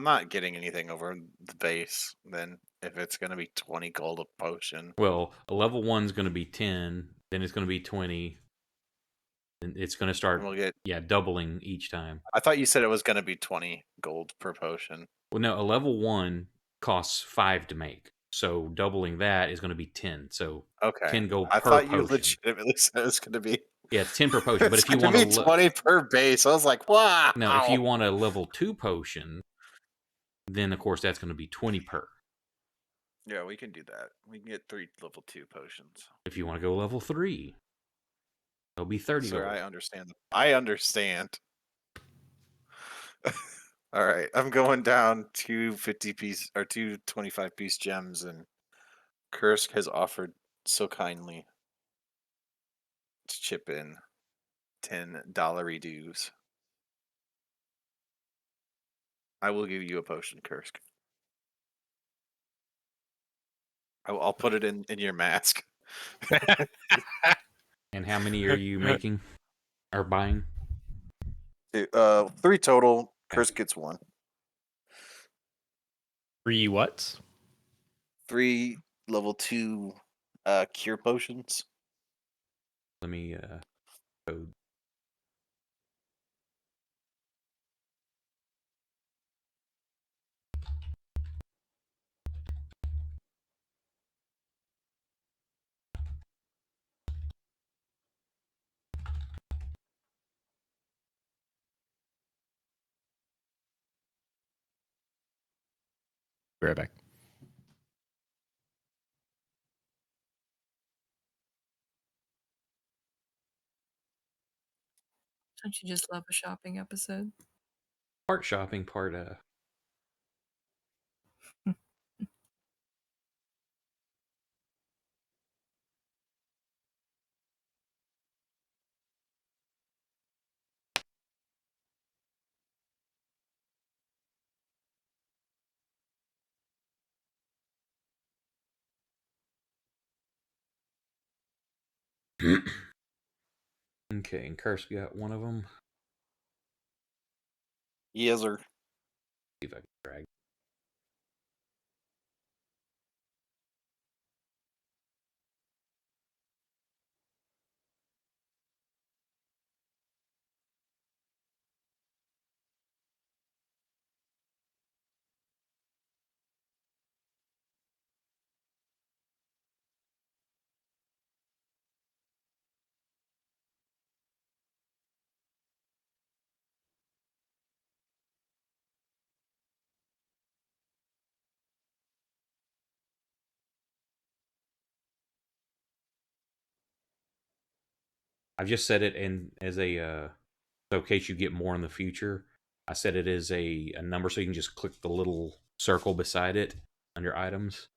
not getting anything over the base. Then if it's gonna be 20 gold a potion, Well, a level 1's going to be 10, then it's going to be 20, and it's going to start we'll get. doubling each time. I thought you said it was gonna be 20 gold per potion. Well, no, a level 1 costs 5 to make. So doubling that is going to be 10. So Okay. 10 gold I per thought you potion. legitimately said it was gonna be. Yeah, 10 per potion. But It's if you gonna want be to 20 per base, I was like, wow. No, if you want a level 2 potion, then of course that's going to be 20 per. Yeah, we can do that. We can get 3 level 2 potions. If you want to go level 3, it'll be 30 Sir, gold. I understand. I understand. All right, I'm going down 2 50-piece or 2 25-piece gems, and Kursk has offered so kindly to chip in $10 dues. I will give you a potion, Kursk. I'll put it in your mask. And how many are you making or buying? 3 total. Kursk gets 1. 3 what? 3 level 2 cure potions. Let me code. Be right back. Don't you just love a shopping episode? Part shopping, part Okay, and Curse got one of them. Yes, sir. See if I can drag. I've just set it in as a so in case you get more in the future. I set it as a number so you can just click the little circle beside it under items,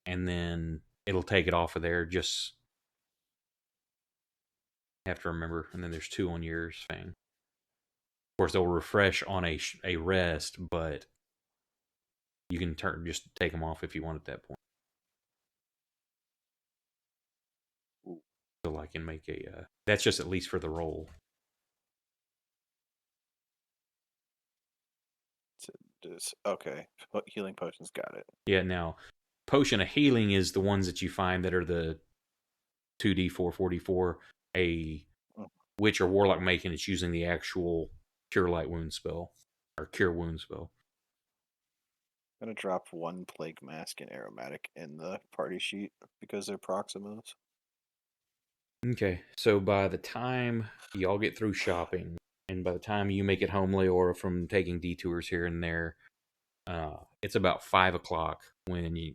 and then it'll take it off of there. Just have to remember, and then there's 2 on yours thing. Of course, they'll refresh on a rest, but you can just take them off if you want at that point. So I can make a that's just at least for the roll. Okay. Healing potions, got it. Yeah, now potion of healing is the ones that you find that are the 2d4, 4d4. A witch or warlock making it's using the actual cure light wound spell or cure wound spell. I'm gonna drop 1 plague mask and aromatic in the party sheet because they're Proximos. Okay, so by the time y'all get through shopping, and by the time you make it home, Leora, from taking detours here and there, it's about 5 o'clock when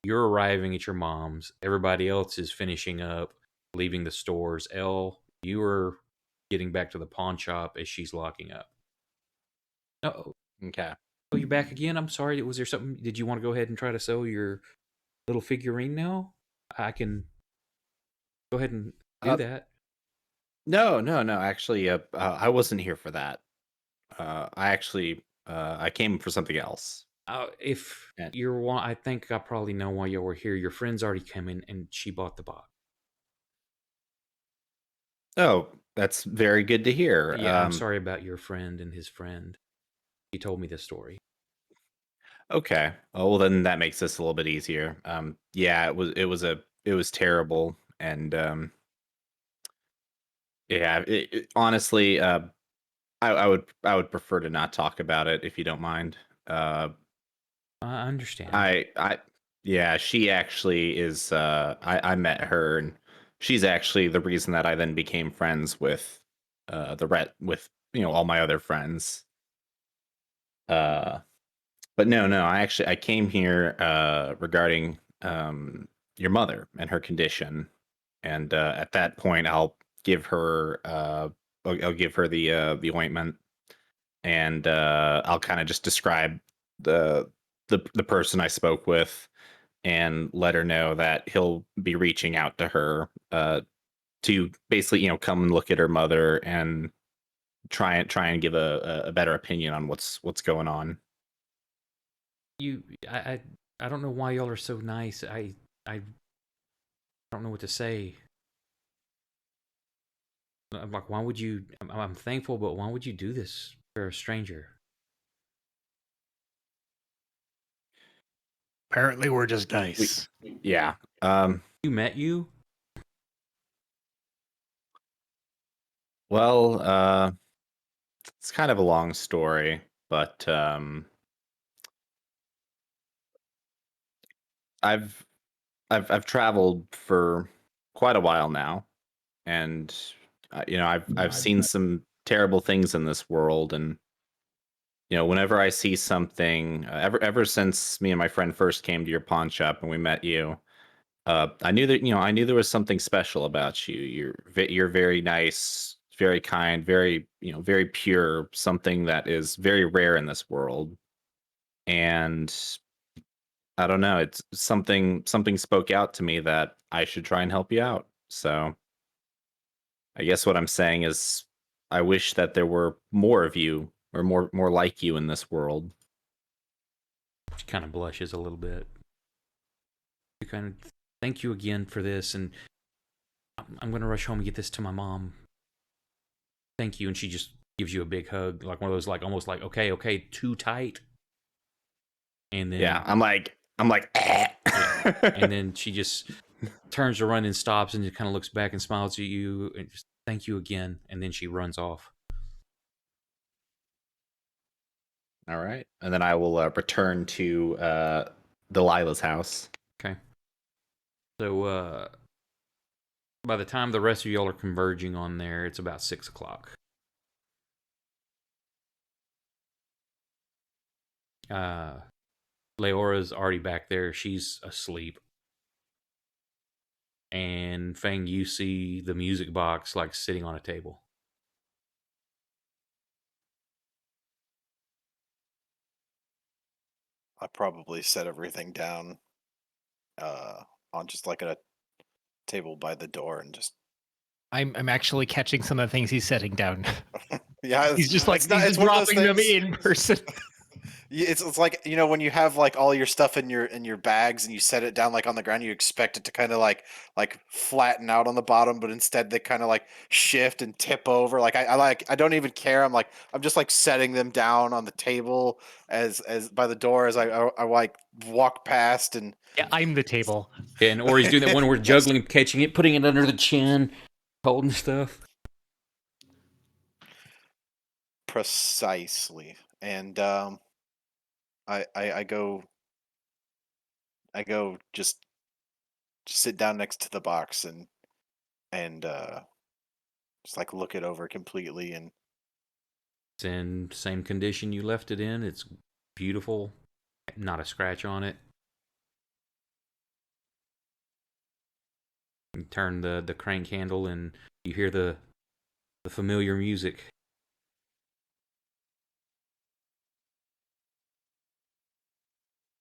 you're arriving at your mom's. Everybody else is finishing up, leaving the stores. Elle, you are getting back to the pawn shop as she's locking up. Oh, Okay. oh, you're back again? I'm sorry. Was there something? Did you want to go ahead and try to sell your little figurine now? I can go ahead and do Uh, that. No. Actually, I wasn't here for that. I came for something else. If And you're one, I think I probably know why you were here. Your friend's already come in and she bought the box. oh, that's very good to hear. Yeah, I'm sorry about your friend and his friend. He told me this story. Okay. Oh, well, then that makes this a little bit easier. Yeah, it was terrible, and yeah, honestly, I would prefer to not talk about it if you don't mind. Uh, I understand. I yeah, she actually is. I met her, and she's actually the reason that I then became friends with with all my other friends. Uh, but no, I came here regarding your mother and her condition, and at that point I'll give her the ointment, and I'll kind of just describe the the person I spoke with and let her know that he'll be reaching out to her to basically come and look at her mother and try and give a better opinion on what's going on. You, I don't know why y'all are so nice. I don't know what to say. I'm like, why would you? I'm thankful, but why would you do this for a stranger? Apparently, we're just nice. Yeah. You met you? Well, it's kind of a long story, but I've I've traveled for quite a while now, and I've seen some terrible things in this world, and whenever I see something, ever since me and my friend first came to your pawn shop and we met you, I knew that I knew there was something special about you. You're very nice, very kind, very very pure. Something that is very rare in this world, and I don't know. It's something spoke out to me that I should try and help you out. So I guess what I'm saying is, I wish that there were more of you or more like you in this world. She kind of blushes a little bit. You kind of thank you again for this, and I'm going to rush home and get this to my mom. Thank you. And she just gives you a big hug, like one of those, like almost like, okay, too tight. And then Yeah, I'm like yeah. And then she just turns to run and stops and just kind of looks back and smiles at you and just thank you again. And then she runs off. All right, and then I will return to Delilah's house. Okay. So by the time the rest of y'all are converging on there, it's about 6 o'clock. Leora's already back there. She's asleep. And Fang, you see the music box like sitting on a table. I probably set everything down on just like a table by the door and just I'm actually catching some of the things he's setting down. yeah. He's just like it's not, he's it's just one of those dropping them things- in person. It's like when you have like all your stuff in your bags and you set it down like on the ground, you expect it to kind of like flatten out on the bottom, but instead they kind of like shift and tip over. Like I don't even care. I'm just like setting them down on the table as by the door as I like walk past and Yeah, I'm the table. Yeah, and Ori's doing that one where we're juggling, catching it, putting it under the chin, holding stuff. precisely. And I go just sit down next to the box and just like look it over completely and It's in the same condition you left it in. It's beautiful. Not a scratch on it. You turn the crank handle and you hear the familiar music.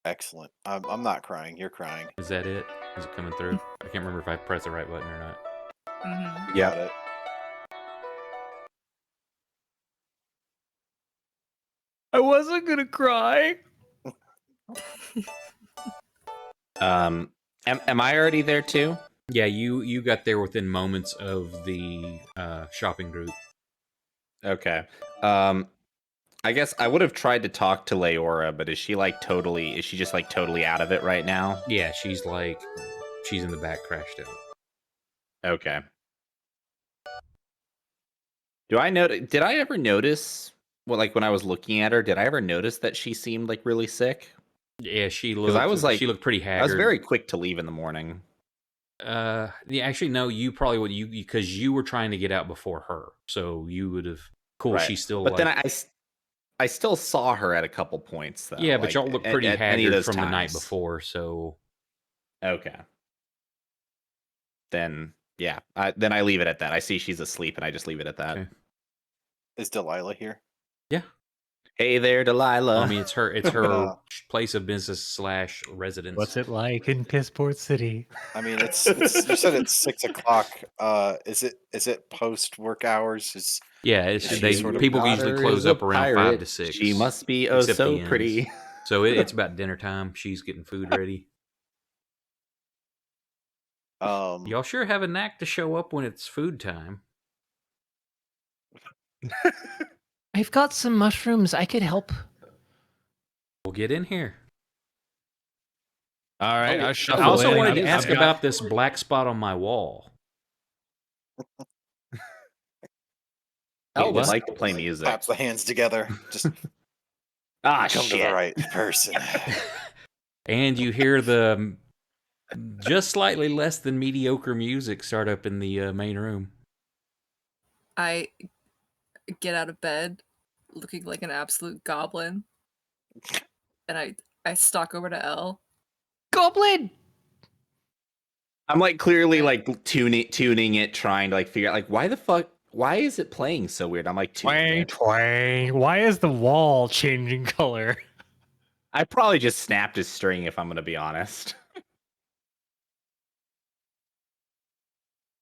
excellent. I'm not crying. You're crying. Is that it? Is it coming through? I can't remember if I pressed the right button or not. Mm-hmm. Yeah. Got it. I wasn't gonna cry. Am I already there too? Yeah, you got there within moments of the shopping group. Okay. I guess I would have tried to talk to Leora, but is she just like totally out of it right now? Yeah, she's in the back, crashed out. Okay. Did I ever notice, well, like when I was looking at her, did I ever notice that she seemed like really sick? Yeah, she she looked pretty haggard. I was very quick to leave in the morning. Yeah, actually, no. You probably would because you were trying to get out before her, so you would have. Cool, Right. she's still. But then I still saw her at a couple points though. Yeah, but like, y'all look pretty at any of haggard those from the night times. before, so. Okay. Then yeah, then I leave it at that. I see she's asleep, and I just leave it at that. Okay. Is Delilah here? Yeah. Hey there, Delilah. I mean, it's her place of business / residence. What's it like in Pissport City? I mean, it's you said it's 6 o'clock. Is it post work hours? Yeah, people usually close up around 5 to 6. She must be except so the ends. pretty. So it's about dinner time. She's getting food ready. Y'all sure have a knack to show up when it's food time. I've got some mushrooms. I could help. We'll get in here. All right, I I shuffle also in. wanted to I've ask got- about this black spot on my wall. I Wait, would what? like to play music. Claps the hands together. Just Ah, come to the shit. right person. And you hear the just slightly less than mediocre music start up in the main room. I get out of bed looking like an absolute goblin. And I stalk over to Elle. Goblin. I'm like clearly like tuning it, trying to like figure out like why is it playing so weird? I'm like tuning Twang, it. twang. Why is the wall changing color? I probably just snapped his string if I'm gonna be honest.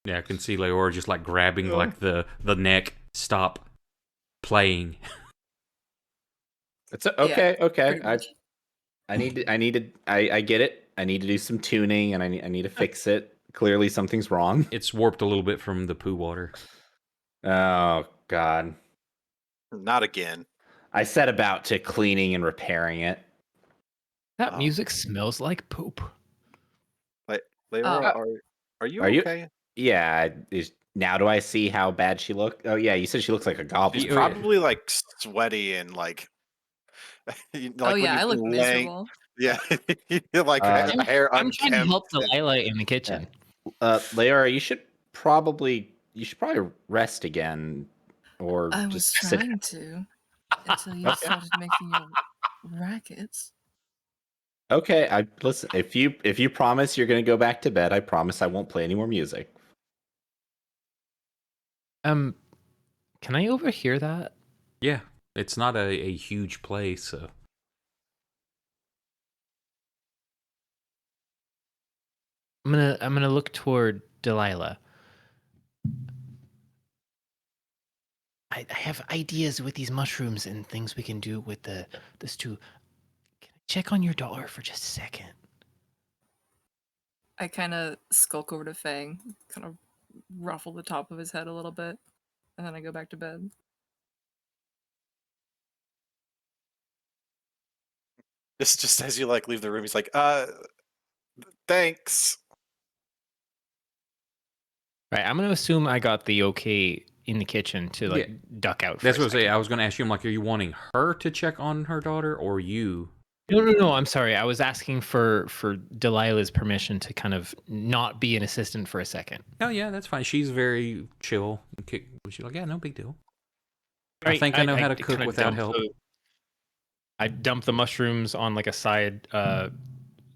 Yeah, I can see Leora just like grabbing like the neck. Stop playing. It's okay. Okay. Pretty much. I get it. I need to do some tuning and I need to fix it. Clearly something's wrong. It's warped a little bit from the poo water. Oh god. Not again. I set about to cleaning and repairing it. That music smells like poop. Leora, are you Are you- okay? Yeah, now do I see how bad she looked? Oh yeah, you said she looks like a goblin. She's probably like sweaty and like. like Oh when yeah, you've I look been laying- miserable. Yeah, like hair I'm trying to unkempt help and- Delilah in the kitchen. Leora, you should probably rest again, or I was just sit. trying to until you started making your rackets. Okay, I listen. If you promise you're gonna go back to bed, I promise I won't play any more music. Can I overhear that? Yeah, it's not a huge place, so. I'm gonna look toward Delilah. I have ideas with these mushrooms and things we can do with the stew. Can I check on your daughter for just a second? I kind of skulk over to Fang, kind of ruffle the top of his head a little bit, and then I go back to bed. Just as you like leave the room, he's like, thanks. Right, I'm gonna assume I got the okay in the kitchen to like duck out. That's what I was saying. I was going to ask you, I'm like, are you wanting her to check on her daughter or you? No. I'm sorry. I was asking for Delilah's permission to kind of not be an assistant for a second. Oh, yeah, that's fine. She's very chill. She's like, yeah, no big deal. I Right, think I know how to cook kinda without dump help. I dump the mushrooms on like a side,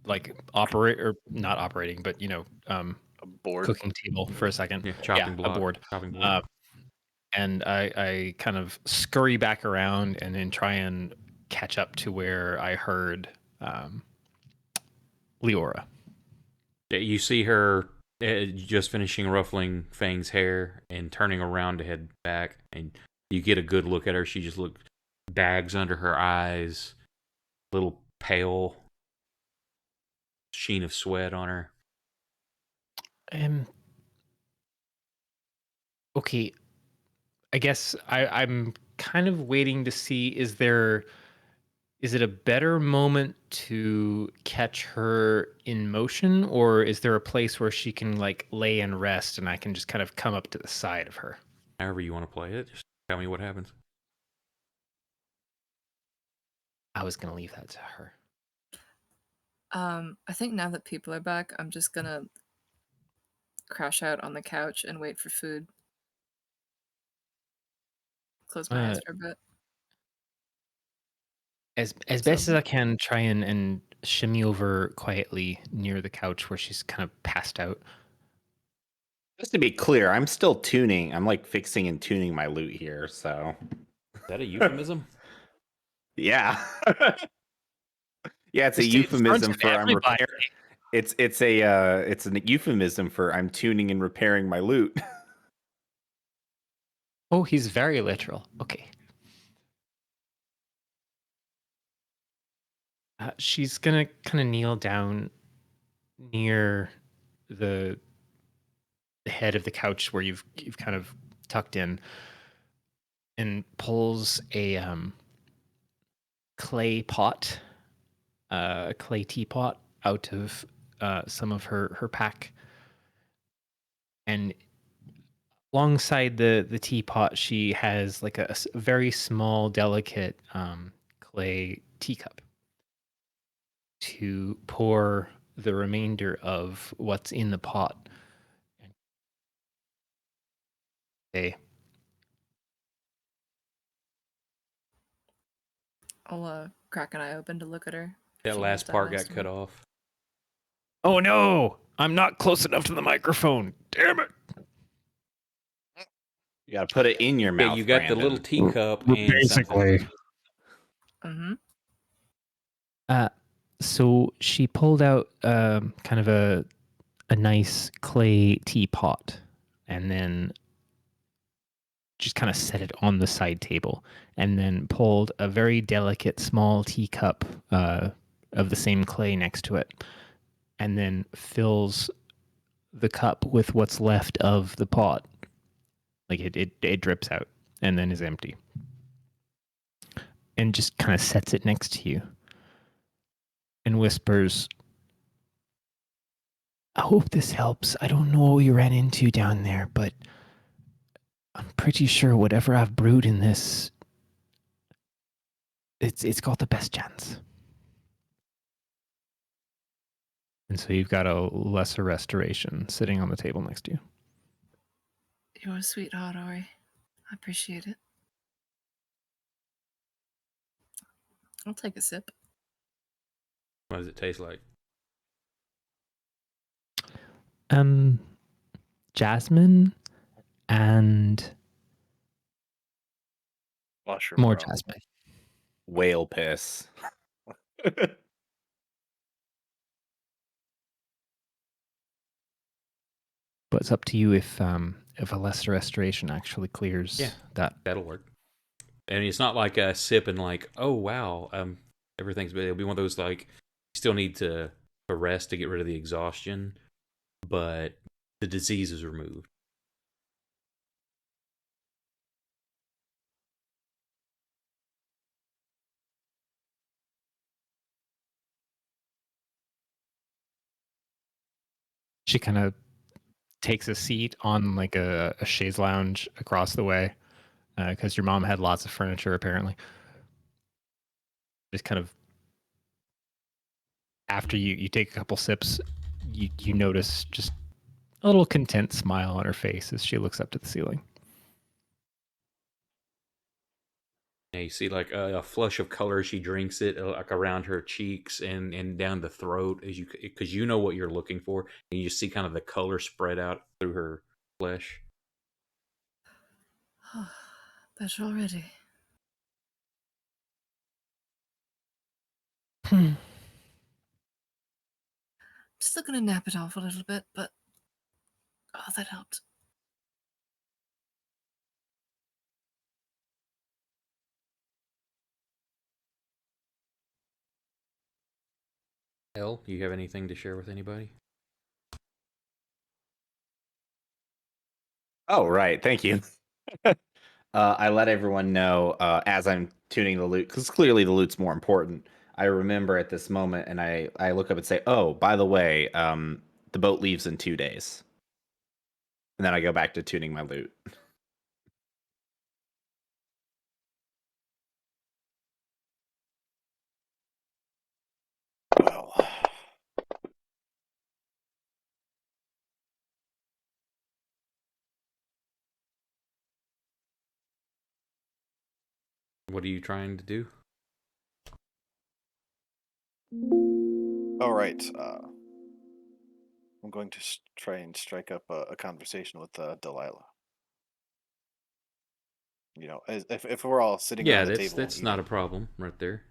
like not operating, but A board. cooking table for a second. Yeah, chopping a block. board. Chopping board. And I kind of scurry back around and then try and catch up to where I heard Leora. Yeah, you see her just finishing ruffling Fang's hair and turning around to head back, and you get a good look at her. She just looks bags under her eyes, little pale, sheen of sweat on her. Okay, I guess I'm kind of waiting to see, is it a better moment to catch her in motion, or is there a place where she can like lay and rest and I can just kind of come up to the side of her? However you want to play it, just tell me what happens. I was gonna leave that to her. I think now that people are back, I'm just gonna crash out on the couch and wait for food. Close my eyes for a bit. As best as I can, try and shimmy over quietly near the couch where she's kind of passed out. Just to be clear, I'm still tuning. I'm like fixing and tuning my loot here. So Is that a euphemism? yeah, yeah, it's a euphemism for it's an euphemism for I'm tuning and repairing my loot. Oh, he's very literal. Okay. She's gonna kind of kneel down near the head of the couch where you've kind of tucked in, and pulls a clay pot, a clay teapot out of some of her pack. And alongside the teapot, she has like a very small, delicate clay teacup to pour the remainder of what's in the pot. Okay. I'll crack an eye open to look at her. That She last gets down part next got to cut me. off. Oh no! I'm not close enough to the microphone. Damn it! You gotta put it in your Yeah, mouth. you got Brandon. the little teacup and something. Basically. Mm-hmm. So she pulled out kind of a nice clay teapot, and then just kind of set it on the side table, and then pulled a very delicate small teacup of the same clay next to it, and then fills the cup with what's left of the pot. Like it drips out and then is empty, and just kind of sets it next to you and whispers, "I hope this helps. I don't know what we ran into down there, but I'm pretty sure whatever I've brewed in this, it's got the best chance." And so you've got a lesser restoration sitting on the table next to you. You're a sweetheart, Ori. I appreciate it. I'll take a sip. What does it taste like? Jasmine and Mushroom more bro. jasmine. Whale piss. But it's up to you if a lesser restoration actually clears that. That'll work. And it's not like a sip and like, oh wow, everything's. It'll be one of those like you still need to rest to get rid of the exhaustion, but the disease is removed. She kind of takes a seat on like a chaise lounge across the way, because your mom had lots of furniture apparently. Just kind of after you take a couple sips, you notice just a little content smile on her face as she looks up to the ceiling. Yeah, you see like a flush of color as she drinks it, like around her cheeks and down the throat, as because you know what you're looking for, and you see kind of the color spread out through her flesh. Better already. Hmm. Still gonna nap it off a little bit, but oh, that helped. Elle, you have anything to share with anybody? Oh, right. Thank you. I let everyone know as I'm tuning the loot, because clearly the loot's more important. I remember at this moment, and I look up and say, "Oh, by the way, the boat leaves in 2 days," and then I go back to tuning my loot. Well, What are you trying to do? all right. I'm going to try and strike up a conversation with Delilah. You know, if we're all sitting Yeah, around the that's table, that's not a problem right there.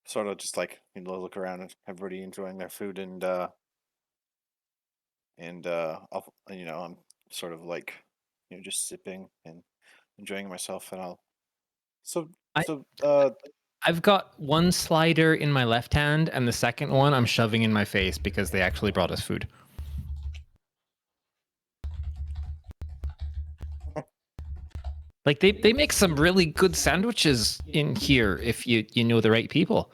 sort of just like look around and everybody enjoying their food, and I'll, I'm sort of like just sipping and enjoying myself, and I've got one slider in my left hand, and the second one I'm shoving in my face because they actually brought us food. Like they make some really good sandwiches in here if you know the right people.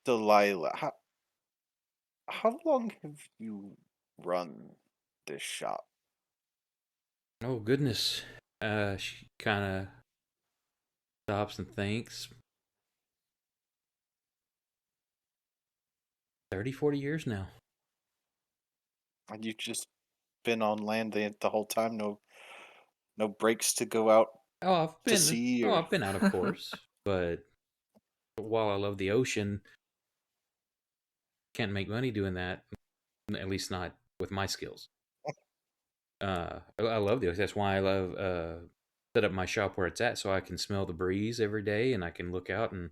Delilah, how long have you run this shop? Oh goodness. She kind of stops and thinks. 30, 40 years now. And you've just been on land the whole time? No breaks to go out Oh, I've to been sea oh, or I've been out, of course. But while I love the ocean, can't make money doing that. At least not with my skills. I love the ocean. That's why I love set up my shop where it's at, so I can smell the breeze every day, and I can look out and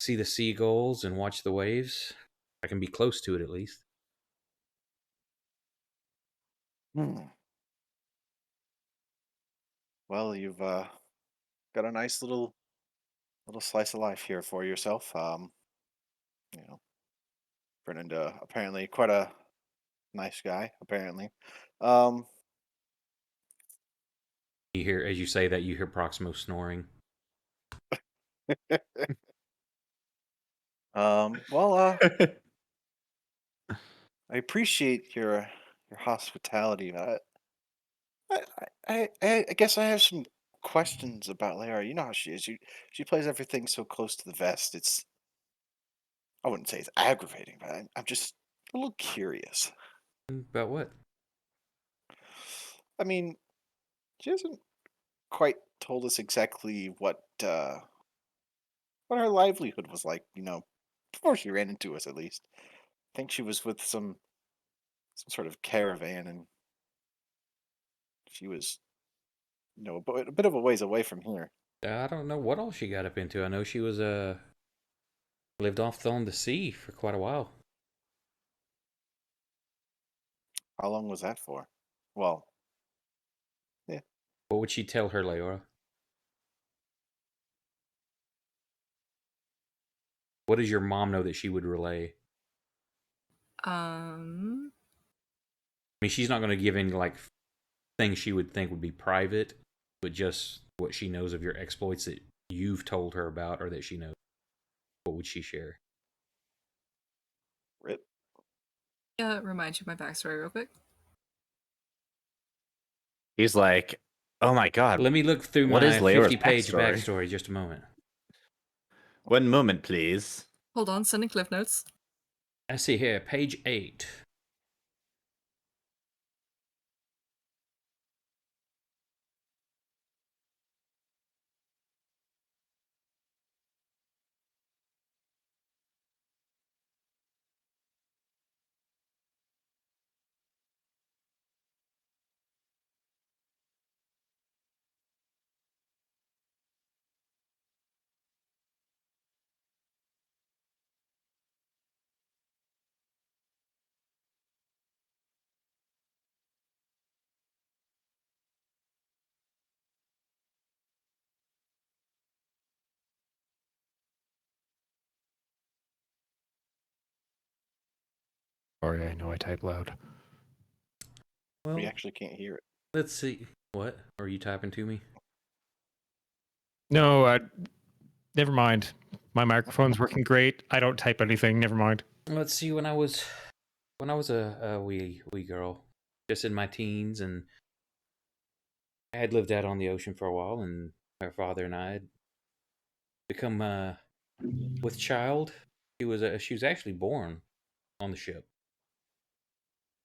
see the seagulls and watch the waves. I can be close to it at least. Hmm. Well, you've got a nice little slice of life here for yourself. You know, Fernando apparently quite a nice guy. Apparently, um, You hear, as you say that, you hear Proximo snoring. well, I appreciate your hospitality. I guess I have some questions about Lara. You know how she is. She plays everything so close to the vest. I wouldn't say it's aggravating, but I'm just a little curious. About what? I mean, she hasn't quite told us exactly what her livelihood was like. Before she ran into us, at least. I think she was with some sort of caravan, and she was a bit of a ways away from here. I don't know what all she got up into. I know she was lived off on the sea for quite a while. How long was that for? Well, yeah. What would she tell her, Leora? What does your mom know that she would relay? I mean, she's not going to give any like things she would think would be private, but just what she knows of your exploits that you've told her about or that she knows. What would she share? Rip. Yeah, remind you of my backstory real quick. He's like, oh my god. Let me look through What is my Leora's 50-page backstory? backstory just a moment. One moment, please. Hold on, sending cliff notes. I see here, page 8. Sorry, I know I type loud. Well, We actually can't hear it. let's see. What? Are you typing to me? No, never mind. My microphone's working great. I don't type anything. Never mind. Let's see. When I was a wee girl, just in my teens, and I had lived out on the ocean for a while, and her father and I had become with child. She was actually born on the ship.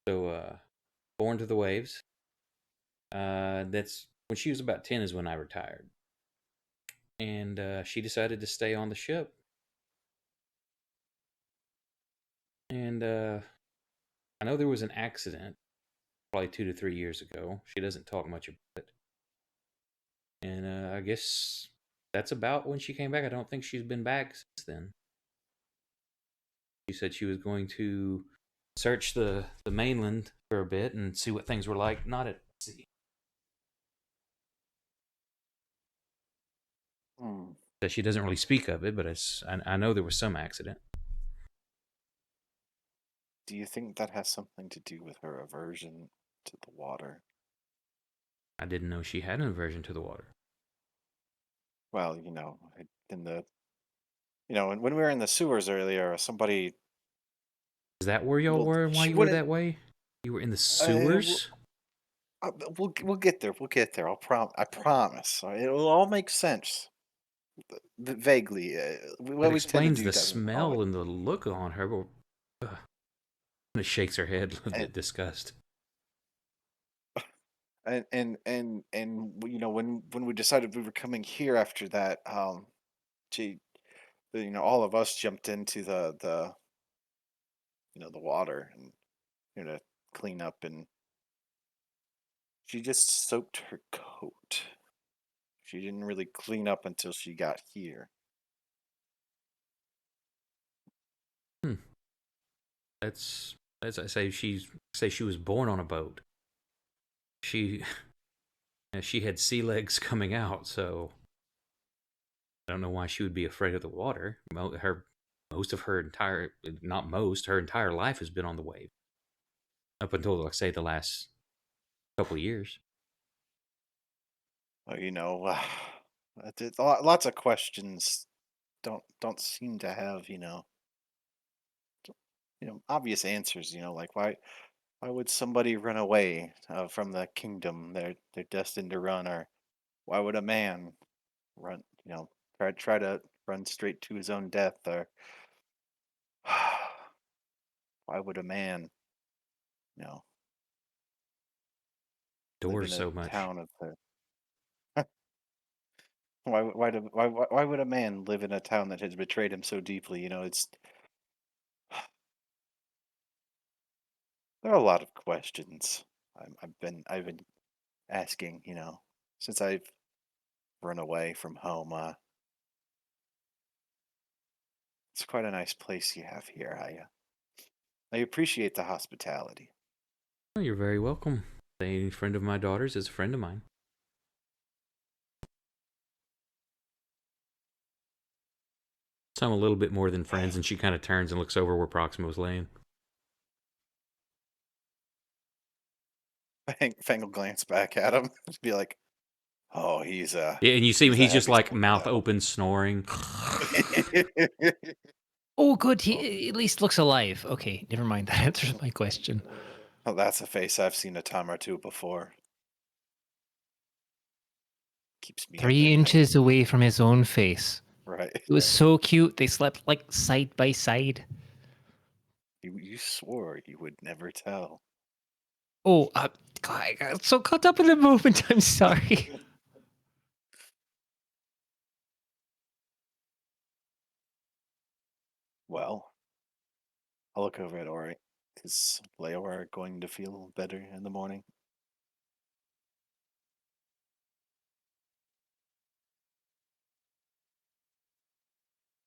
So born to the waves. That's when she was about 10 is when I retired, and she decided to stay on the ship. And I know there was an accident probably 2 to 3 years ago. She doesn't talk much about it. And I guess that's about when she came back. I don't think she's been back since then. She said she was going to search the mainland for a bit and see what things were like. Not at sea. That she doesn't really speak of it, but I know there was some accident. Do you think that has something to do with her aversion to the water? I didn't know she had an aversion to the water. Well, in when we were in the sewers earlier, somebody. Is that where y'all Well, were and why she you were wouldn't. that way? You were in the We'll, sewers? we'll get there. We'll get there. I promise. It'll all make sense. Vaguely. What That we tend to explains do the doesn't smell always. and the look on her. Ugh. And it shakes her head with And disgust. when we decided we were coming here after that, she, all of us jumped into the water and to clean up, and she just soaked her coat. She didn't really clean up until she got here. Hmm. That's as I say. She was born on a boat. She had sea legs coming out, so I don't know why she would be afraid of the water. Her entire life has been on the wave up until, like, say, the last couple of years. Well, lots of questions don't seem to have obvious answers. Like why would somebody run away from the kingdom they're destined to run, or why would a man run? Try to run straight to his own death, or why would a man you know live Doors in a so much. town of the why would a man live in a town that has betrayed him so deeply? It's there are a lot of questions I've been asking, since I've run away from home. It's quite a nice place you have here. I appreciate the hospitality. Oh, you're very welcome. Any friend of my daughter's is a friend of mine. So I'm a little bit more than friends, and she kind of turns and looks over where Proximo's laying. Fang will glance back at him, just be like, "Oh, Yeah, and you see him, he's a he's just heavy like sleeper, mouth though." open, snoring. Oh, good. He at least looks alive. Okay, never mind. That answers my question. Oh, that's a face I've seen a time or two before. Keeps me up at 3 night. inches away from his own face. Right. It was so cute. They slept like side by side. You swore you would never tell. Oh, God, I got so caught up in the moment. I'm sorry. Well, I'll look over at Ori. Is Leora going to feel better in the morning?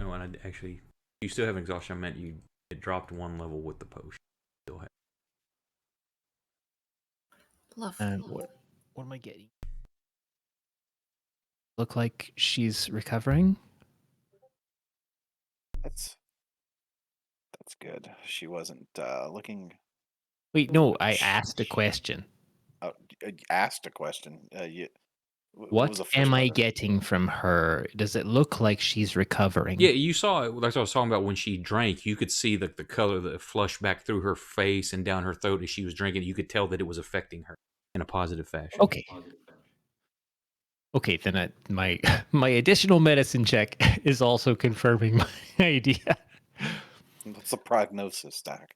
No, and actually, you still have exhaustion. I meant it dropped 1 level with the potion. Still have. Love. And what am I getting? Look like she's recovering. That's good. She wasn't looking. Wait, Doesn't no, look. I asked a question. Asked a question. What was What the first am I part of it? getting from her? Does it look like she's recovering? Yeah, you saw it. That's what I was talking about. When she drank, you could see the color that flushed back through her face and down her throat as she was drinking. You could tell that it was affecting her in a positive fashion. Okay. Okay, then my my additional medicine check is also confirming my idea. What's the prognosis, Doc?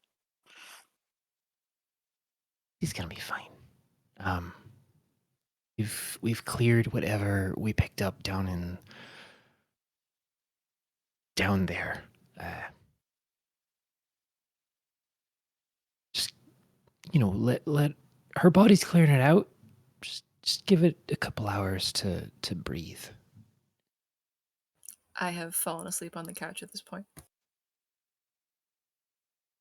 He's gonna be fine. We've cleared whatever we picked up down there. Just let her body's clearing it out. Just give it a couple hours to breathe. I have fallen asleep on the couch at this point.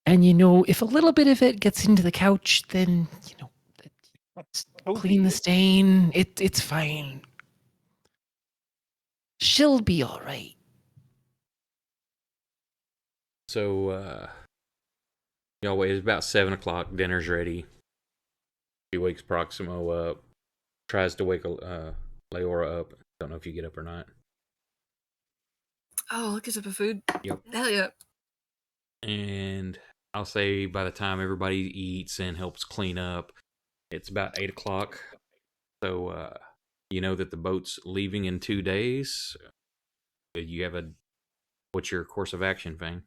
And if a little bit of it gets into the couch, then clean the stain. It's fine. She'll be all right. So, y'all wait. It's about 7 o'clock. Dinner's ready. She wakes Proximo up. Tries to wake Leora up. Don't know if you get up or not. Oh, look at a food. Yep. Hell yeah. And I'll say by the time everybody eats and helps clean up, it's about 8 o'clock. So you know that the boat's leaving in 2 days. You have what's your course of action, Fang?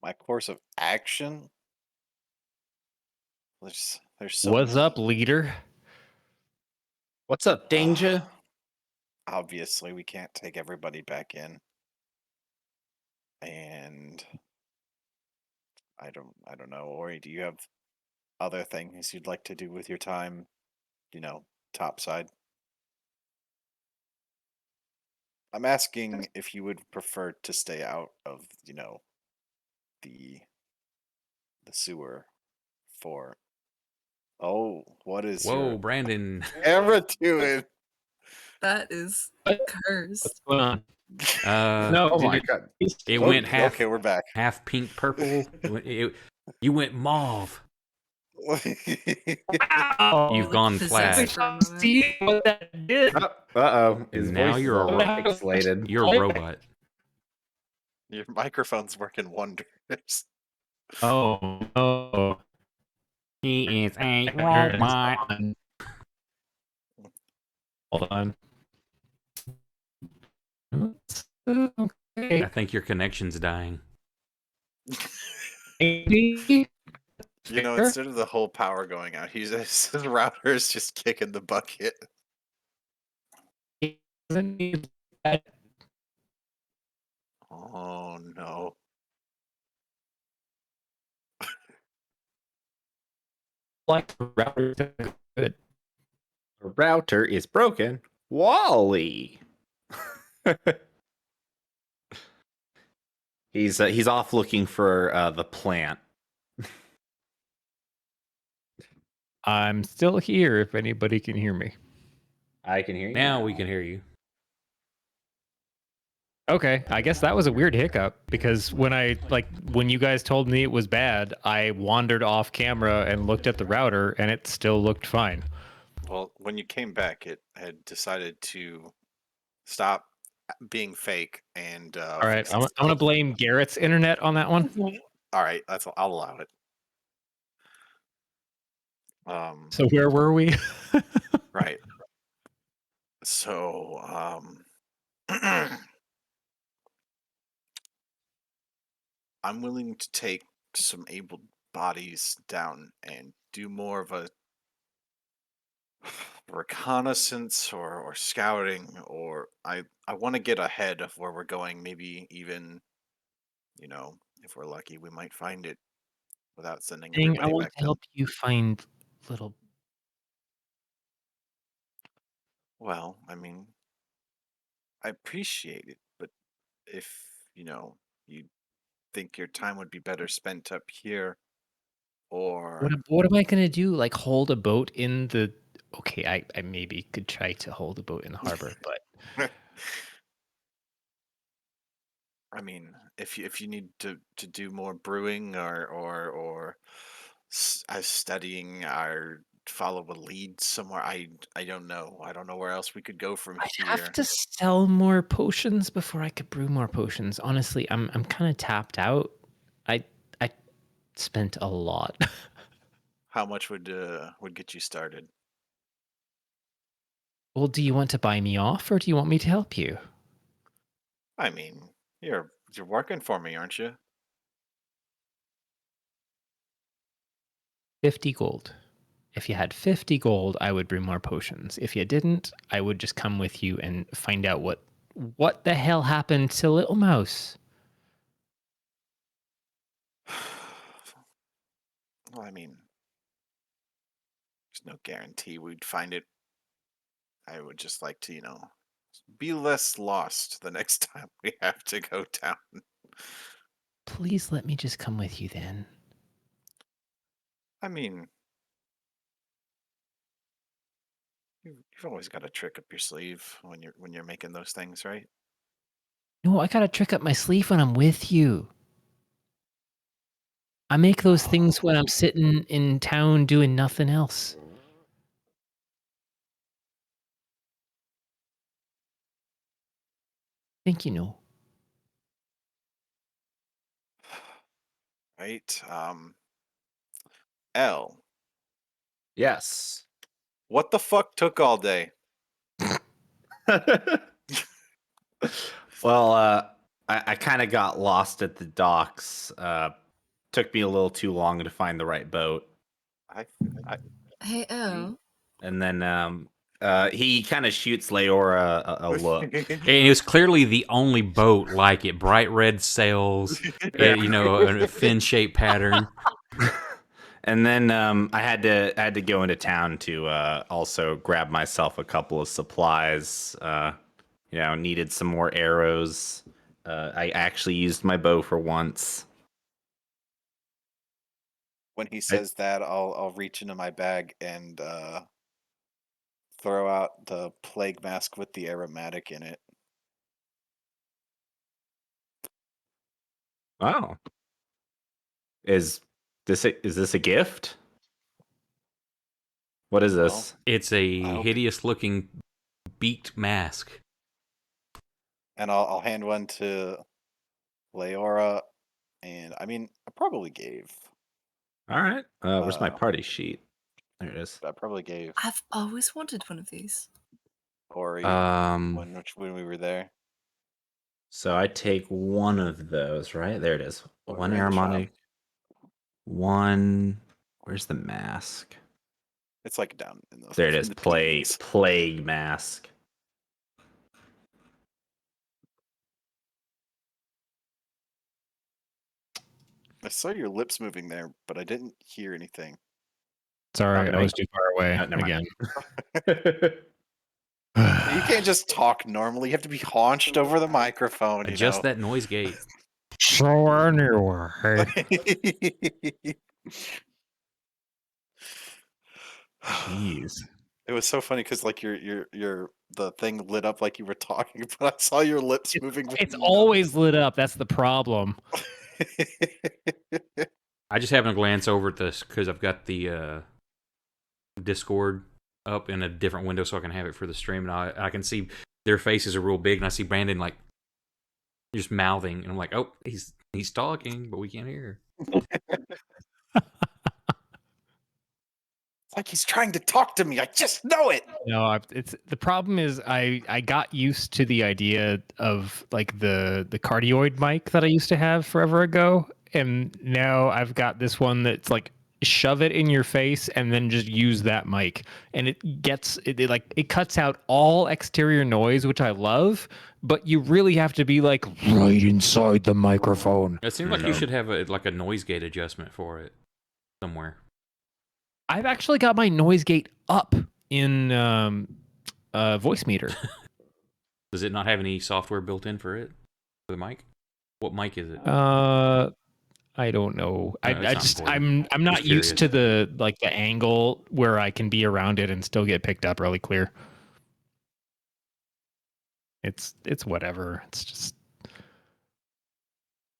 My course of action. There's so What's many. up, leader? What's up, Danger? Obviously, we can't take everybody back in, and I don't know. Ori, do you have other things you'd like to do with your time? Topside. I'm asking if you would prefer to stay out of the sewer for. Oh, what is Whoa, your Brandon. camera doing? That is What? cursed. What's going on? No, Oh my god. it went half Okay, we're back. half pink purple. You went mauve. Wow. You've gone Possessed flash. for a moment. See what that did? Uh-oh. His And now voice you're is all a pixelated. You're a robot. Your microphone's working wonders. Oh no. He is a Robot. robot. Hold on. I Okay. think your connection's dying. Maybe. Instead of the whole power going out, his router is just kicking the bucket. Oh no. Like router good. The router is broken. Wally. He's off looking for the plant. I'm still here if anybody can hear me. I can hear you. Now we can hear you. Okay, I guess that was a weird hiccup because when you guys told me it was bad, I wandered off camera and looked at the router and it still looked fine. Well, when you came back, it had decided to stop being fake and. All right, I'm gonna blame Garrett's internet on that one. All right, I'll allow it. So where were we? Right. So, I'm willing to take some able bodies down and do more of a reconnaissance or scouting, or I want to get ahead of where we're going. Maybe even, if we're lucky, we might find it without sending I everybody want back to help you find little. Well, I mean, I appreciate it, but if you think your time would be better spent up here, or What am I gonna do? Like hold a boat in the? Okay, I maybe could try to hold a boat in the harbor, but I mean, if you need to do more brewing or studying or follow a lead somewhere, I don't know. I don't know where else we could go from I'd here. have to sell more potions before I could brew more potions. Honestly, I'm kind of tapped out. I spent a lot. How much would get you started? Well, do you want to buy me off or do you want me to help you? I mean, you're working for me, aren't you? 50 gold. If you had 50 gold, I would brew more potions. If you didn't, I would just come with you and find out what the hell happened to Little Mouse. Well, I mean, there's no guarantee we'd find it. I would just like to, be less lost the next time we have to go down. Please let me just come with you then. I mean, you've always got a trick up your sleeve when you're making those things, right? No, I got a trick up my sleeve when I'm with you. I make those things when I'm sitting in town doing nothing else. Think you know. Right. L. Yes. What the fuck took all day? Well, I kind of got lost at the docks. Took me a little too long to find the right boat, I Hey, oh. and then he kind of shoots Leora a look. And it was clearly the only boat like it. Bright red sails, a fin-shaped pattern. And then I had to go into town to also grab myself a couple of supplies. Needed some more arrows. I actually used my bow for once. When he says that, I'll reach into my bag and throw out the plague mask with the aromatic in it. Wow. Is this a gift? What is Well, this? It's I a hope- hideous-looking beaked mask. And I'll hand one to Leora, and I mean, I probably gave. All right. Where's my party sheet? There it is. I probably gave I've always wanted one of these. Ori Um. when we were there. So I take one of those, right? There it is. When we One were in the shop. aromatic. One. Where's the mask? It's like down in the. There it in is. the Plague peonies. plague mask. I saw your lips moving there, but I didn't hear anything. Sorry, Probably I was too far away never mind. again. You can't just talk normally. You have to be haunched over the microphone. Adjust that noise gate. So anyway, jeez. It was so funny because like your the thing lit up like you were talking, but I saw your lips moving. with It's me. always lit up. That's the problem. I just happened to glance over at this because I've got the Discord up in a different window so I can have it for the stream, and I can see their faces are real big, and I see Brandon like just mouthing, and I'm like, oh, he's talking, but we can't hear. It's like he's trying to talk to me. I just know it. No, it's the problem is I got used to the idea of like the cardioid mic that I used to have forever ago, and now I've got this one that's like shove it in your face and then just use that mic, and it cuts out all exterior noise, which I love, but you really have to be like right inside the microphone. It seems like you should have a noise gate adjustment for it somewhere. I've actually got my noise gate up in voice meter. Does it not have any software built in for it? For the mic? What mic is it? I don't know. No, it's not important. I'm not Just used to curious. the angle where I can be around it and still get picked up really clear. It's whatever. It's just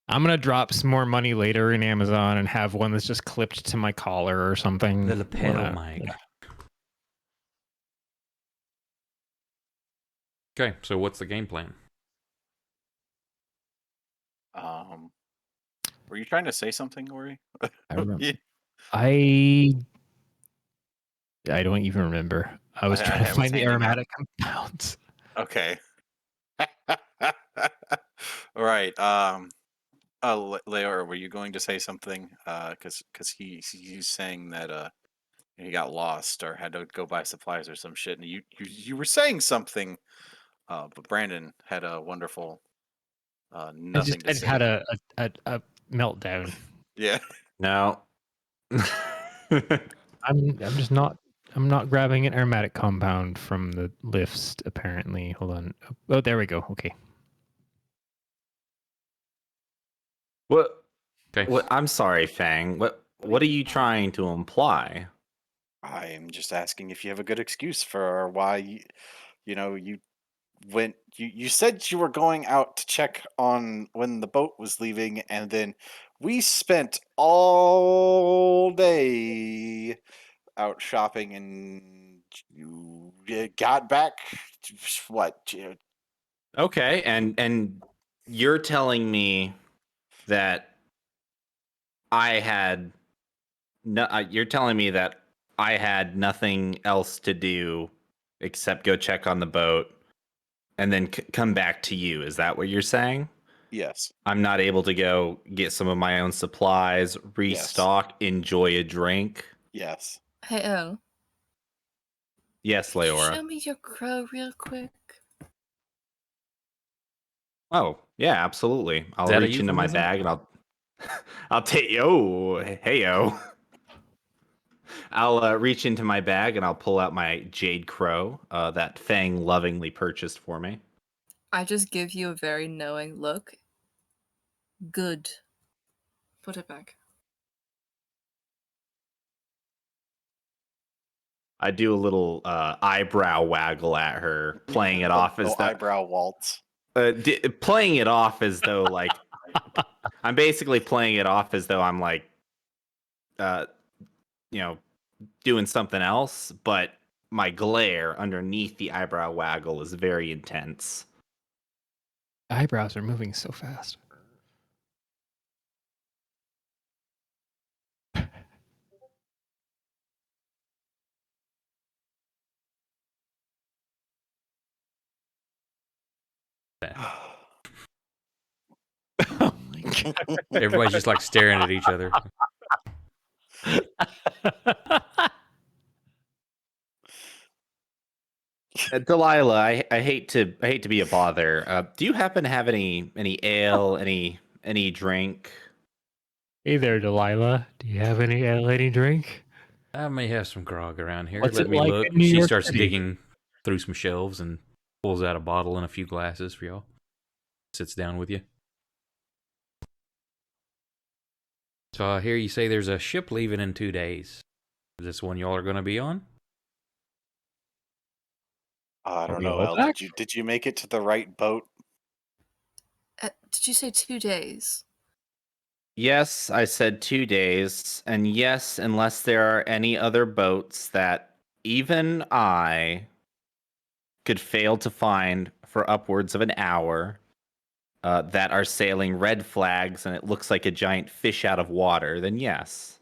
I'm gonna drop some more money later in Amazon and have one that's just clipped to my collar or something. The lapel Or, mic. Okay, so what's the game plan? Were you trying to say something, Ori? I remember. Yeah. I don't even remember. I was I trying to was find the handing you- aromatic compounds. Okay. All right. Leora, were you going to say something? Because he's saying that he got lost or had to go buy supplies or some shit, and you were saying something. But Brandon had a wonderful nothing I to just say. had a meltdown. Yeah. No. I'm just not. I'm not grabbing an aromatic compound from the list. Apparently, hold on. Oh, there we go. Okay. What? Okay. What? I'm sorry, Fang. What are you trying to imply? I am just asking if you have a good excuse for why you went. You said you were going out to check on when the boat was leaving, and then We spent all day out shopping, and you got back. What? Okay, and you're telling me that I had no. You're telling me that I had nothing else to do except go check on the boat and then come back to you. Is that what you're saying? Yes. I'm not able to go get some of my own supplies, restock, enjoy a drink. Yes. Hey, El. Yes, Could you Leora. show me your crow real quick? Oh, yeah, absolutely. I'll that a reach into my euphemism? bag and I'll take heyo. I'll reach into my bag and I'll pull out my jade crow that Fang lovingly purchased for me. I just give you a very knowing look. Good. Put it back. I do a little eyebrow waggle at her, playing it off as though eyebrow waltz. playing it off as though like I'm basically playing it off as though I'm like you know, doing something else, but my glare underneath the eyebrow waggle is very intense. Eyebrows are moving so fast. Oh my god. Everybody's just like staring at each other. Delilah, I hate to be a bother. Do you happen to have any ale, any drink? Hey there, Delilah. Do you have any drink? I may have some grog around here. What's Let it me like look. in New She York starts City? digging through some shelves and pulls out a bottle and a few glasses for y'all. Sits down with you. So I hear you say there's a ship leaving in 2 days. Is this one y'all are going to be on? I Are don't we know, all El. back? Did you make it to the right boat? Did you say 2 days? Yes, I said 2 days, and yes, unless there are any other boats that even I could fail to find for upwards of an hour that are sailing red flags and it looks like a giant fish out of water, then yes.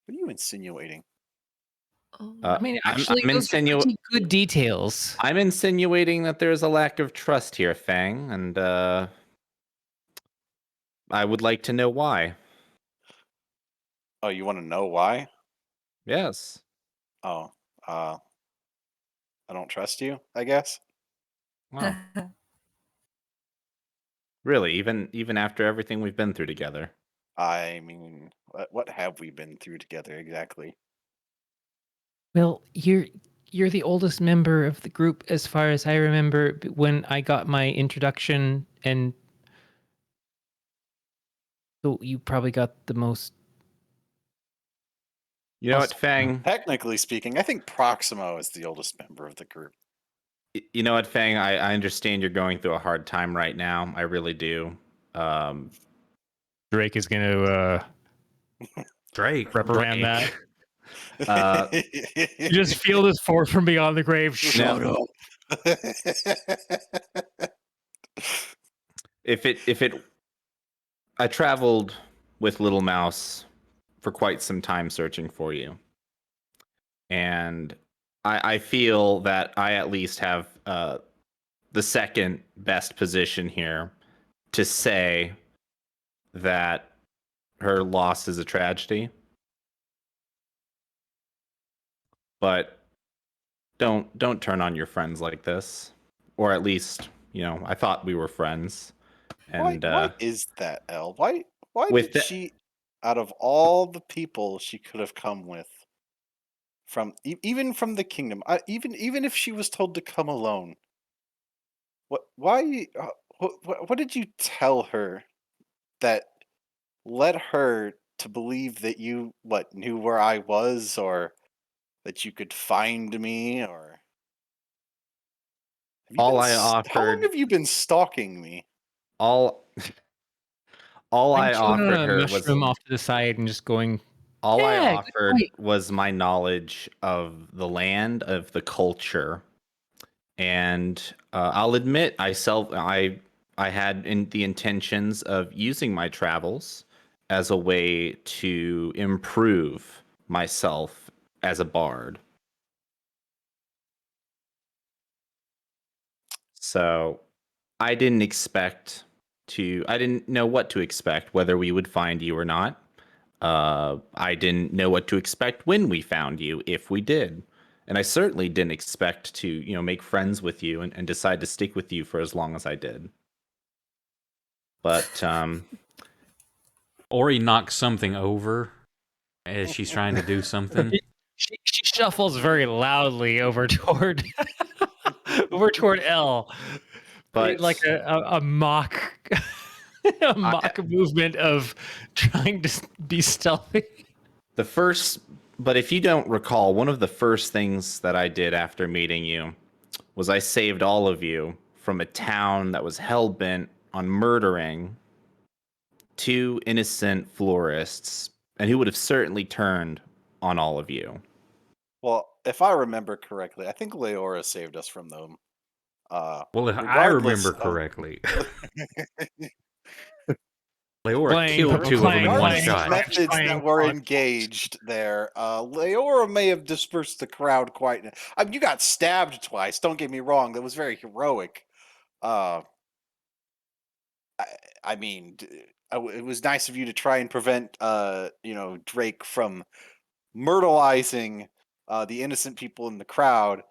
What are you insinuating? Oh, I mean, actually, I'm those are pretty good details. I'm insinuating that there's a lack of trust here, Fang, and I would like to know why. Oh, you want to know why? Yes. Oh, I don't trust you, I guess. Wow. Really, even after everything we've been through together. I mean, what have we been through together exactly? Well, you're the oldest member of the group as far as I remember when I got my introduction, and so you probably got the most. You know what, Fang? Technically speaking, I think Proximo is the oldest member of the group. You know what, Fang? I understand you're going through a hard time right now. I really do. Drake is going to Drake. reprimand that. Uh, You just feel this force from beyond the grave. Shut No. up. if it I traveled with Little Mouse for quite some time searching for you. And I feel that I at least have the second best position here to say that her loss is a tragedy. But don't turn on your friends like this. Or at least, I thought we were friends. And why is that, El? Why with did she, out of all the people she could have come with, from even from the kingdom, even if she was told to come alone, what did you tell her that led her to believe that you knew where I was, or that you could find me, or all I how long offered have you been stalking me? all All I'm I chewing offered on a her was mushroom off to the side and just going. all I Yeah, good offered fight. was my knowledge of the land, of the culture, and I'll admit I had the intentions of using my travels as a way to improve myself as a bard. So I didn't know what to expect, whether we would find you or not. I didn't know what to expect when we found you, if we did. And I certainly didn't expect to, make friends with you and decide to stick with you for as long as I did. But Ori knocks something over as she's trying to do something. She shuffles very loudly over toward L, But like a mock a mock movement of trying to be stealthy. but if you don't recall, one of the first things that I did after meeting you was I saved all of you from a town that was hell-bent on murdering 2 innocent florists, and who would have certainly turned on all of you. Well, if I remember correctly, I think Leora saved us from them. Well, if I regardless remember of- correctly, Leora Clang, killed 2 of them in one clang, shot. methods clang, that were clang. engaged there. Leora may have dispersed the crowd quite. I mean, you got stabbed twice. Don't get me wrong; that was very heroic. I mean, it was nice of you to try and prevent, Drake from myrtleizing the innocent people in the crowd.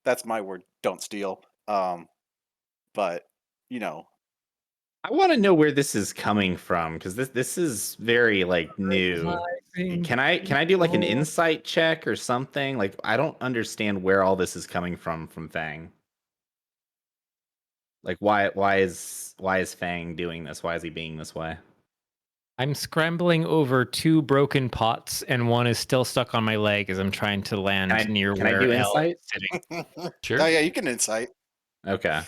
That's my word. Don't steal. But I want to know where this is coming from, because this is very new. Can I do like an insight check or something? Like, I don't understand where all this is coming from Fang. Like, why is Fang doing this? Why is he being this way? I'm scrambling over 2 broken pots, and one is still stuck on my leg as I'm trying to land near can I where do L insight? is sitting. Sure. Oh yeah, you can insight. Okay.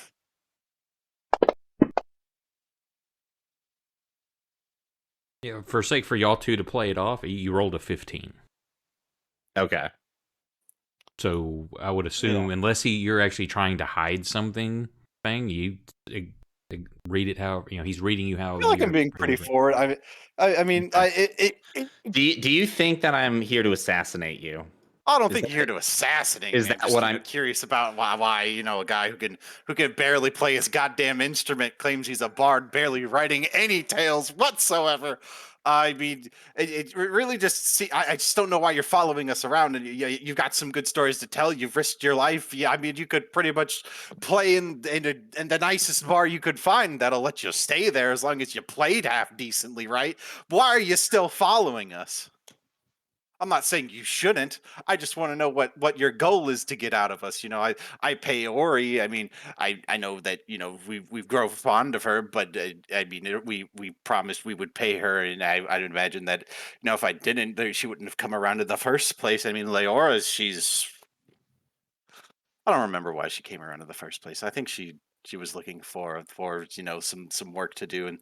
Yeah, for sake for y'all 2 to play it off, you rolled a 15. Okay. So I would assume, unless you're actually trying to hide something, Fang, you read it how he's reading you how. I feel like I'm being pretty forward. I mean, Do you think that I'm here to assassinate you? I don't think you're here to assassinate me. Is that I'm just, what I'm curious about? Why a guy who can barely play his goddamn instrument claims he's a bard, barely writing any tales whatsoever. I mean, it really just I just don't know why you're following us around. And you've got some good stories to tell. You've risked your life. Yeah, I mean, you could pretty much play in the nicest bar you could find that'll let you stay there as long as you played half decently, right? Why are you still following us? I'm not saying you shouldn't. I just want to know what your goal is to get out of us. I pay Ori. I mean, I know that we've grown fond of her, but I mean, we promised we would pay her, and I'd imagine that if I didn't, she wouldn't have come around in the first place. I mean, Leora, I don't remember why she came around in the first place. I think she was looking for some work to do, and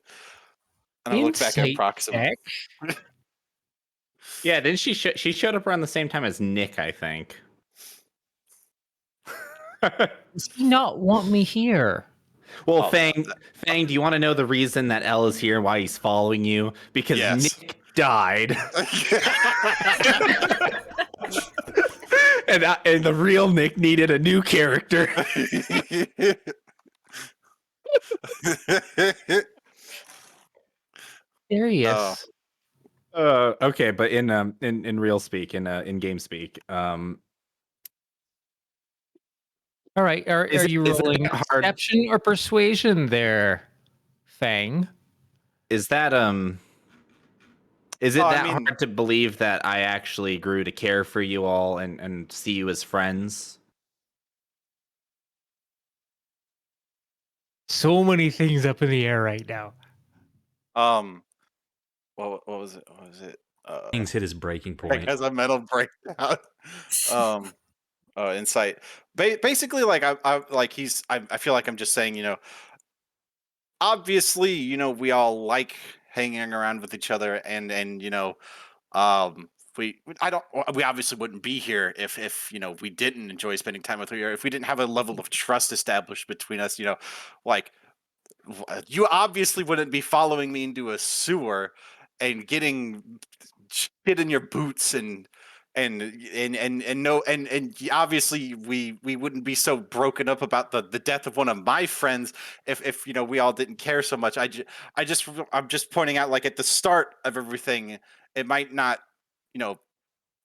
I look back at Insight Proxima. check. Yeah, then she showed up around the same time as Nick, I think. Does he not want me here? Well, Fang, do you want to know the reason that L is here and why he's following you? Because Yes. Nick died. and the real Nick needed a new character. Serious. Okay, but in real speak, in game speak, All right, are you rolling deception or persuasion there, Fang? Is that is it hard to believe that I actually grew to care for you all and see you as friends? So many things up in the air right now. What was it? What was it? Things hit his breaking point. Has a mental breakdown. Insight. Basically, like I feel like I'm just saying, obviously, we all like hanging around with each other, and we obviously wouldn't be here if we didn't enjoy spending time with you, or if we didn't have a level of trust established between us. Like you obviously wouldn't be following me into a sewer and getting shit in your boots and no and obviously we wouldn't be so broken up about the death of one of my friends if we all didn't care so much. I'm just pointing out, like, at the start of everything, it might not you know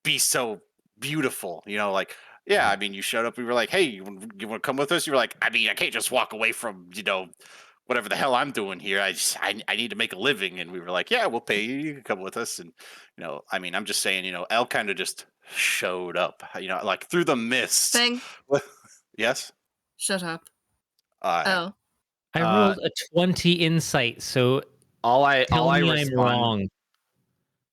be so beautiful. Like, yeah, I mean, you showed up, we were like, hey, you want to come with us? You were like, I mean, I can't just walk away from whatever the hell I'm doing here. I need to make a living. And we were like, yeah, we'll pay you, you can come with us. And I mean, I'm just saying, Elle kind of just showed up, like through the mist. Fang, Yes. shut up. uh I Uh, rolled a 20 insight, so all I tell me I'm respond wrong.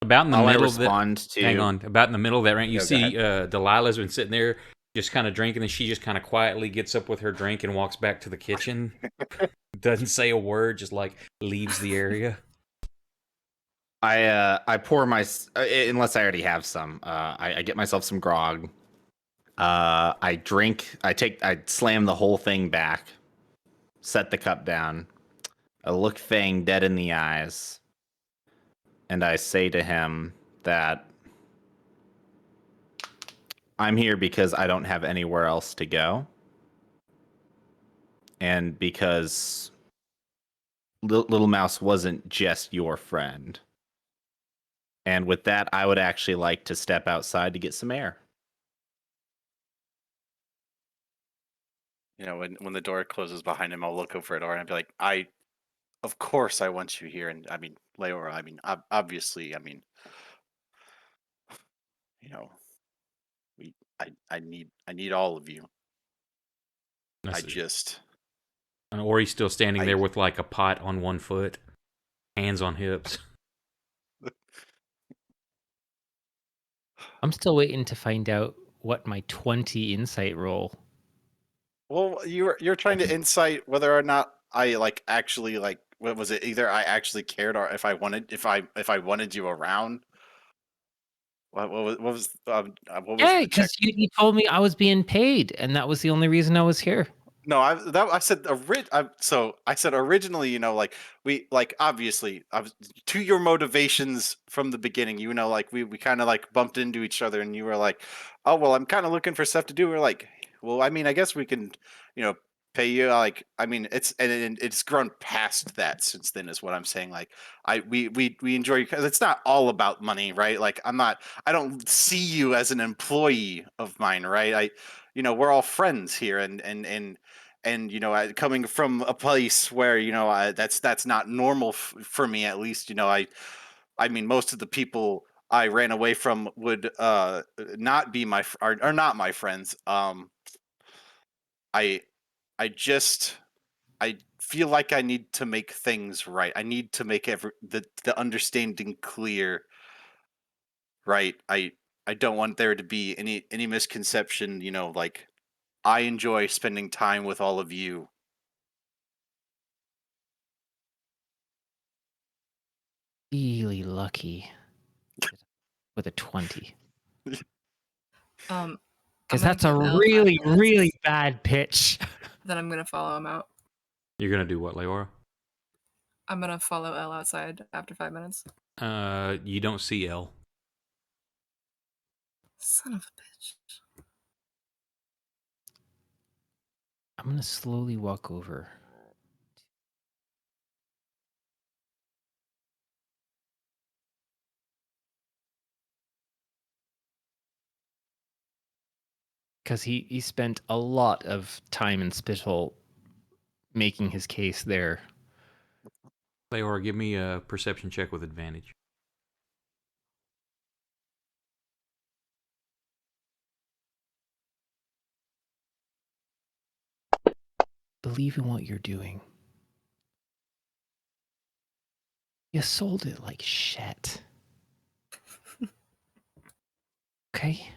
About in the all I middle of that. respond to. Hang on. About in the middle of that rant, you Go see Delilah's been sitting there just kind of drinking, and she just kind of quietly gets up with her drink and walks back to the kitchen. Doesn't say a word, just like leaves the area. I pour unless I already have some. I get myself some grog. I drink. I slam the whole thing back. Set the cup down. I look Fang dead in the eyes, and I say to him that I'm here because I don't have anywhere else to go, and because Little Mouse wasn't just your friend. And with that, I would actually like to step outside to get some air. when the door closes behind him, I'll look over at Aura and be like, of course I want you here. And I mean, Leora, I mean, obviously, I mean, you know I need all of you. That's I just And Ori's still standing I there with like a pot on one foot, hands on hips. I'm still waiting to find out what my 20 insight roll. well, you're trying to insight whether or not I actually, what was it, either I actually cared or if I wanted you around. What was Yeah, the check? because you told me I was being paid, and that was the only reason I was here. No, I said originally, obviously, to your motivations from the beginning, we kind of bumped into each other, and you were like, oh well, I'm kind of looking for stuff to do. We're like, well, I mean, I guess we can, you know, pay you. I mean, it's grown past that since then, is what I'm saying. We enjoy, because it's not all about money, right? I don't see you as an employee of mine, right? We're all friends here, and coming from a place where that's not normal for me, at least. I mean, most of the people I ran away from would not be are not my friends. I I just I feel like I need to make things right. I need to make the understanding clear, right? I don't want there to be any misconception. I enjoy spending time with all of you. Really lucky with a 20. I'm Because gonna that's a give Elle 5 really, minutes, really bad pitch. Then I'm gonna follow him out. You're gonna do what, Leora? I'm gonna follow Elle outside after 5 minutes. You don't see Elle. Son of a bitch. I'm going to slowly walk over. Because he spent a lot of time in Spittle making his case there. Leora, give me a perception check with advantage. Believe in what you're doing. You sold it like shit. Okay?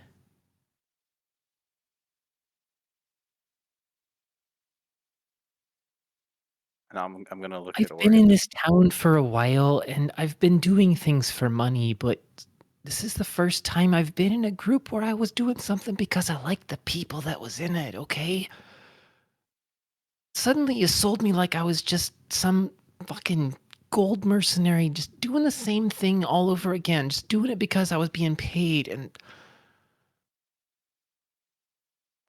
And I'm gonna look I've at been in Oregon. this town for a while, and I've been doing things for money, but this is the first time I've been in a group where I was doing something because I liked the people that was in it, okay? Suddenly you sold me like I was just some fucking gold mercenary, just doing the same thing all over again, just doing it because I was being paid, and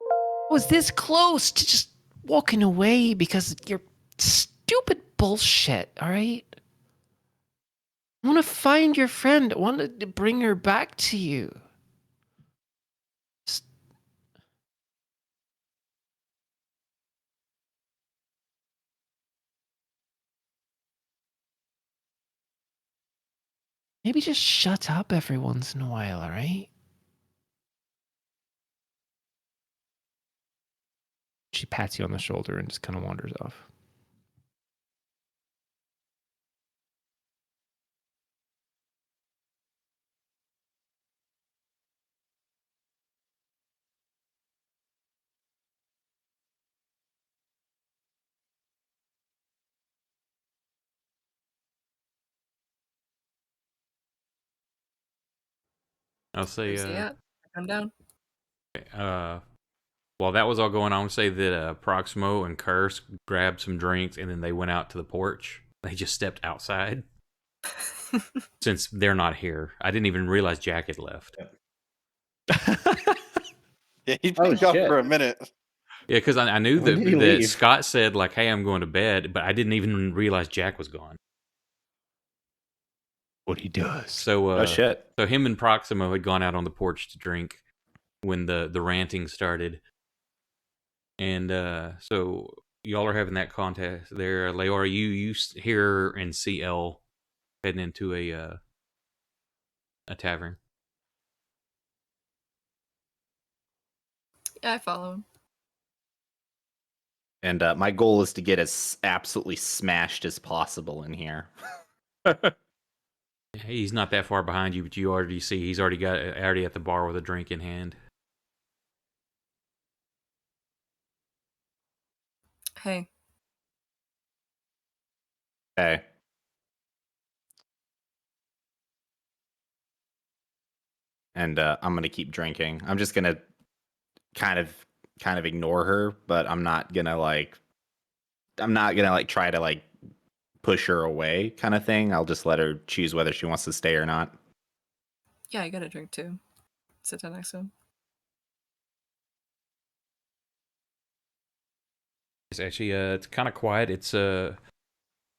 I was this close to just walking away because of your stupid bullshit, all right? I want to find your friend. I wanted to bring her back to you. Just- Maybe just shut up every once in a while, all right? She pats you on the shoulder and just kind of wanders off. I'll say, Where's he at? Come down. while that was all going on, I would say that Proximo and Curse grabbed some drinks and then they went out to the porch. They just stepped outside since they're not here. I didn't even realize Jack had left. Yeah, he Oh, took off shit. for a minute. Yeah, because I knew When did he that leave? Scott said, like, hey, I'm going to bed, but I didn't even realize Jack was gone. What he does. So, Oh shit. so him and Proximo had gone out on the porch to drink when the ranting started. And so y'all are having that contest there. Leora, you hear and see Elle heading into a tavern. Yeah, I follow him. And my goal is to get as absolutely smashed as possible in here. He's not that far behind you, but you already see he's already at the bar with a drink in hand. Hey, Okay. And I'm gonna keep drinking. I'm just gonna kind of ignore her, but I'm not gonna like try to like push her away kind of thing. I'll just let her choose whether she wants to stay or not. yeah, I got a drink too. Sit down next to him. It's actually it's kind of quiet. It's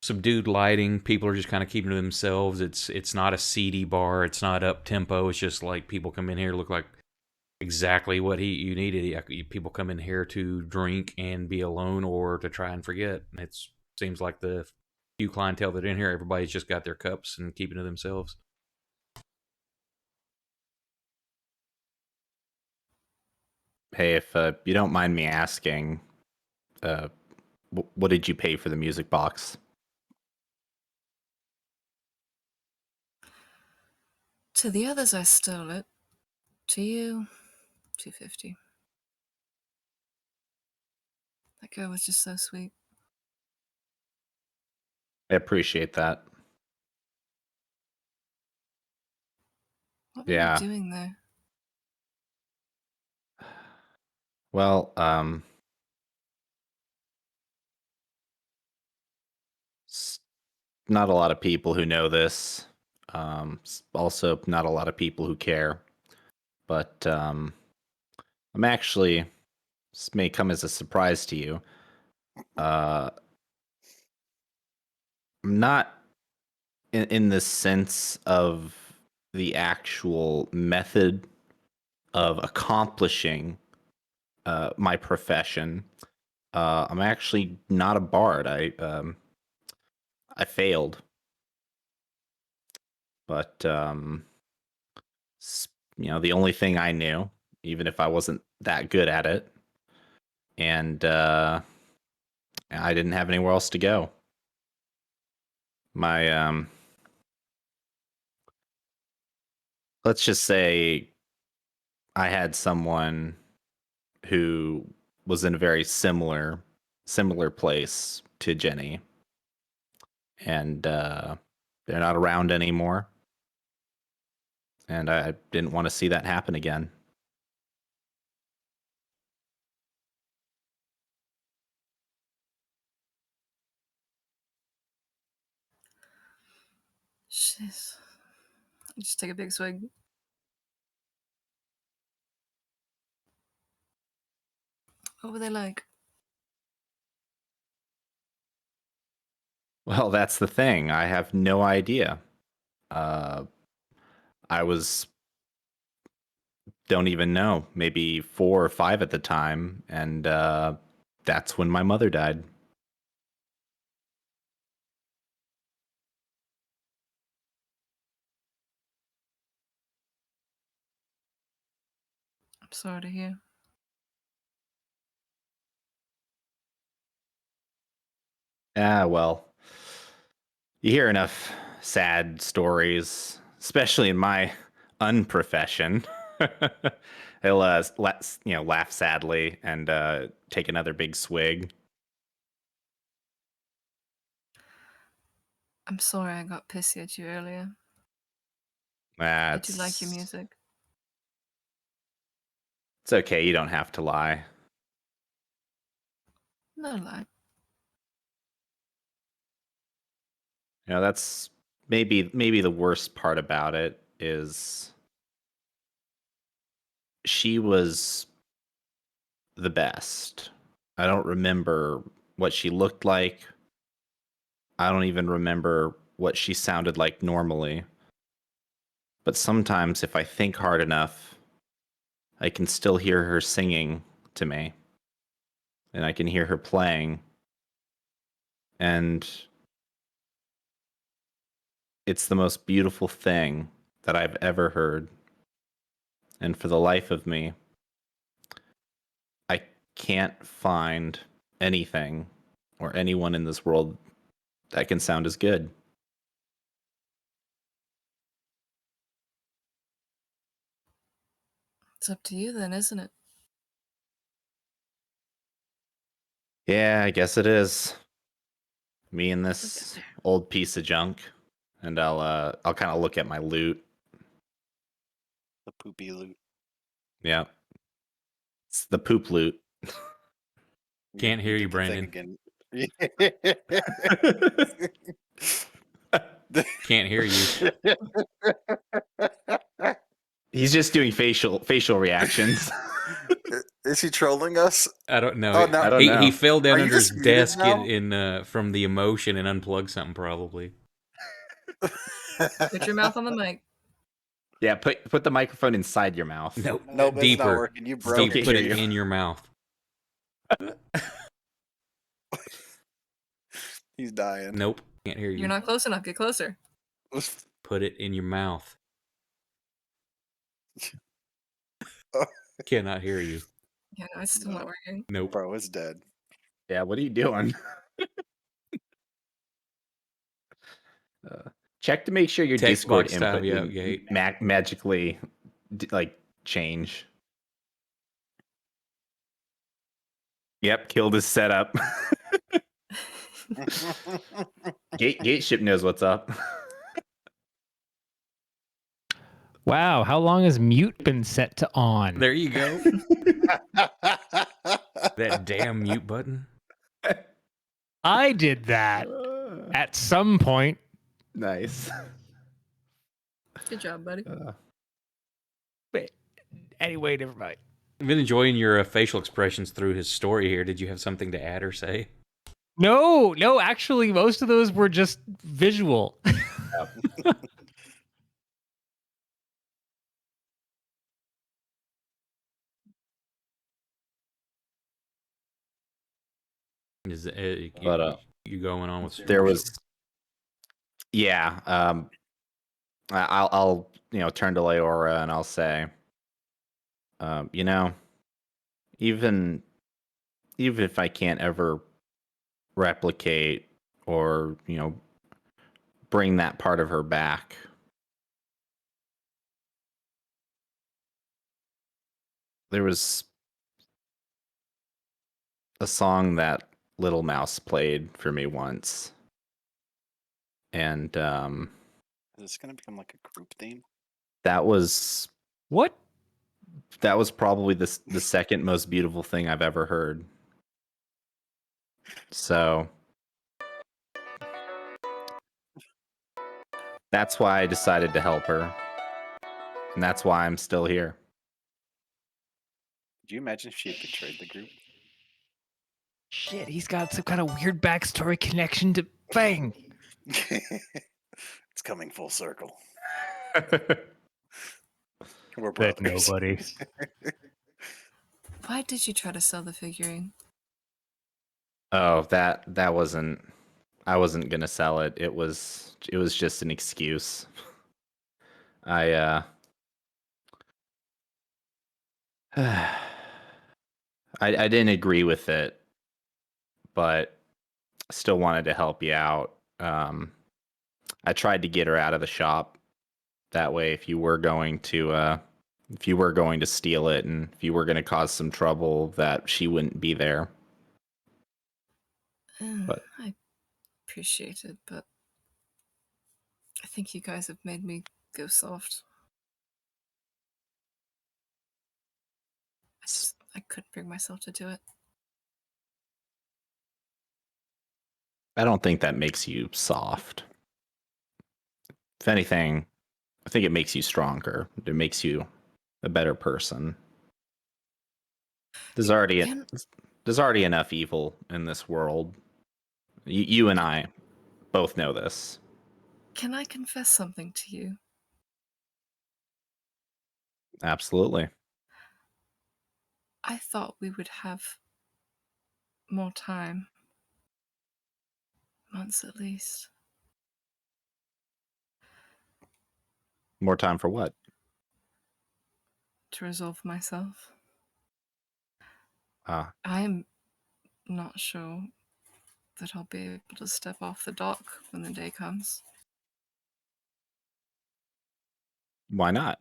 subdued lighting. People are just kind of keeping to themselves. It's not a seedy bar. It's not up tempo. It's just like people come in here look like exactly what you needed. People come in here to drink and be alone or to try and forget. It seems like the few clientele that are in here, everybody's just got their cups and keeping to themselves. Hey, if you don't mind me asking, what did you pay for the music box? To the others, I stole it. To you, $250. That girl was just so sweet. I appreciate that. What were Yeah. you doing there? Well, not a lot of people who know this. Also, not a lot of people who care. But I'm actually, this may come as a surprise to you. I'm not in the sense of the actual method of accomplishing my profession. I'm actually not a bard. I failed, but the only thing I knew, even if I wasn't that good at it, and I didn't have anywhere else to go. My let's just say I had someone who was in a very similar place to Jenny, and they're not around anymore. And I didn't want to see that happen again. Jeez. Just take a big swig. What were they like? Well, that's the thing. I have no idea. I was, don't even know, maybe 4 or 5 at the time, and that's when my mother died. I'm sorry to hear. Well, you hear enough sad stories, especially in my unprofession. He'll laugh sadly and take another big swig. I'm sorry I got pissy at you earlier. I That's, do like your music. It's okay. You don't have to lie. No lie. That's maybe the worst part about it is she was the best. I don't remember what she looked like. I don't even remember what she sounded like normally. But sometimes if I think hard enough, I can still hear her singing to me. And I can hear her playing. And it's the most beautiful thing that I've ever heard. And for the life of me, I can't find anything or anyone in this world that can sound as good. It's up to you then, isn't it? Yeah, I guess it is. Me and this old piece of junk. And I'll kind of look at my loot. The poopy loot. Yeah. It's the poop loot. Can't hear you, did the thing Brandon. again. Can't hear you. He's just doing facial reactions. Is he trolling us? I don't know. Oh, no. I don't he, know. he fell down Are you under his just muted desk now? in from the emotion and unplugged something probably. Put your mouth on the mic. Yeah, put the microphone inside your mouth. Nope. Nope, it's Deeper. not working. You Still broke can't it. Put hear it you. in your mouth. He's dying. Nope. Can't hear you. You're not close enough. Get closer. Put it in your mouth. Cannot hear you. Yeah, no, it's still not No. working. Nope. Bro, it's dead. Yeah, what are you doing? Check to make sure your Text Discord box time, input yeah, didn't yeah. magically change. Yep, killed his setup. Gateship knows what's up. Wow, how long has mute been set to on? There you go. That damn mute button. I did that at some point. Nice. Good job, buddy. But anyway, never mind. I've been enjoying your facial expressions through his story here. Did you have something to add or say? No, actually, most of those were just visual. Is But you going on with there was, yeah. I'll turn to Leora and I'll say, even if I can't ever replicate or bring that part of her back, there was a song that Little Mouse played for me once, and Is this going to become like a group theme? that was What? probably the second most beautiful thing I've ever heard. So that's why I decided to help her, and that's why I'm still here. Could you imagine if she had betrayed the group? Shit, he's got some kind of weird backstory connection to Fang. It's coming full circle. We're That brothers. nobody. Why did you try to sell the figurine? Oh, that wasn't. I wasn't gonna sell it. It was just an excuse. I I didn't agree with it, but still wanted to help you out. I tried to get her out of the shop. That way, if you were going to steal it, and if you were going to cause some trouble, that she wouldn't be there. But- I appreciate it, but I think you guys have made me go soft. I couldn't bring myself to do it. I don't think that makes you soft. If anything, I think it makes you stronger. It makes you a better person. There's already enough evil in this world. You and I both know this. Can I confess something to you? Absolutely. I thought we would have more time. Months at least. More time for what? To resolve myself. Ah, I'm not sure that I'll be able to step off the dock when the day comes. why not?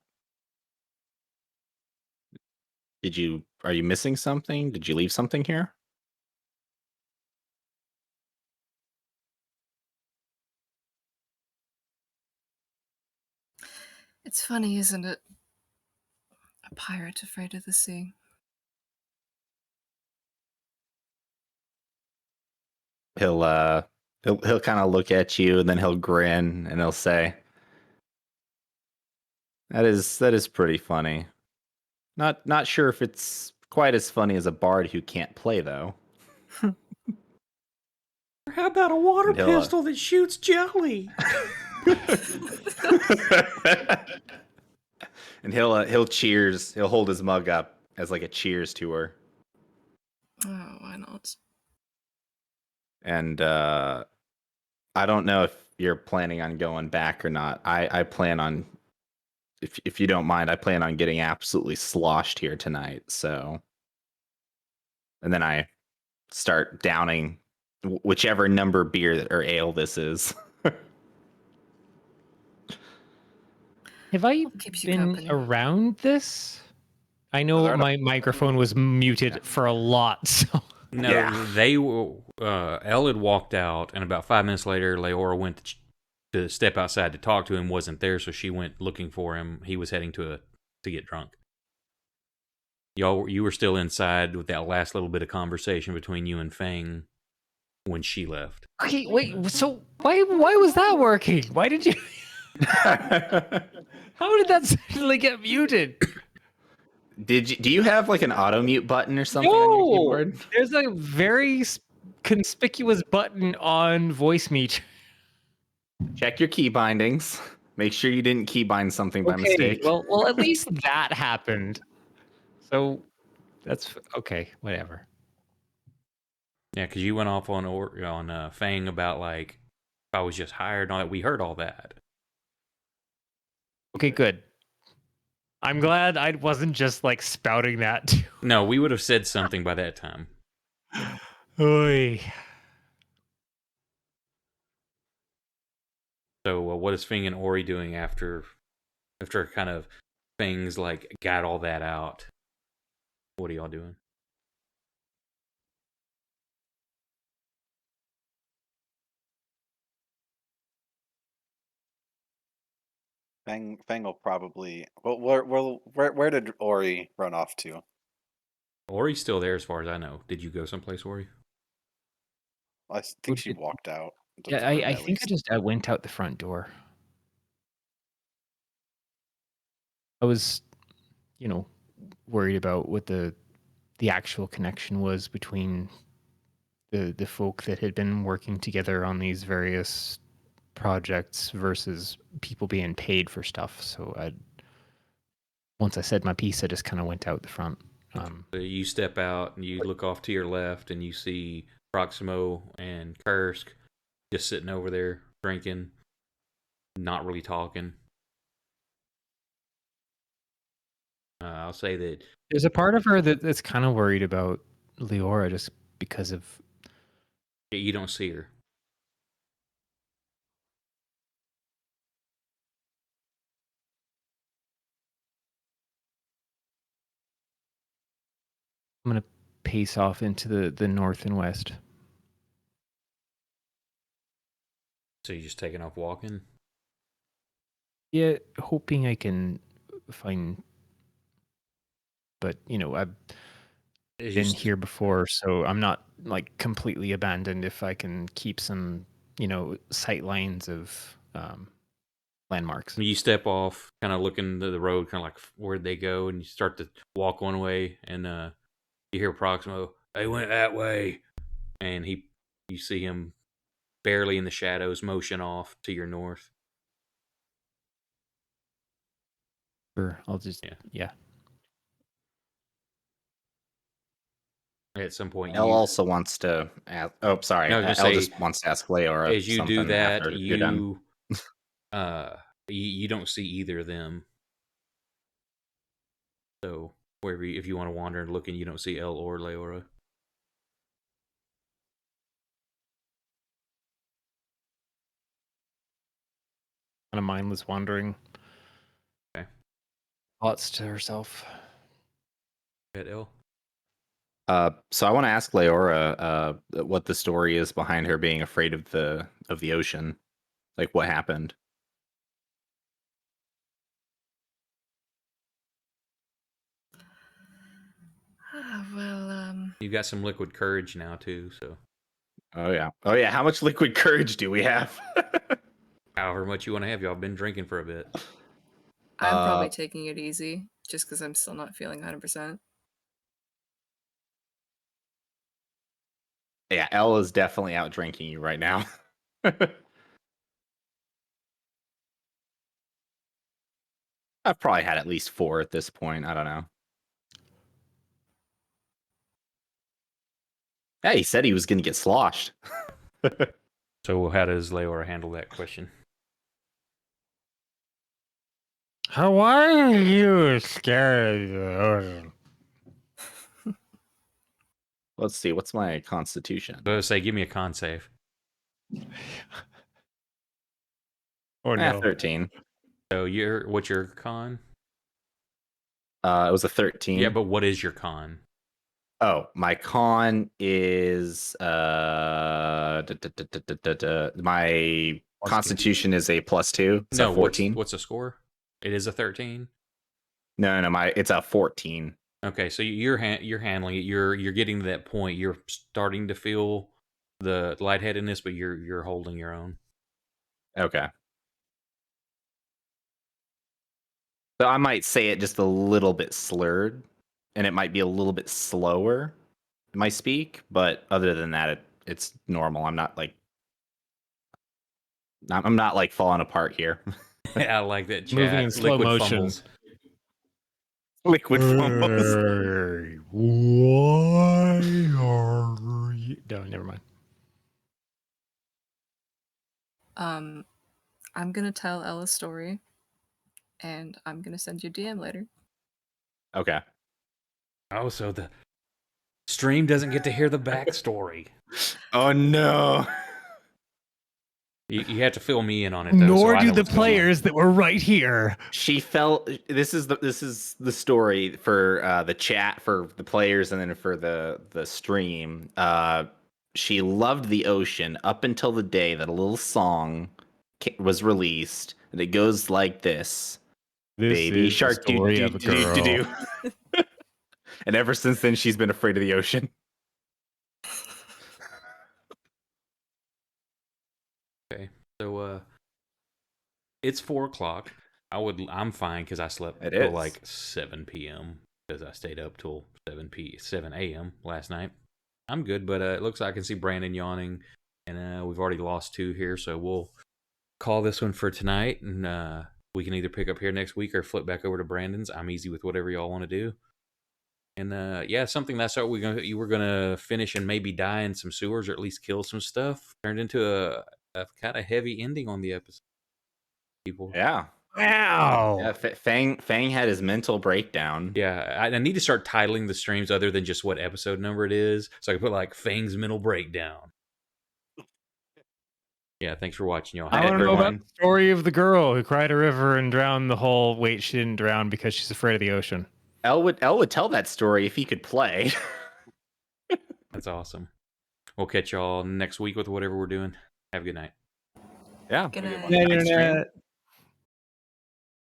Are you missing something? Did you leave something here? It's funny, isn't it? A pirate afraid of the sea. He'll kind of look at you, and then he'll grin, and he'll say, that is pretty funny. Not sure if it's quite as funny as a bard who can't play, though. How about a water And he'll, pistol that shoots jelly? And he'll cheers. He'll hold his mug up as like a cheers to her. Oh, why not? And I don't know if you're planning on going back or not. I plan on, if you don't mind, I plan on getting absolutely sloshed here tonight. So, and then I start downing whichever number beer or ale this is. Have I Hope keeps you been company. around this? I know Without a- my microphone was muted for a lot, so No, Yeah. they were. Elle had walked out, and about 5 minutes later, Leora went to step outside to talk to him. Wasn't there, so she went looking for him. He was heading to get drunk. You were still inside with that last little bit of conversation between you and Fang when she left. okay. Wait, so why was that working? Why did you? How did that suddenly get muted? Do you have like an auto mute button or something on your No, keyboard? there's a very conspicuous button on voice meter. Check your key bindings. Make sure you didn't key bind something by Okay, mistake. well, at least that happened. So that's okay. Whatever. Yeah, because you went off on Fang about like if I was just hired and all that. We heard all that. Okay, good. I'm glad I wasn't just like spouting that. No, we would have said something by that time. Oy. So what is Fang and Ori doing after kind of Fang's like got all that out? What are y'all doing? Fang will probably. Well, where did Ori run off to? Ori's still there as far as I know. Did you go someplace, Ori? I think she walked out. of Yeah, the room I at think I least. just went out the front door. I was, worried about what the actual connection was between the folk that had been working together on these various projects versus people being paid for stuff. So once I said my piece, I just kind of went out the front. So you step out and you look off to your left and you see Proximo and Kursk just sitting over there drinking, not really talking. I'll say that There's a part of her that's kind of worried about Leora just because of. you don't see her. I'm going to pace off into the north and west. So you're just taking off walking? Yeah, hoping I can find. But, I've been here before, so I'm not like completely abandoned if I can keep some, sight lines of landmarks. You step off, kind of looking to the road, kind of like where'd they go, and you start to walk one way, and you hear Proximo, they went that way, and you see him barely in the shadows motion off to your north. Sure, I'll just yeah. At some point, Elle also wants to ask. Oh, sorry. No, I was gonna Elle say, just wants to ask Leora as you something do that, after you're done. you don't see either of them. So wherever if you want to wander and look, and you don't see Elle or Leora. Kind of mindless wandering. Okay. Thoughts to herself. At Elle. So I want to ask Leora what the story is behind her being afraid of the ocean. Like what happened? You got some liquid courage now too, so. Oh yeah. How much liquid courage do we have? However much you want to have. Y'all been drinking for a bit. I'm probably taking it easy just because I'm still not feeling 100%. Yeah, Elle is definitely out drinking you right now. I've probably had at least 4 at this point. I don't know. Yeah, he said he was going to get sloshed. So how does Leora handle that question? How are you scared of the ocean? Let's see. What's my constitution? So say, give me a con save. Oh no. 13. So what's your con? It was a 13. Yeah, but what is your con? Oh, my con is my constitution is a +2. It's a 14. What's the score? It is a 13. No, it's a 14. Okay, so you're handling it. You're getting to that point. You're starting to feel the lightheadedness, but you're holding your own. Okay. So I might say it just a little bit slurred, and it might be a little bit slower in my speak, but other than that, it's normal. I'm not like falling apart here. I like that chat. Moving in slow Liquid motion. fumbles. Liquid fumbles. Hey, why are you? No, never mind. I'm gonna tell Ella's story, and I'm gonna send you a DM later. Okay. Oh, so the stream doesn't get to hear the backstory. Oh no. You have to fill me in on it, though. Nor so I do know the what's going on. players that were right here. She felt this is the story for the chat, for the players, and then for the stream. She loved the ocean up until the day that a little song was released and it goes like this. This Baby is shark, the story of a girl. And ever since then, she's been afraid of the ocean. Okay, so it's 4 o'clock. I'm fine because I slept It till is. like 7 p.m. because I stayed up till 7 a.m. last night. I'm good, but it looks like I can see Brandon yawning, and we've already lost 2 here, so we'll call this one for tonight, and we can either pick up here next week or flip back over to Brandon's. I'm easy with whatever y'all want to do. And yeah, something that's what you were gonna finish and maybe die in some sewers or at least kill some stuff turned into a kind of heavy ending on the episode. People, Yeah. Wow. Yeah, Fang had his mental breakdown. yeah, I need to start titling the streams other than just what episode number it is, so I can put like Fang's mental breakdown. Yeah, thanks for watching, y'all. I Hi, want to know about everyone. the story of the girl who cried a river and drowned the whole. Wait, she didn't drown because she's afraid of the ocean. Elle would tell that story if he could play. That's awesome. We'll catch y'all next week with whatever we're doing. Have a good night. Yeah. Good night. Nice stream.